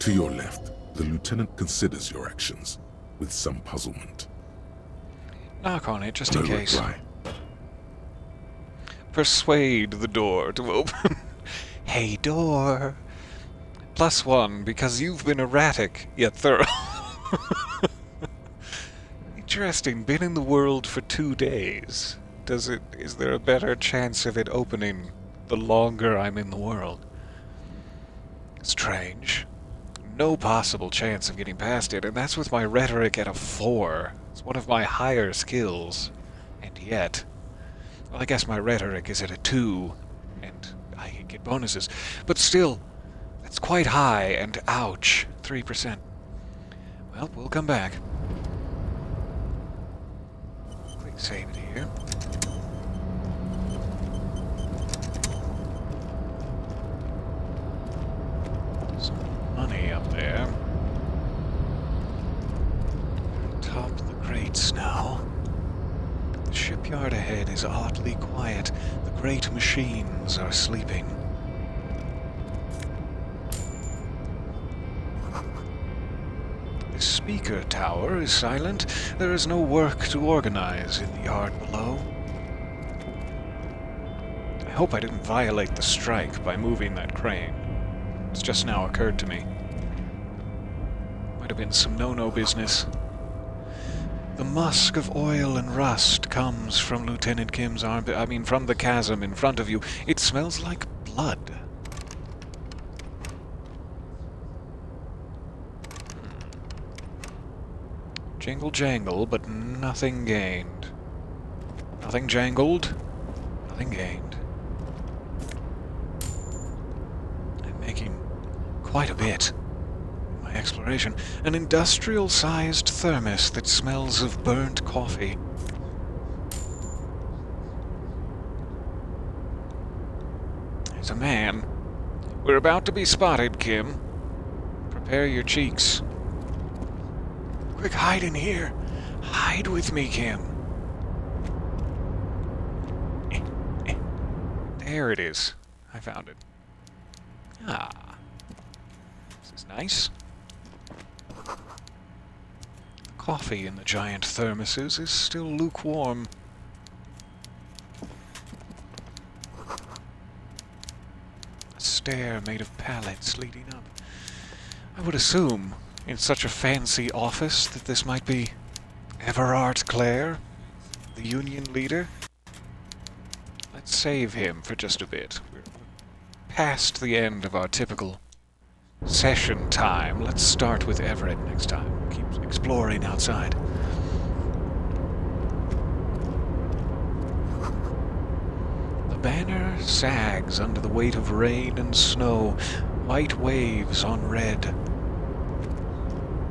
To your left, the lieutenant considers your actions with some puzzlement. Knock on it, just No in case. reply. Persuade the door to open. Hey, door. +1, because you've been erratic, yet thorough. Interesting. Been in the world for 2 days. Is there a better chance of it opening the longer I'm in the world? Strange. No possible chance of getting past it, and that's with my rhetoric at a 4. It's one of my higher skills. And yet... Well, I guess my rhetoric is at a 2, and I can get bonuses. But still, that's quite high, and ouch, 3%. Well, we'll come back. Quick save it here. Some money up there. Top the crates now. The shipyard ahead is oddly quiet. The great machines are sleeping. This speaker tower is silent. There is no work to organize in the yard below. I hope I didn't violate the strike by moving that crane. It's just now occurred to me. Might have been some no-no business. The musk of oil and rust comes from Lieutenant Kim's armpit. I mean, from the chasm in front of you. It smells like blood. Jingle jangle, but nothing gained. Nothing jangled, nothing gained. I'm making quite a bit in my exploration. An industrial-sized thermos that smells of burnt coffee. There's a man. We're about to be spotted, Kim. Prepare your cheeks. Quick, hide in here. Hide with me, Kim. There it is. I found it. Ah. This is nice. The coffee in the giant thermoses is still lukewarm. A stair made of pallets leading up. I would assume, in such a fancy office, that this might be Everard Clare, the union leader. Let's save him for just a bit. We're past the end of our typical session time. Let's start with Everett next time. Keep exploring outside. The banner sags under the weight of rain and snow, white waves on red.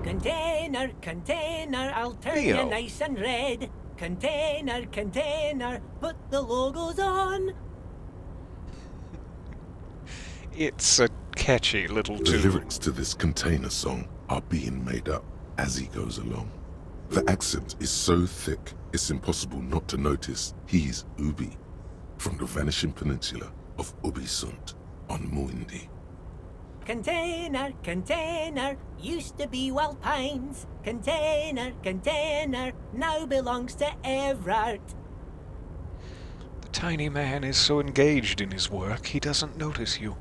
Container, container, I'll turn Leo. you nice and red. Container, container, put the logos on. It's a catchy little The tune. lyrics to this container song are being made up as he goes along. The accent is so thick, it's impossible not to notice he's Ubi, from the vanishing peninsula of Ubisunt on Muindi. Container, container, used to be Wild Pines. Container, container, now belongs to Everard. The tiny man is so engaged in his work, he doesn't notice you.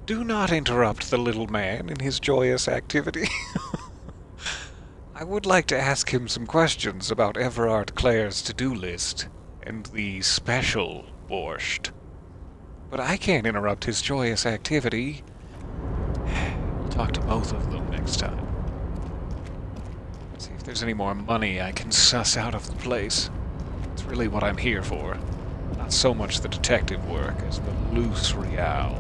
Do not interrupt the little man in his joyous activity. I would like to ask him some questions about Everard Clare's to-do list and the special borscht. But I can't interrupt his joyous activity. We'll talk to both of them next time. See if there's any more money I can suss out of the place. It's really what I'm here for. Not so much the detective work as the loose real.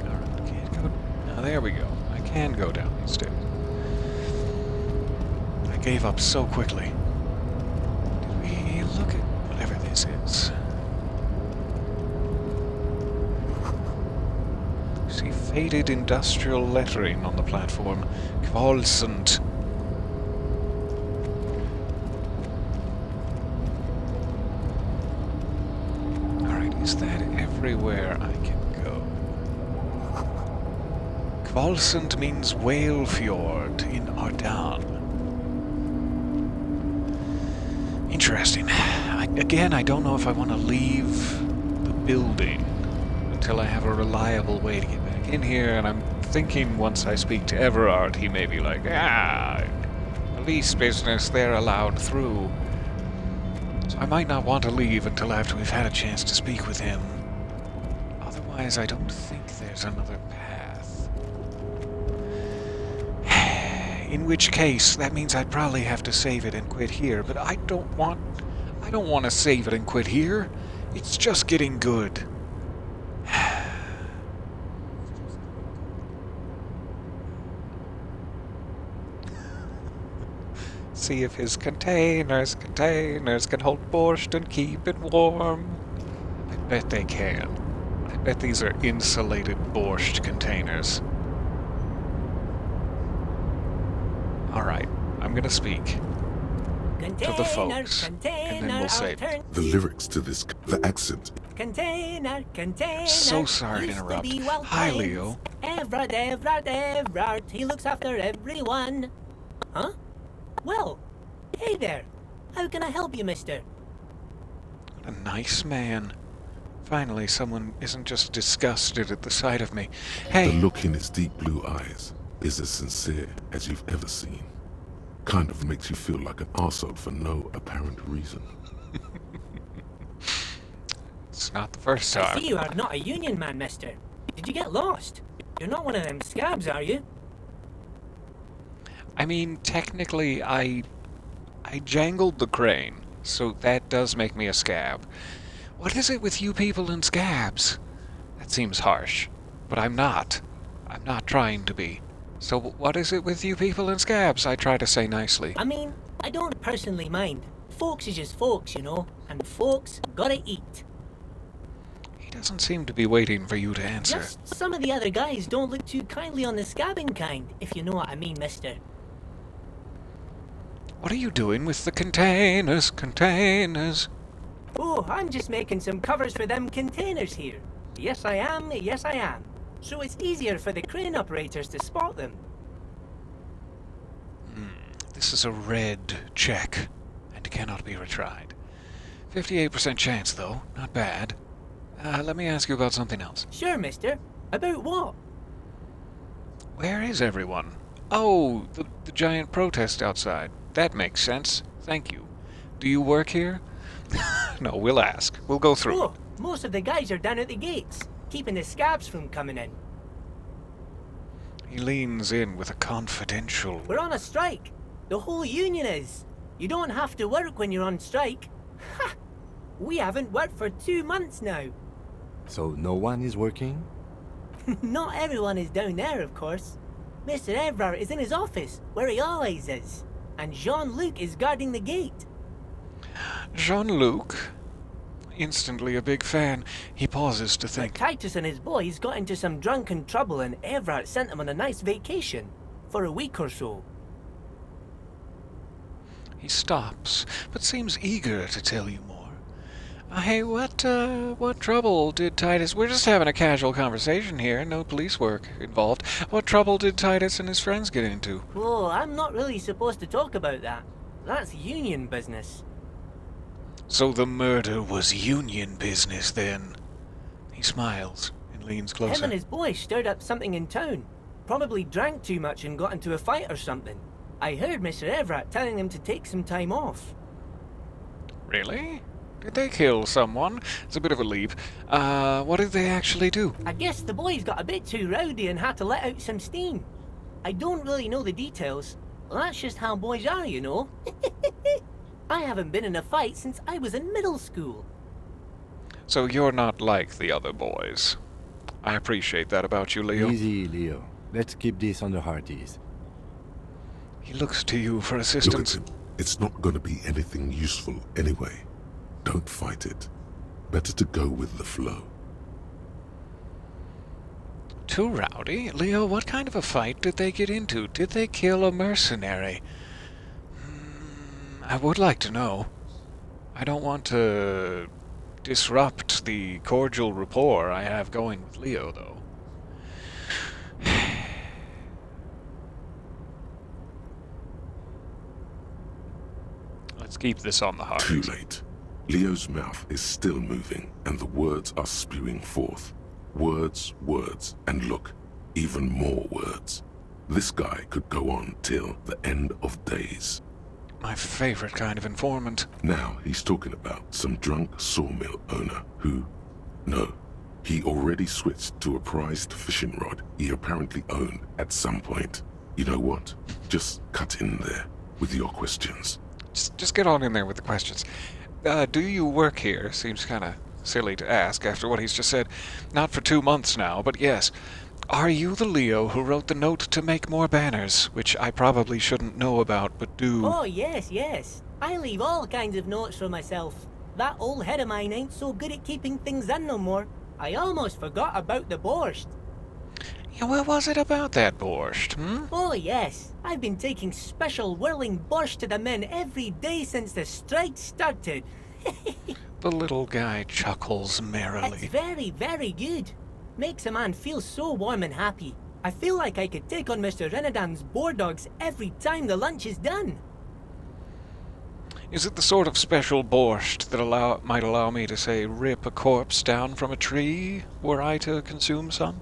Alright, can't go... Oh, there we go. I can go down these stairs. I gave up so quickly. Did we look at whatever this is? See faded industrial lettering on the platform. Kvalsent. Alright, is that everywhere I can go? Kvalsent means whale fjord in Ardan. Interesting. Again, I don't know if I want to leave the building until I have a reliable way to get back in here, and I'm thinking once I speak to Everard, he may be like, police business, they're allowed through. So I might not want to leave until after we've had a chance to speak with him. Otherwise, I don't think there's another path. In which case, that means I'd probably have to save it and quit here, but I don't want to save it and quit here. It's just getting good. See if his containers can hold borscht and keep it warm. I bet they can. I bet these are insulated borscht containers. Alright, I'm gonna speak. to the folks, and then we'll say it. The lyrics to this, the accent. Container, So sorry to used interrupt. be Wild Hi, Times. Leo. Everard, he looks after everyone. Huh? Well, hey there. How can I help you, mister? A nice man. Finally, someone isn't just disgusted at the sight of me. Hey! The look in his deep blue eyes is as sincere as you've ever seen. Kind of makes you feel like an arsehole for no apparent reason. It's not the first I time. see you are not a union man, mister. Did you get lost? You're not one of them scabs, are you? I mean, technically, I jangled the crane, so that does make me a scab. What is it with you people and scabs? That seems harsh, but I'm not. I'm not trying to be. So what is it with you people and scabs? I try to say nicely. I mean, I don't personally mind. Folks is just folks, you know, and folks gotta eat. He doesn't seem to be waiting for you to answer. Just some of the other guys don't look too kindly on the scabbing kind, if you know what I mean, mister. What are you doing with the containers? Oh, I'm just making some covers for them containers here. Yes, I am. Yes, I am. So it's easier for the crane operators to spot them. This is a red check, and cannot be retried. 58% chance, though. Not bad. Let me ask you about something else. Sure, mister. About what? Where is everyone? Oh, the giant protest outside. That makes sense. Thank you. Do you work here? No, we'll ask. We'll go through. Oh, most of the guys are down at the gates, keeping the scabs from coming in. He leans in with a confidential... We're on a strike. The whole union is. You don't have to work when you're on strike. Ha! We haven't worked for 2 months now. So no one is working? Not everyone is down there, of course. Mr. Everard is in his office, where he always is. And Jean-Luc is guarding the gate. Jean-Luc? Instantly a big fan. He pauses to But think. Titus and his boys got into some drunken trouble and Everard sent them on a nice vacation. For a week or so. He stops, but seems eager to tell you more. Hey, what trouble did Titus... We're just having a casual conversation here, no police work involved. What trouble did Titus and his friends get into? Oh, I'm not really supposed to talk about that. That's union business. So the murder was union business, then? He smiles and leans closer. Him and his boys stirred up something in town. Probably drank too much and got into a fight or something. I heard Mr. Everett telling them to take some time off. Really? Did they kill someone? It's a bit of a leap. What did they actually do? I guess the boys got a bit too rowdy and had to let out some steam. I don't really know the details. Well, that's just how boys are, you know. I haven't been in a fight since I was in middle school. So you're not like the other boys. I appreciate that about you, Leo. Easy, Leo. Let's keep this on the hearties. He looks to you for Look at assistance. him. It's not going to be anything useful anyway. Don't fight it. Better to go with the flow. Too rowdy? Leo, what kind of a fight did they get into? Did they kill a mercenary? I would like to know. I don't want to disrupt the cordial rapport I have going with Leo, though. Let's keep this on the heart. Too late. Leo's mouth is still moving, and the words are spewing forth. Words, words, and look, even more words. This guy could go on till the end of days. My favorite kind of informant. Now he's talking about some drunk sawmill owner who... No, he already switched to a prized fishing rod he apparently owned at some point. You know what? Just cut in there with your questions. Just get on in there with the questions. Do you work here? Seems kind of silly to ask after what he's just said. Not for 2 months now, but yes. Are you the Leo who wrote the note to make more banners, which I probably shouldn't know about, but do? Oh, yes. I leave all kinds of notes for myself. That old head of mine ain't so good at keeping things in no more. I almost forgot about the borscht. Yeah, what was it about that borscht, hmm? Oh, yes. I've been taking special whirling borscht to the men every day since the strike started. The little guy chuckles merrily. It's very, very good. Makes a man feel so warm and happy. I feel like I could take on Mr. Renadan's boar dogs every time the lunch is done. Is it the sort of special borscht that might allow me to, say, rip a corpse down from a tree were I to consume some?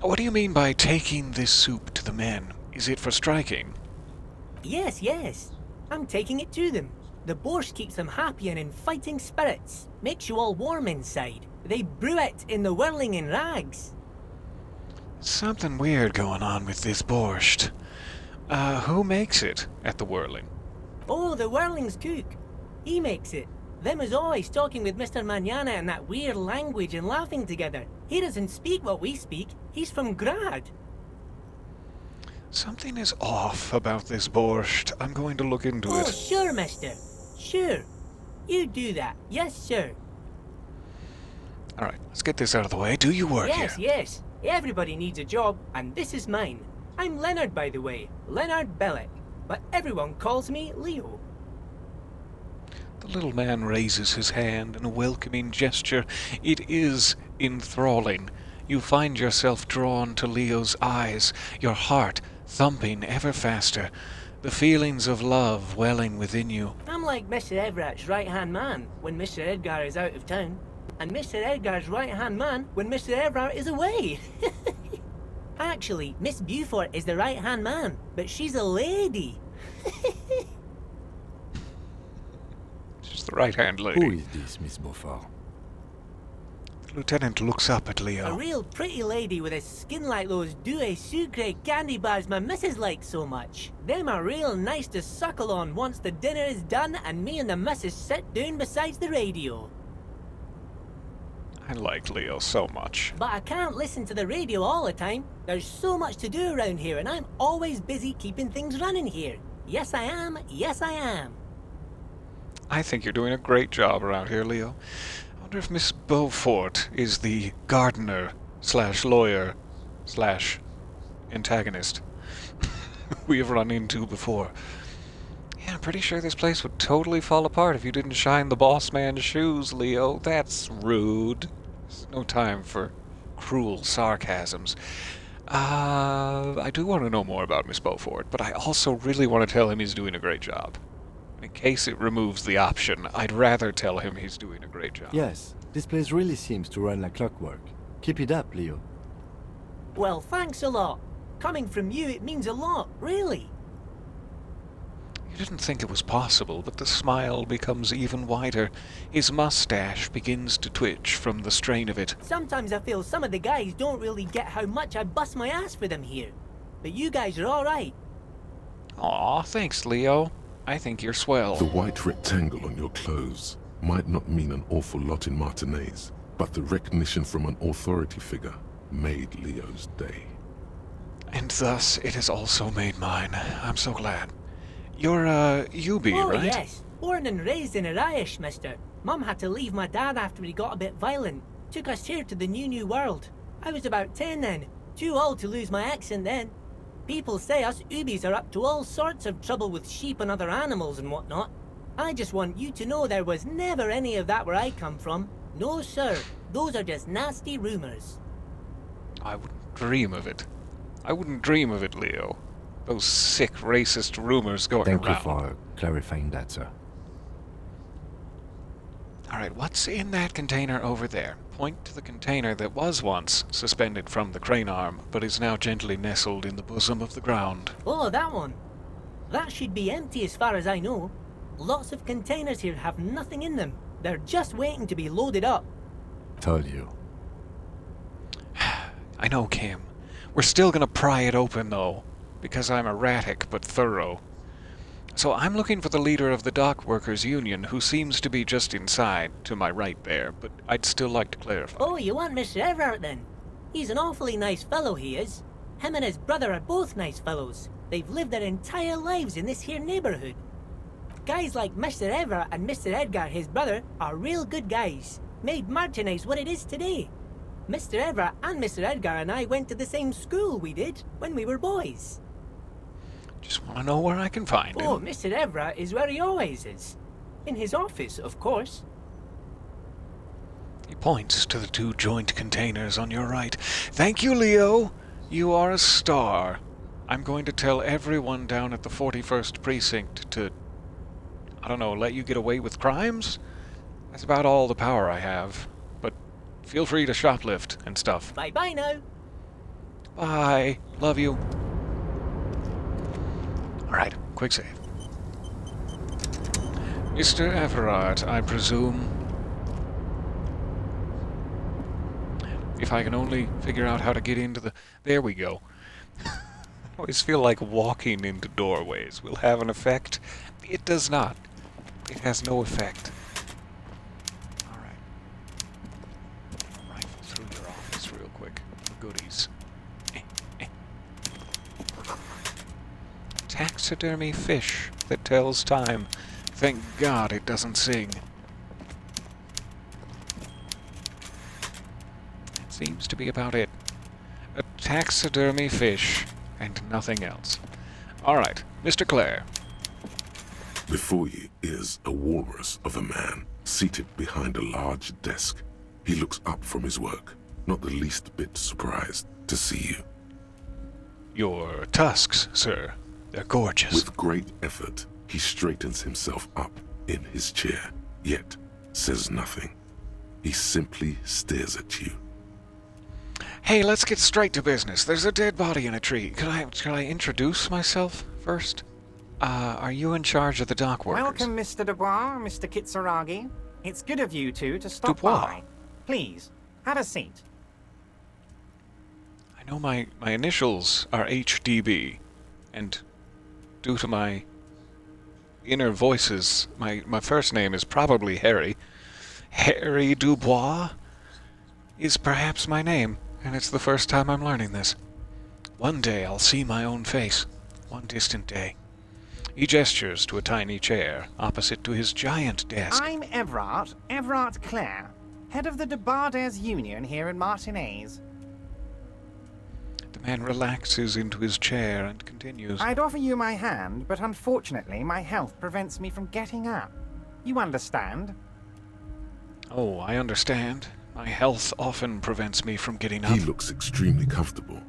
What do you mean by taking this soup to the men? Is it for striking? Yes, yes. I'm taking it to them. The borscht keeps them happy and in fighting spirits. Makes you all warm inside. They brew it in the whirling in rags. Something weird going on with this borscht. Who makes it at the whirling? Oh, the whirling's cook. He makes it. Them is always talking with Mr. Manana in that weird language and laughing together. He doesn't speak what we speak. He's from Grad. Something is off about this borscht. I'm going to look into Oh, it. sure, mister. Sure. You do that. Yes, sir. Alright, let's get this out of the way. Do you work Yes, here? yes. Everybody needs a job, and this is mine. I'm Leonard, by the way. Leonard Bellick. But everyone calls me Leo. The little man raises his hand in a welcoming gesture. It is enthralling. You find yourself drawn to Leo's eyes, your heart thumping ever faster, the feelings of love welling within you. I'm like Mr. Everett's right-hand man when Mr. Edgar is out of town, and Mr. Edgar's right-hand man when Mr. Everett is away. Actually, Miss Beaufort is the right-hand man, but she's a lady. She's the right-hand lady. Who is this, Miss Beaufort? The lieutenant looks up at A Leo. real pretty lady with a skin like those Douai Sucre candy bars my missus likes so much. Them are real nice to suckle on once the dinner is done and me and the missus sit down beside the radio. I like Leo so much. But I can't listen to the radio all the time. There's so much to do around here and I'm always busy keeping things running here. Yes, I am. Yes, I am. I think you're doing a great job around here, Leo. I wonder if Miss Beaufort is the gardener / lawyer / antagonist we have run into before. Yeah, I'm pretty sure this place would totally fall apart if you didn't shine the boss man's shoes, Leo. That's rude. There's no time for cruel sarcasms. I do want to know more about Miss Beaufort, but I also really want to tell him he's doing a great job. In case it removes the option, I'd rather tell him he's doing a great job. Yes, this place really seems to run like clockwork. Keep it up, Leo. Well, thanks a lot. Coming from you, it means a lot, really. You didn't think it was possible, but the smile becomes even wider. His mustache begins to twitch from the strain of it. Sometimes I feel some of the guys don't really get how much I bust my ass for them here. But you guys are alright. Aw, thanks, Leo. I think you're swell. The white rectangle on your clothes might not mean an awful lot in Martinaise, but the recognition from an authority figure made Leo's day. And thus it has also made mine. I'm so glad. You're, UB, Oh, right? yes. Born and raised in Arish, mister. Mum had to leave my dad after he got a bit violent. Took us here to the new world. I was about 10 then. Too old to lose my accent then. People say us Ubis are up to all sorts of trouble with sheep and other animals and whatnot. I just want you to know there was never any of that where I come from. No, sir. Those are just nasty rumors. I wouldn't dream of it. I wouldn't dream of it, Leo. Those sick, racist rumors going Thank around. you for clarifying that, sir. Alright, what's in that container over there? Point to the container that was once suspended from the crane arm, but is now gently nestled in the bosom of the ground. Oh, that one. That should be empty as far as I know. Lots of containers here have nothing in them. They're just waiting to be loaded up. Told you. I know, Kim. We're still gonna pry it open, though, because I'm erratic but thorough. So I'm looking for the leader of the Dock Workers Union, who seems to be just inside, to my right there, but I'd still like to clarify. Oh, you want Mr. Everett then? He's an awfully nice fellow, he is. Him and his brother are both nice fellows. They've lived their entire lives in this here neighborhood. Guys like Mr. Everett and Mr. Edgar, his brother, are real good guys. Made Martinaise what it is today. Mr. Everett and Mr. Edgar and I went to the same school we did when we were boys. Just want to know where I can find him. Oh, Mr. Everett is where he always is. In his office, of course. He points to the 2 joint containers on your right. Thank you, Leo. You are a star. I'm going to tell everyone down at the 41st Precinct to, I don't know, let you get away with crimes? That's about all the power I have. But feel free to shoplift and stuff. Bye-bye now. Bye. Love you. Alright, quick save. Mr. Everard, I presume. If I can only figure out how to get into the... There we go. I always feel like walking into doorways will have an effect. It does not. It has no effect. Alright. Rifle through your office real quick. Goodies. Taxidermy fish that tells time. Thank God it doesn't sing. That seems to be about it. A taxidermy fish and nothing else. Alright, Mr. Clare. Before you is a walrus of a man seated behind a large desk. He looks up from his work, not the least bit surprised to see you. Your tusks, sir. They're gorgeous. With great effort, he straightens himself up in his chair, yet says nothing. He simply stares at you. Hey, let's get straight to business. There's a dead body in a tree. Could I introduce myself first? Are you in charge of the dock workers? Welcome, Mr. Dubois, Mr. Kitsuragi. It's good of you two to stop by. Please, have a seat. I know my initials are HDB, and due to my inner voices, my first name is probably Harry. Harry Dubois is perhaps my name, and it's the first time I'm learning this. One day I'll see my own face, one distant day. He gestures to a tiny chair opposite to his giant desk. I'm Everard Clare, head of the Debarders Union here in Martinez. The man relaxes into his chair and continues. I'd offer you my hand, but unfortunately my health prevents me from getting up. You understand? Oh, I understand. My health often prevents me from getting up. He looks extremely comfortable.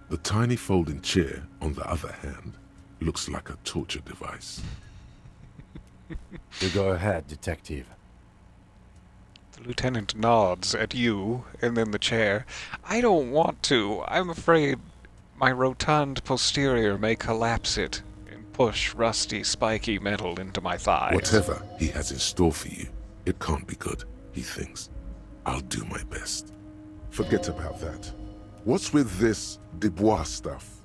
The tiny folding chair, on the other hand, looks like a torture device. You go ahead, detective. The lieutenant nods at you, and then the chair. I don't want to. I'm afraid my rotund posterior may collapse it and push rusty, spiky metal into my thighs. Whatever he has in store for you, it can't be good, he thinks. I'll do my best. Forget about that. What's with this Dubois stuff?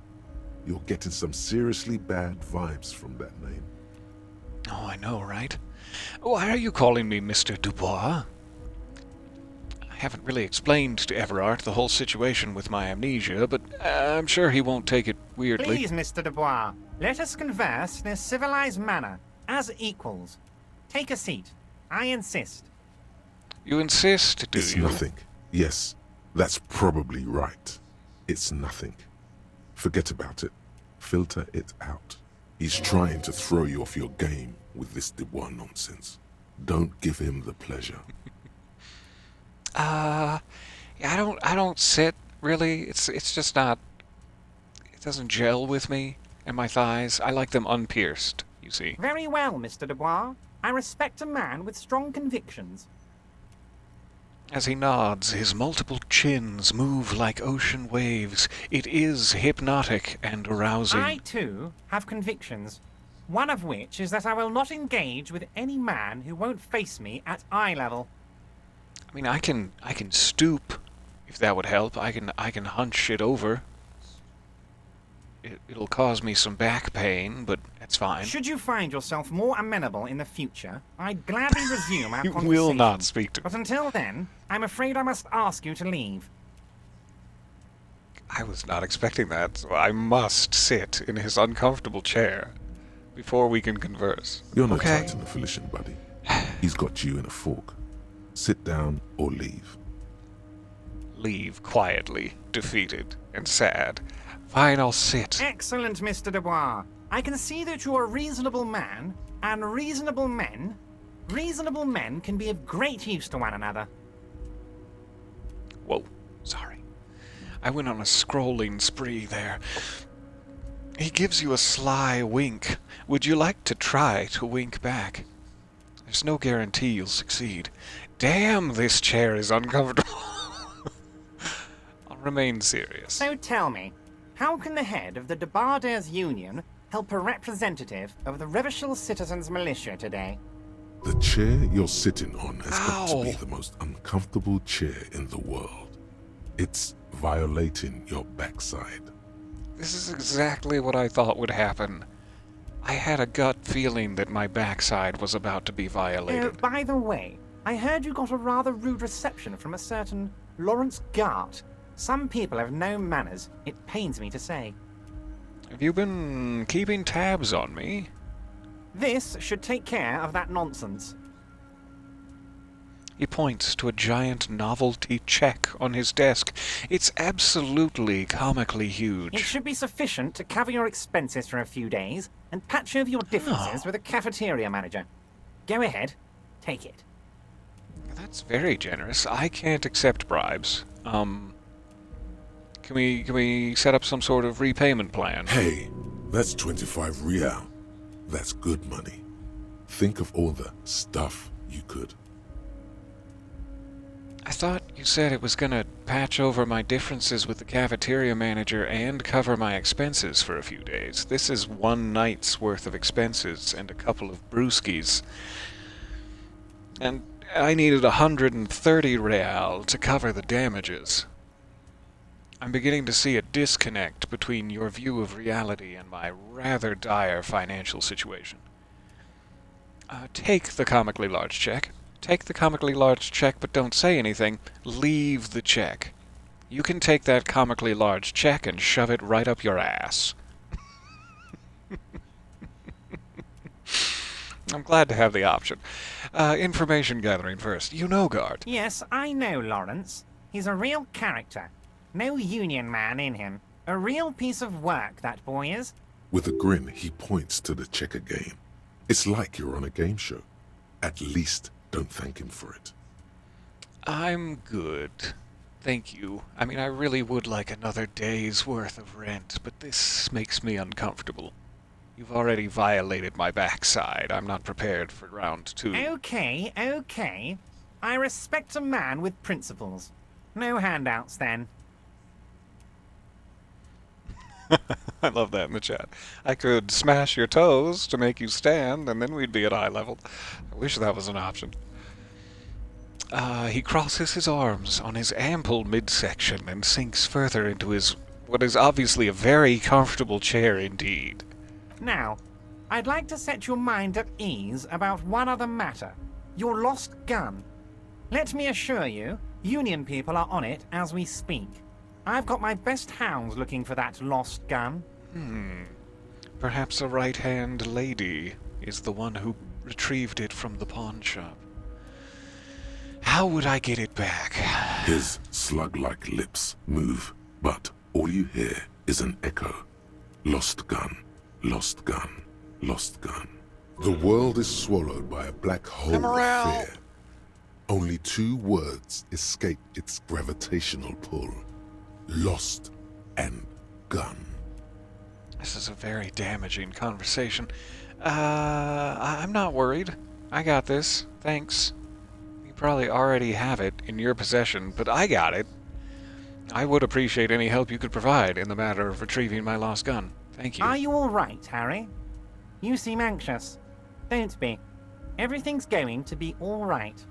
You're getting some seriously bad vibes from that name. Oh, I know, right? Why are you calling me Mr. Dubois? I haven't really explained to Everard the whole situation with my amnesia, but I'm sure he won't take it weirdly. Please, Mr. Dubois, let us converse in a civilized manner, as equals. Take a seat. I insist. You insist, do It's you? nothing. Yes, that's probably right. It's nothing. Forget about it. Filter it out. He's trying to throw you off your game with this Dubois nonsense. Don't give him the pleasure. Yeah, I don't sit, really. It's just not... It doesn't gel with me and my thighs. I like them unpierced, you see. Very well, Mr. Dubois. I respect a man with strong convictions. As he nods, his multiple chins move like ocean waves. It is hypnotic and arousing. I, too, have convictions. One of which is that I will not engage with any man who won't face me at eye level. I mean, I can stoop, if that would help. I can hunch it over. It'll cause me some back pain, but that's fine. Should you find yourself more amenable in the future, I'd gladly resume our You conversation. will not speak to me. But until then, I'm afraid I must ask you to leave. I was not expecting that, so I must sit in his uncomfortable chair before we can converse. You're no Okay. Titan affiliation, buddy. He's got you in a fork. Sit down or leave. leave quietly, defeated and sad. Fine, I'll sit. Excellent, Mr. Dubois. I can see that you're a reasonable man, and reasonable men can be of great use to one another. Whoa, sorry. I went on a scrolling spree there. He gives you a sly wink. Would you like to try to wink back? There's no guarantee you'll succeed. Damn, this chair is uncomfortable. I'll remain serious. So tell me, how can the head of the Debarders Union help a representative of the Revachol Citizens Militia today? The chair you're sitting on has got to be Ow. the most uncomfortable chair in the world. It's violating your backside. This is exactly what I thought would happen. I had a gut feeling that my backside was about to be violated. By the way, I heard you got a rather rude reception from a certain Lawrence Gart. Some people have no manners, it pains me to say. Have you been keeping tabs on me? This should take care of that nonsense. He points to a giant novelty check on his desk. It's absolutely comically It huge. should be sufficient to cover your expenses for a few days and patch over your differences with a cafeteria manager. Go ahead, take it. That's very generous. I can't accept bribes. Can we set up some sort of repayment plan? Hey, that's 25 real. That's good money. Think of all the stuff you could. I thought you said it was gonna patch over my differences with the cafeteria manager and cover my expenses for a few days. This is one night's worth of expenses and a couple of brewskis. And I needed 130 real to cover the damages. I'm beginning to see a disconnect between your view of reality and my rather dire financial situation. Take the comically large check. Take the comically large check, but don't say anything. Leave the check. You can take that comically large check and shove it right up your ass. I'm glad to have the option. Information gathering first. You know Guard. Yes, I know Lawrence. He's a real character. No union man in him. A real piece of work, that boy is. With a grin, he points to the checker game. It's like you're on a game show. At least don't thank him for it. I'm good. Thank you. I mean, I really would like another day's worth of rent, but this makes me uncomfortable. You've already violated my backside. I'm not prepared for round 2. Okay. I respect a man with principles. No handouts, then. I love that in the chat. I could smash your toes to make you stand, and then we'd be at eye level. I wish that was an option. He crosses his arms on his ample midsection and sinks further into his what is obviously a very comfortable chair indeed. Now, I'd like to set your mind at ease about one other matter. Your lost gun. Let me assure you, Union people are on it as we speak. I've got my best hounds looking for that lost gun. Perhaps a right-hand lady is the one who retrieved it from the pawn shop. How would I get it back? His slug-like lips move, but all you hear is an echo. Lost gun, lost gun, lost gun. The world is swallowed by a black hole of fear. Only 2 words escape its gravitational pull. Lost and gun. This is a very damaging conversation. I'm not worried. I got this. Thanks. You probably already have it in your possession, but I got it. I would appreciate any help you could provide in the matter of retrieving my lost gun. Thank you. Are you all right, Harry? You seem anxious. Don't be. Everything's going to be all right.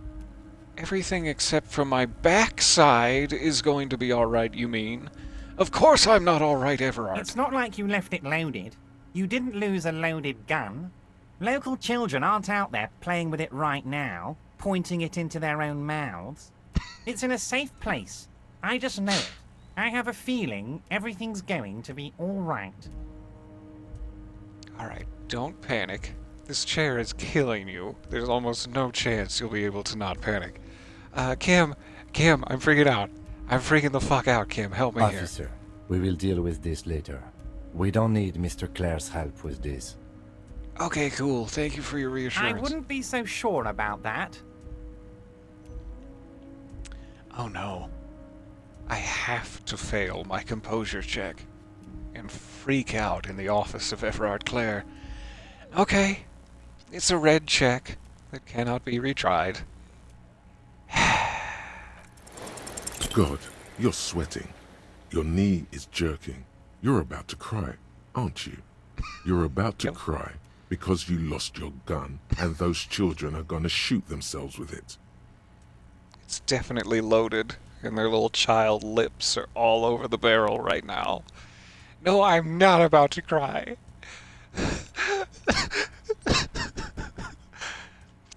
Everything except for my backside is going to be alright, you mean? Of course I'm not alright, Everard. It's not like you left it loaded. You didn't lose a loaded gun. Local children aren't out there playing with it right now, pointing it into their own mouths. It's in a safe place. I just know it. I have a feeling everything's going to be all right. Alright, don't panic. This chair is killing you. There's almost no chance you'll be able to not panic. Kim, I'm freaking out. I'm freaking the fuck out, Kim. Help me here. Officer, we will deal with this later. We don't need Mr. Clare's help with this. Okay, cool. Thank you for your I reassurance. wouldn't be so sure about that. Oh no. I have to fail my composure check and freak out in the office of Everard Clare. Okay, it's a red check that cannot be retried. God, you're sweating. Your knee is jerking. You're about to cry, aren't you? You're about to cry because you lost your gun and those children are gonna shoot themselves with it. It's definitely loaded, and their little child lips are all over the barrel right now. No, I'm not about to cry.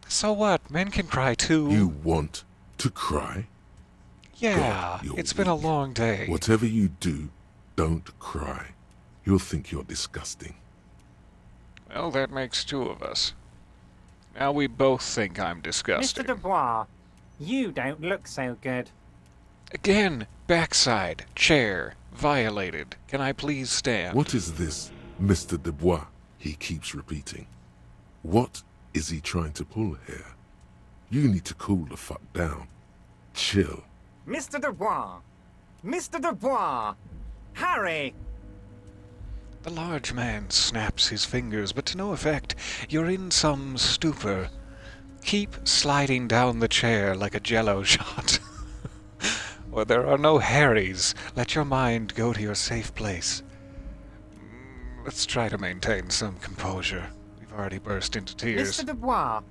So what? Men can cry too. You want to cry? Yeah, God, it's been a long day. Whatever you do, don't cry. He'll think you're disgusting. Well, that makes two of us. Now we both think I'm disgusting. Mr. Dubois, you don't look so good. Again, backside, chair, violated. Can I please stand? What is this, Mr. Dubois? He keeps repeating. What is he trying to pull here? You need to cool the fuck down. Chill. Mr. Dubois! Mr. Dubois! Harry! The large man snaps his fingers, but to no effect. You're in some stupor. Keep sliding down the chair like a jello shot. Or there are no Harrys. Let your mind go to your safe place. Let's try to maintain some composure. We've already burst into tears. Mr. Dubois,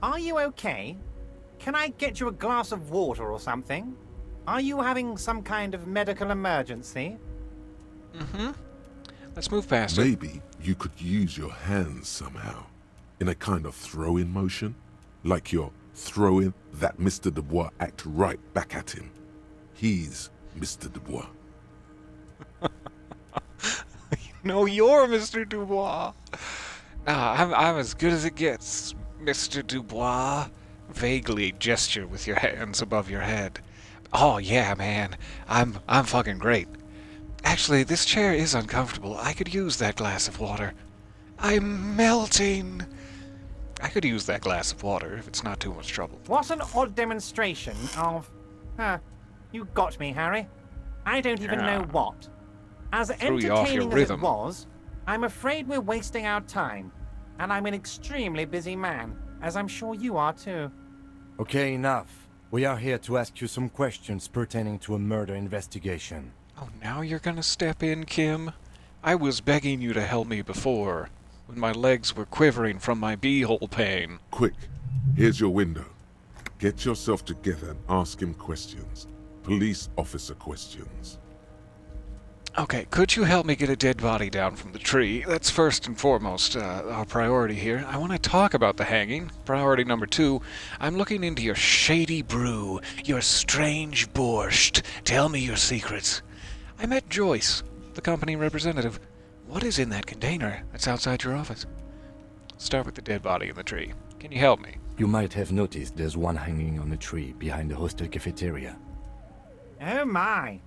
are you okay? Can I get you a glass of water or something? Are you having some kind of medical emergency? Mm-hmm. Let's move past it. Maybe you could use your hands somehow, in a kind of throw-in motion, like you're throwing that Mr. Dubois act right back at him. He's Mr. Dubois. No, you're Mr. Dubois. Nah, I'm as good as it gets, Mr. Dubois. Vaguely gesture with your hands above your head. Oh yeah, man. I'm fucking great. Actually, this chair is uncomfortable. I could use that glass of water. I'm melting. I could use that glass of water if it's not too much trouble. What an odd demonstration of... you got me, Harry. I don't even know what. As Threw you off your entertaining as it rhythm. was, I'm afraid we're wasting our time. And I'm an extremely busy man, as I'm sure you are too. Okay, enough. We are here to ask you some questions pertaining to a murder investigation. Oh, now you're gonna step in, Kim? I was begging you to help me before, when my legs were quivering from my beehole pain. Quick, here's your window. Get yourself together and ask him questions. Police officer questions. Okay, could you help me get a dead body down from the tree? That's first and foremost our priority here. I want to talk about the hanging. Priority number 2, I'm looking into your shady brew, your strange borscht. Tell me your secrets. I met Joyce, the company representative. What is in that container that's outside your office? Start with the dead body in the tree. Can you help me? You might have noticed there's one hanging on a tree behind the hostel cafeteria. Oh my!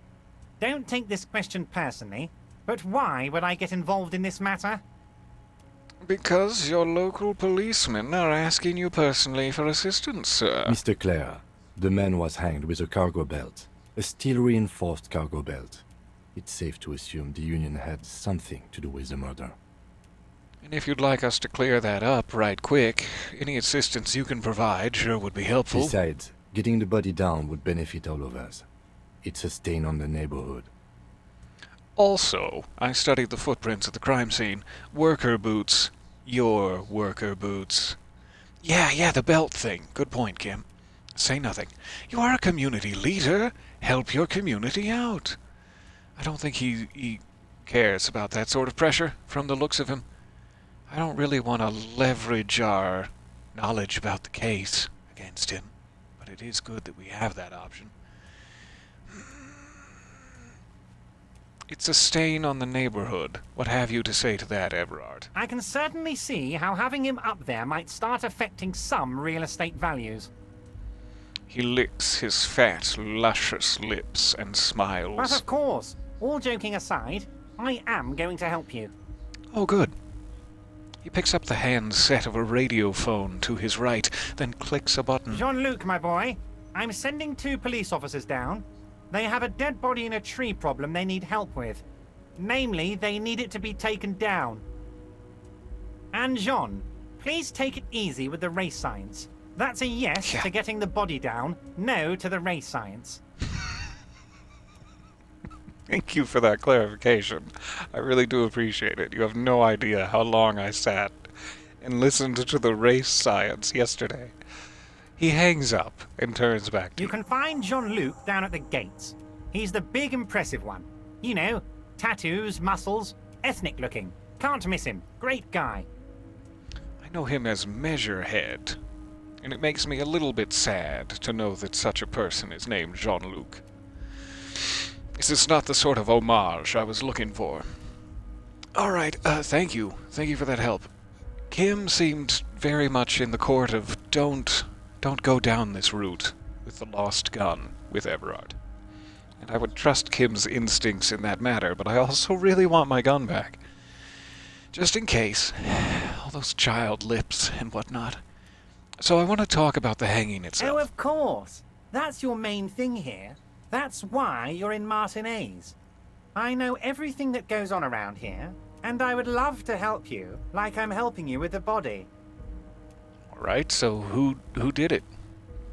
Don't take this question personally, but why would I get involved in this matter? Because your local policemen are asking you personally for assistance, sir. Mr. Clare, the man was hanged with a cargo belt. A steel-reinforced cargo belt. It's safe to assume the Union had something to do with the murder. And if you'd like us to clear that up right quick, any assistance you can provide sure would be helpful. Besides, getting the body down would benefit all of us. It's a stain on the neighborhood. Also, I studied the footprints at the crime scene. Worker boots. Your worker boots. Yeah, the belt thing. Good point, Kim. Say nothing. You are a community leader. Help your community out. I don't think he cares about that sort of pressure, from the looks of him. I don't really want to leverage our knowledge about the case against him, but it is good that we have that option. It's a stain on the neighborhood. What have you to say to that, Everard? I can certainly see how having him up there might start affecting some real estate values. He licks his fat, luscious lips and But smiles. of course, all joking aside, I am going to help you. Oh, good. He picks up the handset of a radio phone to his right, then clicks a button. Jean-Luc, my boy, I'm sending 2 police officers down. They have a dead body in a tree problem they need help with. Namely, they need it to be taken down. And Jean, please take it easy with the race science. That's a yes Yeah. to getting the body down, no to the race science. Thank you for that clarification. I really do appreciate it. You have no idea how long I sat and listened to the race science yesterday. He hangs up and turns back to You can find Jean-Luc down at the gates. He's the big impressive one. You know, tattoos, muscles, ethnic looking. Can't miss him. Great guy. I know him as Measurehead, and it makes me a little bit sad to know that such a person is named Jean-Luc. This is not the sort of homage I was looking for. Alright, thank you. Thank you for that help. Kim seemed very much in the court of don't go down this route with the lost gun with Everard. And I would trust Kim's instincts in that matter, but I also really want my gun back. Just in case. All those child lips and whatnot. So I want to talk about the hanging itself. Oh, of course. That's your main thing here. That's why you're in Martinez. I know everything that goes on around here, and I would love to help you, like I'm helping you with the body. Alright, so who did it?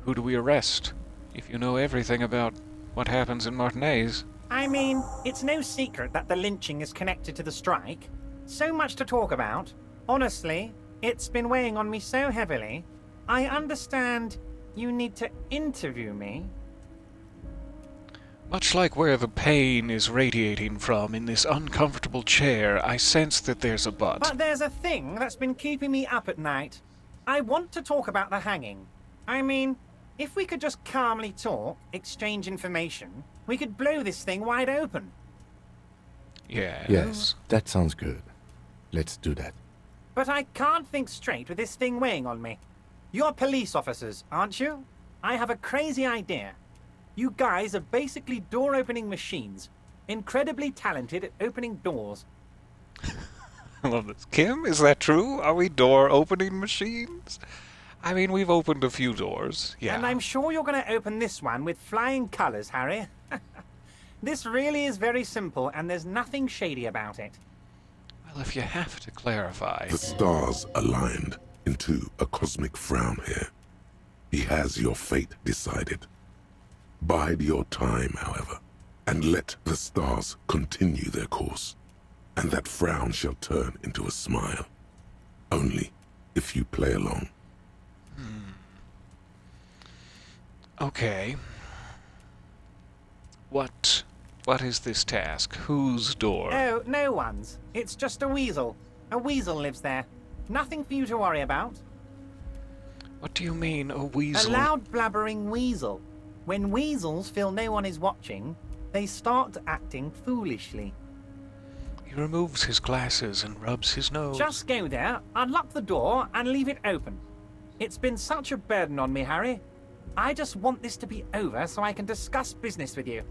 Who do we arrest? If you know everything about what happens in Martinez. I mean, it's no secret that the lynching is connected to the strike. So much to talk about. Honestly, it's been weighing on me so heavily. I understand you need to interview me. Much like where the pain is radiating from in this uncomfortable chair, I sense that there's a but. But there's a thing that's been keeping me up at night. I want to talk about the hanging. I mean, if we could just calmly talk, exchange information, we could blow this thing wide open. Yes, that sounds good. Let's do that. But I can't think straight with this thing weighing on me. You're police officers, aren't you? I have a crazy idea. You guys are basically door-opening machines. Incredibly talented at opening doors. I love this. Kim, is that true? Are we door-opening machines? I mean, we've opened a few doors, yeah. And I'm sure you're going to open this one with flying colors, Harry. This really is very simple, and there's nothing shady about it. Well, if you have to clarify... The stars aligned into a cosmic frown here. He has your fate decided. Bide your time, however, and let the stars continue their course, and that frown shall turn into a smile. Only if you play along. Okay. What is this task? Whose door? Oh, no one's. It's just a weasel. A weasel lives there. Nothing for you to worry about. What do you mean, a weasel? A loud blabbering weasel. When weasels feel no one is watching, they start acting foolishly. He removes his glasses and rubs his nose. Just go there, unlock the door, and leave it open. It's been such a burden on me, Harry. I just want this to be over so I can discuss business with you.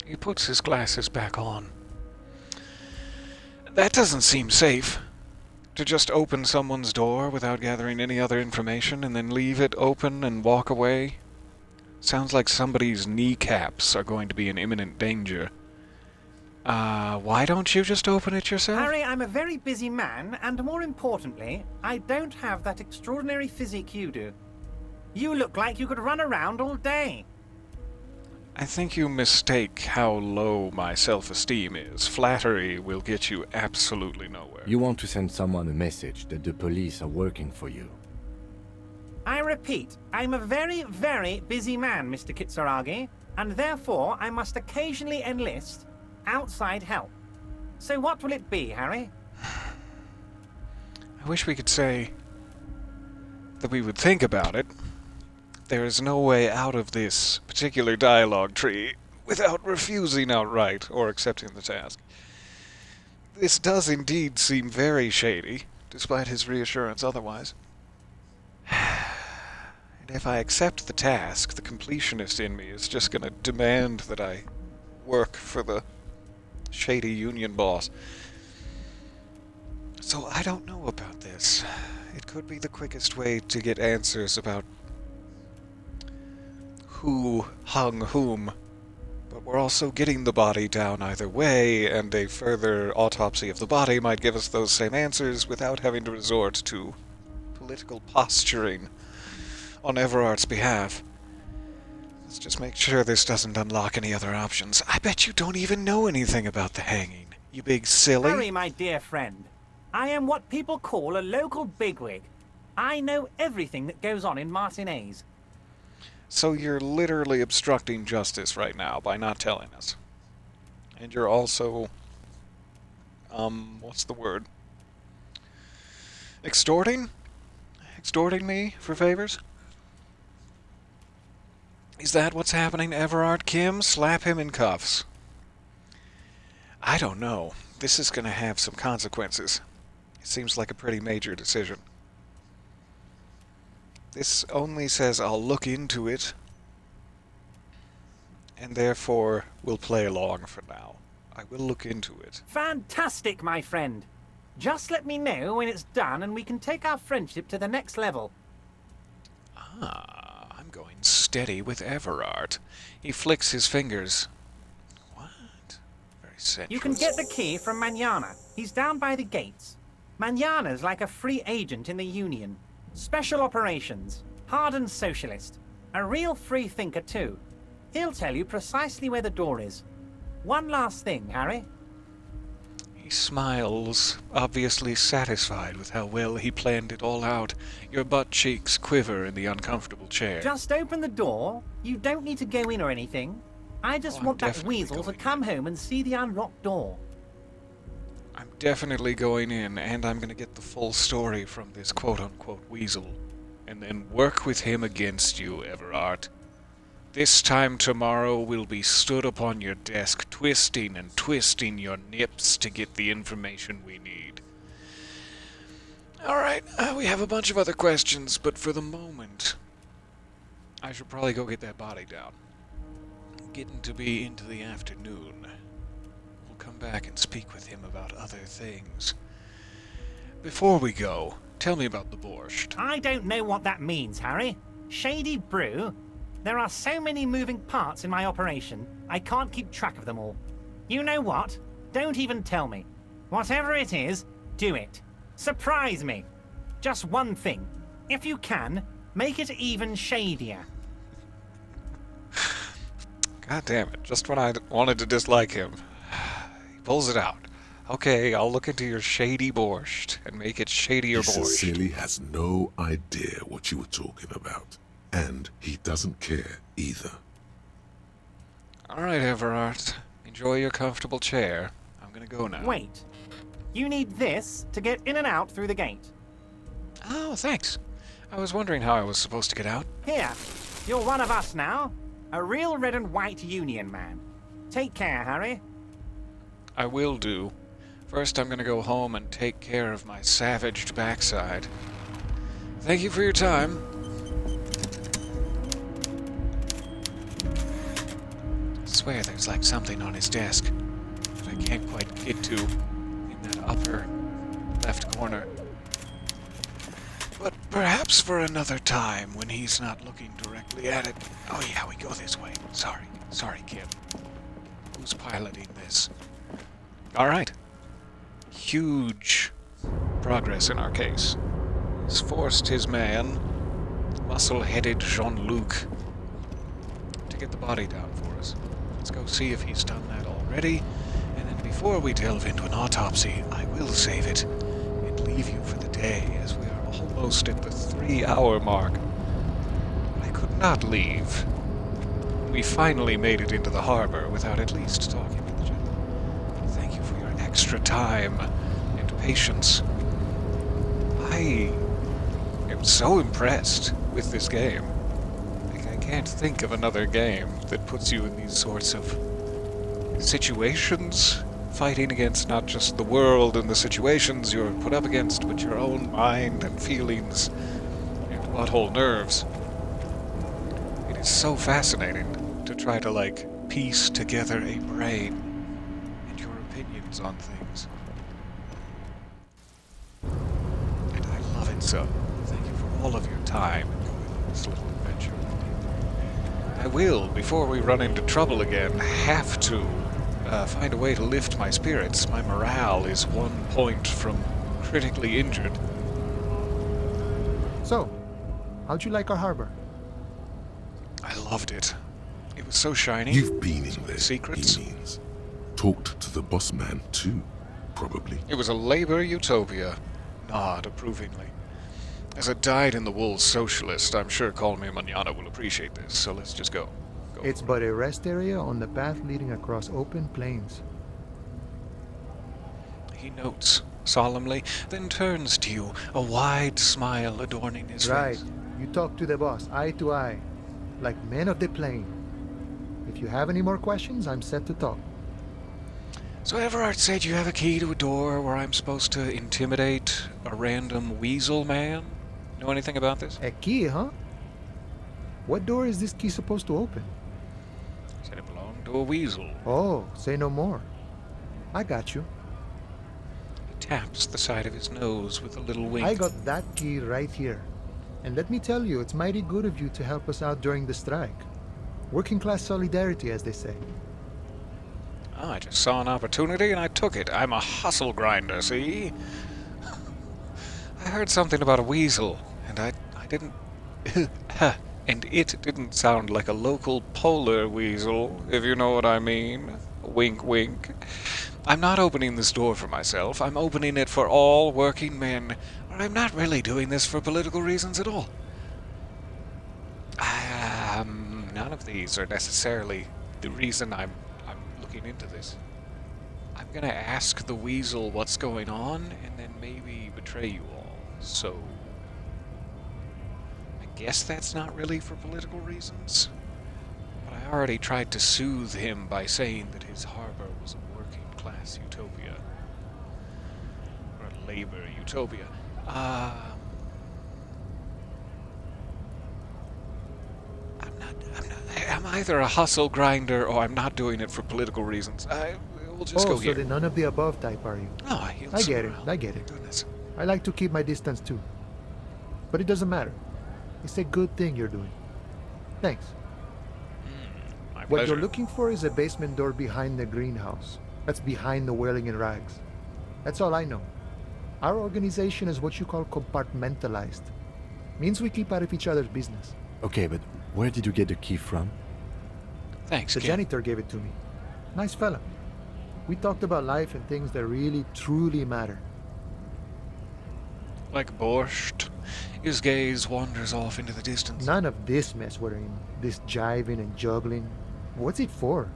He puts his glasses back on. That doesn't seem safe. To just open someone's door without gathering any other information and then leave it open and walk away. Sounds like somebody's kneecaps are going to be in imminent danger. Why don't you just open it yourself? Harry, I'm a very busy man, and more importantly, I don't have that extraordinary physique you do. You look like you could run around all day. I think you mistake how low my self-esteem is. Flattery will get you absolutely nowhere. You want to send someone a message that the police are working for you. I repeat, I'm a very, very busy man, Mr. Kitsuragi, and therefore I must occasionally enlist outside help. So what will it be, Harry? I wish we could say that we would think about it. There is no way out of this particular dialogue tree without refusing outright or accepting the task. This does indeed seem very shady, despite his reassurance otherwise. And if I accept the task, the completionist in me is just going to demand that I work for the shady union boss. So I don't know about this. It could be the quickest way to get answers about who hung whom. But we're also getting the body down either way, and a further autopsy of the body might give us those same answers without having to resort to political posturing on Everard's behalf. Let's just make sure this doesn't unlock any other options. I bet you don't even know anything about the hanging, you big silly. Harry, my dear friend, I am what people call a local bigwig. I know everything that goes on in Martinez. So you're literally obstructing justice right now by not telling us. And you're also, what's the word? Extorting? Extorting me for favors? Is that what's happening to Everard? Kim, slap him in cuffs. I don't know. This is going to have some consequences. It seems like a pretty major decision. This only says I'll look into it, and therefore will play along for now. I will look into it. Fantastic, my friend. Just let me know when it's done and we can take our friendship to the next level. Ah, I'm going steady with Everard. He flicks his fingers. What? Very sensual. You can get the key from Manana. He's down by the gates. Manana's like a free agent in the Union. Special operations. Hardened socialist. A real free thinker, too. He'll tell you precisely where the door is. One last thing, Harry. He smiles, obviously satisfied with how well he planned it all out. Your butt cheeks quiver in the uncomfortable chair. Just open the door. You don't need to go in or anything. I just want that weasel to come home and see the unlocked door. I'm definitely going in, and I'm going to get the full story from this quote-unquote weasel, and then work with him against you, Everard. This time tomorrow we'll be stood upon your desk, twisting and twisting your nips to get the information we need. Alright, we have a bunch of other questions, but for the moment, I should probably go get that body down. Getting to be into the afternoon. We'll come back and speak with him about other things. Before we go, tell me about the borscht. I don't know what that means, Harry. Shady brew? There are so many moving parts in my operation, I can't keep track of them all. You know what? Don't even tell me. Whatever it is, do it. Surprise me. Just one thing. If you can, make it even shadier. God damn it, just when I wanted to dislike him, he pulls it out. Okay, I'll look into your shady borscht and make it shadier He borscht. sincerely has no idea what you were talking about. And he doesn't care either. Alright, Everard. Enjoy your comfortable chair. I'm gonna go now. Wait. You need this to get in and out through the gate. Oh, thanks. I was wondering how I was supposed to get out. Here. You're one of us now. A real red and white Union man. Take care, Harry. I will do. First, I'm gonna go home and take care of my savaged backside. Thank you for your time. I swear there's like something on his desk that I can't quite get to in that upper left corner. But perhaps for another time when he's not looking directly at it. Oh yeah, we go this way. Sorry, Kim. Who's piloting this? Alright. Huge progress in our case. He's forced his man, muscle-headed Jean-Luc, to get the body down for us. Let's go see if he's done that already, and then before we delve into an autopsy, I will save it and leave you for the day, as we are almost at the 3-hour mark. I could not leave. We finally made it into the harbor without at least talking with each other. Thank you for your extra time and patience. I am so impressed with this game. I can't think of another game that puts you in these sorts of situations, fighting against not just the world and the situations you're put up against, but your own mind and feelings and butthole nerves. It is so fascinating to try to, like, piece together a brain and your opinions on things. And I love it so. Thank you for all of your time in going on this little adventure. I will, before we run into trouble again, have to find a way to lift my spirits. My morale is 1 point from critically injured. So, how'd you like our harbor? I loved it. It was so shiny. You've been in there, Secrets. he means. Talked to the boss man, too, probably. It was a labor utopia. Nod approvingly. As a dyed-in-the-wool socialist, I'm sure Call Me Manana will appreciate this, so let's just go. It's but a rest area on the path leading across open plains. He notes solemnly, then turns to you, a wide smile adorning his Right. face. You talk to the boss, eye to eye, like men of the plain. If you have any more questions, I'm set to talk. So Everard said you have a key to a door where I'm supposed to intimidate a random weasel man? Know anything about this? A key, huh? What door is this key supposed to open? Said it belonged to a weasel. Oh, say no more. I got you. He taps the side of his nose with a little wink. I got that key right here. And let me tell you, it's mighty good of you to help us out during the strike. Working class solidarity, as they say. Oh, I just saw an opportunity and I took it. I'm a hustle grinder, see? I heard something about a weasel, and I didn't... and it didn't sound like a local polar weasel, if you know what I mean. Wink, wink. I'm not opening this door for myself. I'm opening it for all working men. Or I'm not really doing this for political reasons at all. None of these are necessarily the reason I'm looking into this. I'm gonna ask the weasel what's going on, and then maybe betray you all. So, I guess that's not really for political reasons. But I already tried to soothe him by saying that his harbor was a working-class utopia. Or a labor utopia. I'm either a hustle grinder or I'm not doing it for political reasons. We'll just go so here. the none of the above type, are you? Oh, I healed I so get it, well. I get it. Goodness. I like to keep my distance too. But it doesn't matter. It's a good thing you're doing. Thanks. My What pleasure. you're looking for is a basement door behind the greenhouse. That's behind the wailing in rags. That's all I know. Our organization is what you call compartmentalized. Means we keep out of each other's business. Okay, but where did you get the key from? Thanks, The kid. janitor gave it to me. Nice fella. We talked about life and things that really, truly matter. Like borscht, his gaze wanders off into the distance. None of this mess we're in. This jiving and juggling. What's it for?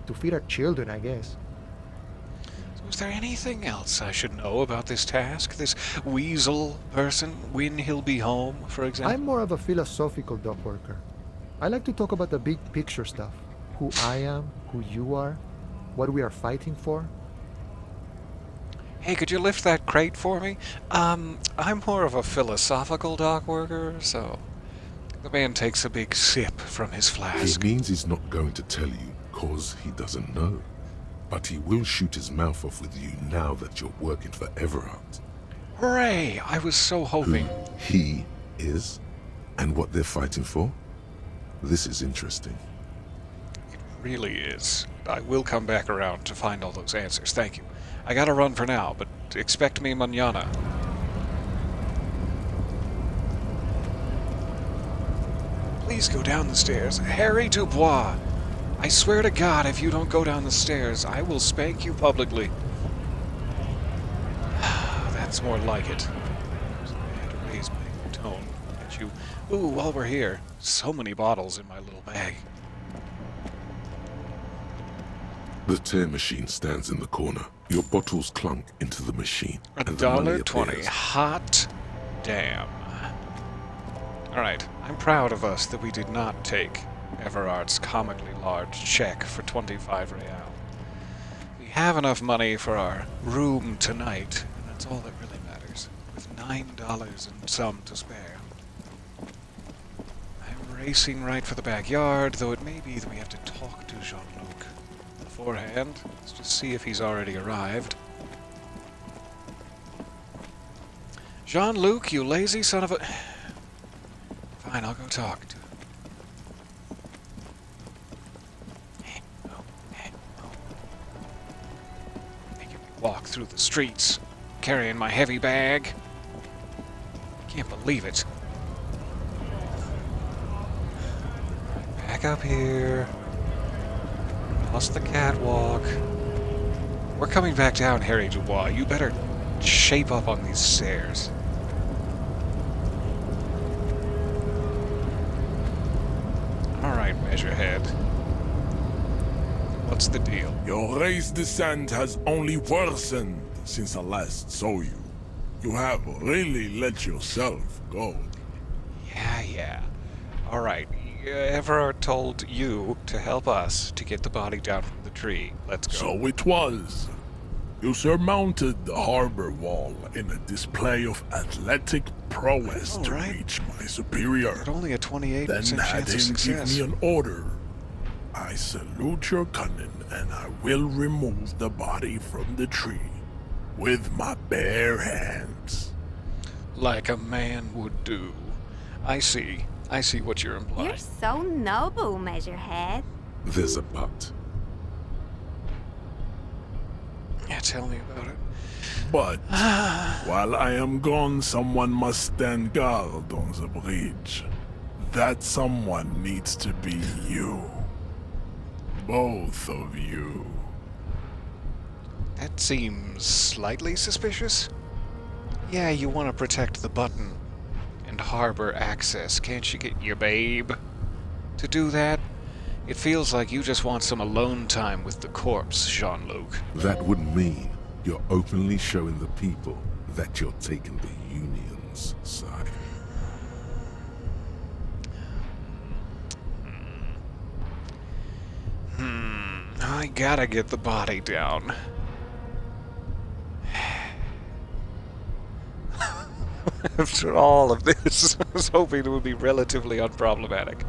To feed our children, I guess. So is there anything else I should know about this task? This weasel person? When he'll be home, for example? I'm more of a philosophical dock worker. I like to talk about the big picture stuff. Who I am, who you are, what we are fighting for. Hey, could you lift that crate for me? I'm more of a philosophical dock worker, so... The man takes a big sip from his It flask. means he's not going to tell you, cause he doesn't know. But he will shoot his mouth off with you now that you're working for Everard. Hooray! I was so Who hoping... he is, and what they're fighting for. This is interesting. It really is. I will come back around to find all those answers. Thank you. I gotta run for now, but expect me mañana. Please go down the stairs. Harry Dubois! I swear to God, if you don't go down the stairs, I will spank you publicly. That's more like it. I had to raise my tone at you. Ooh, while we're here, so many bottles in my little bag. The tear machine stands in the corner. Your bottles clunk into the machine. and the money $1.20. appears. Hot damn. Alright, I'm proud of us that we did not take Everard's comically large check for 25 real. We have enough money for our room tonight, and that's all that really matters, with $9 and some to spare. I'm racing right for the backyard, though it may be that we have to talk to Jean-Luc beforehand. Let's just see if he's already arrived. Jean-Luc, you lazy son of a... Fine, I'll go talk to him. Making me walk through the streets, carrying my heavy bag. Can't believe it. Back up here. Across the catwalk. We're coming back down, Harry Dubois. You better shape up on these stairs. Alright, Measurehead. What's the deal? Your race descent has only worsened since I last saw you. You have really let yourself go. Yeah. Alright, Everard told you to help us to get the body down from the tree. Let's go. So it was. You surmounted the harbor wall in a display of athletic prowess to reach my superior. But only a 28% Then had chance of him give success. me an order. I salute your cunning, and I will remove the body from the tree with my bare hands. Like a man would do. I see what you're implying. You're so noble, Measurehead. There's a but. Yeah, tell me about it. But while I am gone, someone must stand guard on the bridge. That someone needs to be you. Both of you. That seems slightly suspicious. Yeah, you want to protect the button and harbor access. Can't you get your babe to do that? It feels like you just want some alone time with the corpse, Jean-Luc. That would mean you're openly showing the people that you're taking the Union's side. I gotta get the body down. After all of this, I was hoping it would be relatively unproblematic.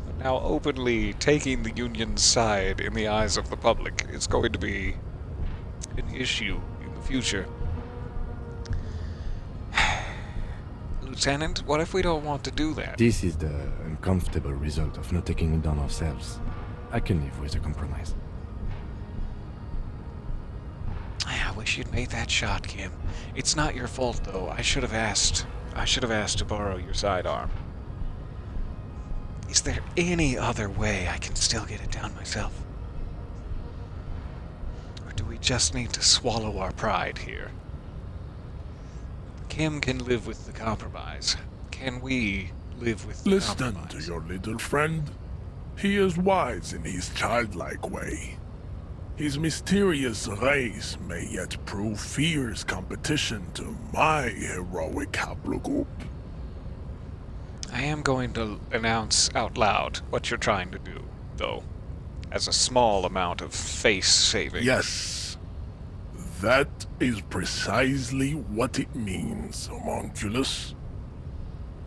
But now openly taking the Union's side in the eyes of the public is going to be an issue in the future. Lieutenant, what if we don't want to do that? This is the uncomfortable result of not taking it down ourselves. I can live with a compromise. I wish you'd made that shot, Kim. It's not your fault, though. I should have asked to borrow your sidearm. Is there any other way I can still get it down myself? Or do we just need to swallow our pride here? Kim can live with the compromise. Can we live with the Listen compromise? to your little friend. He is wise in his childlike way. His mysterious race may yet prove fierce competition to my heroic haplogroup. I am going to announce out loud what you're trying to do, though, as a small amount of face saving. Yes, that is precisely what it means, homunculus.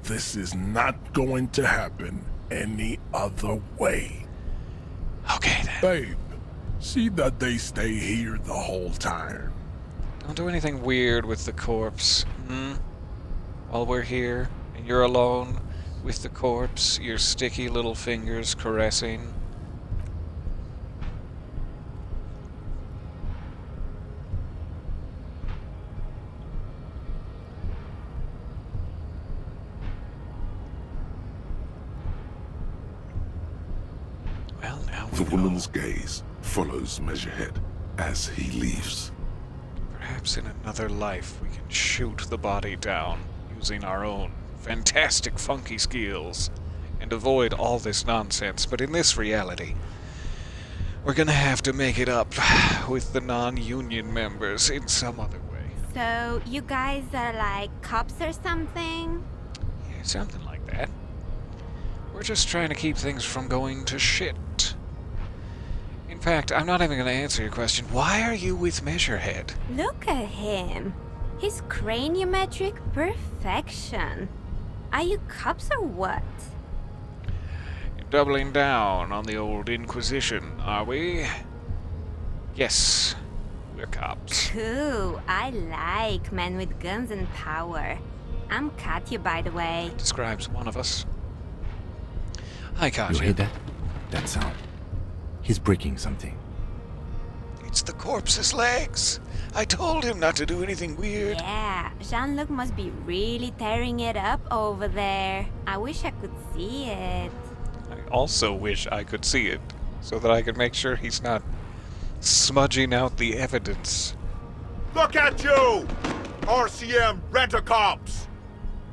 This is not going to happen any other way. Okay, then. Babe, see that they stay here the whole time. Don't do anything weird with the corpse, While we're here, and you're alone with the corpse, your sticky little fingers caressing. Well, now we The know. woman's gaze follows Measurehead as he leaves. Perhaps in another life we can shoot the body down using our own fantastic funky skills and avoid all this nonsense, but in this reality, we're gonna have to make it up with the non-union members in some other way. So, you guys are like cops or something? Yeah, something like that. We're just trying to keep things from going to shit. In fact, I'm not even gonna answer your question. Why are you with Measurehead? Look at him. His craniometric perfection. Are you cops or what? doubling down on the old Inquisition, are we? Yes, we're cops. Cool. I like men with guns and power. I'm Katya, by the way. Describes one of us. Hi, Katya. You hear that? That sound. He's breaking something. It's the corpse's legs. I told him not to do anything weird. Yeah, Jean-Luc must be really tearing it up over there. I wish I could see it. I also wish I could see it, so that I could make sure he's not smudging out the evidence. Look at you! RCM rent-a-cops!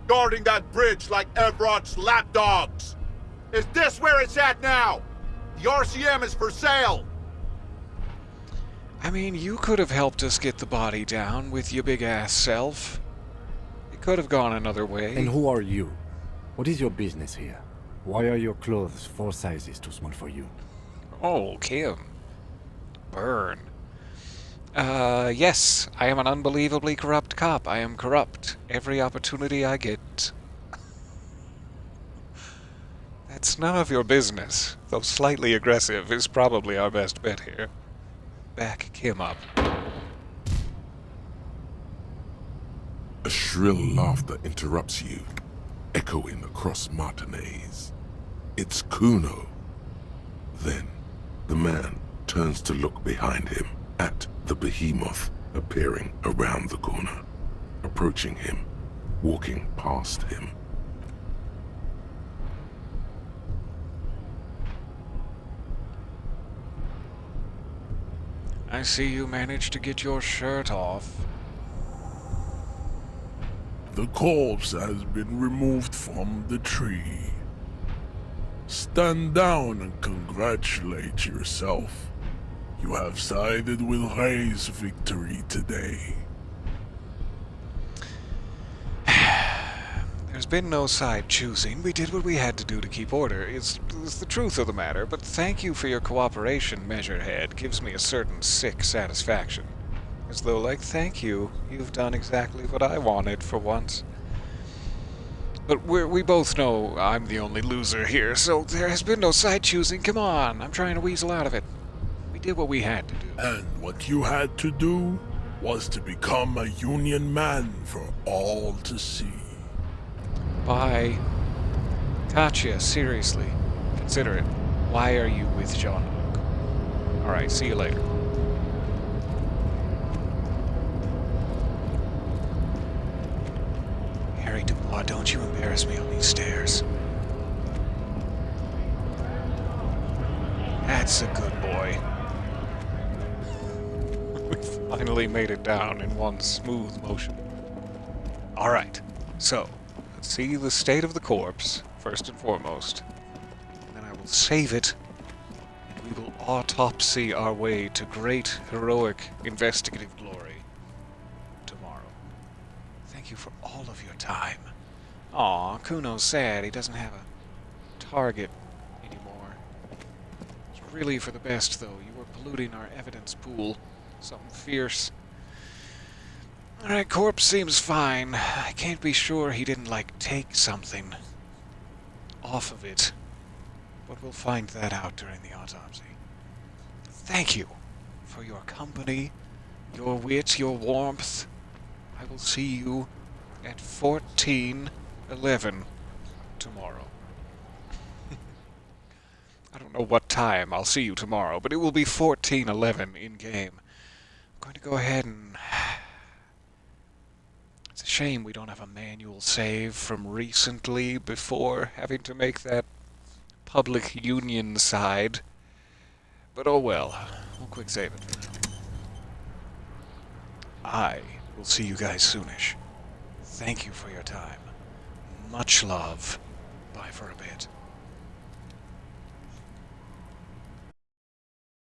Guarding that bridge like Everott's lapdogs! Is this where it's at now? The RCM is for sale! I mean, you could have helped us get the body down with your big-ass self. It could have gone another way. And who are you? What is your business here? Why are your clothes 4 sizes too small for you? Oh, Kim. Burn. Yes, I am an unbelievably corrupt cop. I am corrupt every opportunity I get. That's none of your business, though slightly aggressive is probably our best bet here. Back Kim up. A shrill laughter interrupts you, echoing across Martinez. It's Kuno. Then, the man turns to look behind him at the behemoth appearing around the corner, approaching him, walking past him. I see you managed to get your shirt off. The corpse has been removed from the tree. Stand down and congratulate yourself. You have sided with Ray's victory today. There's been no side choosing. We did what we had to do to keep order, is the truth of the matter, but thank you for your cooperation, Measurehead. Gives me a certain sick satisfaction. As though, like, thank you, you've done exactly what I wanted for once. But we both know I'm the only loser here, so there has been no side choosing. Come on, I'm trying to weasel out of it. We did what we had to do. And what you had to do was to become a Union man for all to see. Bye. Katya, seriously. Consider it. Why are you with Jean-Luc? Alright, see you later. Harry Dubois, don't you embarrass me on these stairs. That's a good boy. We finally made it down in one smooth motion. Alright, so, let's see the state of the corpse, first and foremost. And then I will save it, and we will autopsy our way to great, heroic, investigative glory tomorrow. Thank you for all of your time. Aw, Kuno's sad he doesn't have a target anymore. It's really for the best, though. You were polluting our evidence pool. Something fierce. Alright, corpse seems fine. I can't be sure he didn't, like, take something off of it. But we'll find that out during the autopsy. Thank you for your company, your wit, your warmth. I will see you at 14:11 tomorrow. I don't know what time I'll see you tomorrow, but it will be 14:11 in-game. I'm going to go ahead and... It's a shame we don't have a manual save from recently before having to make that public union side. But oh well, we'll quick save it. I will see you guys soonish. Thank you for your time. Much love. Bye for a bit.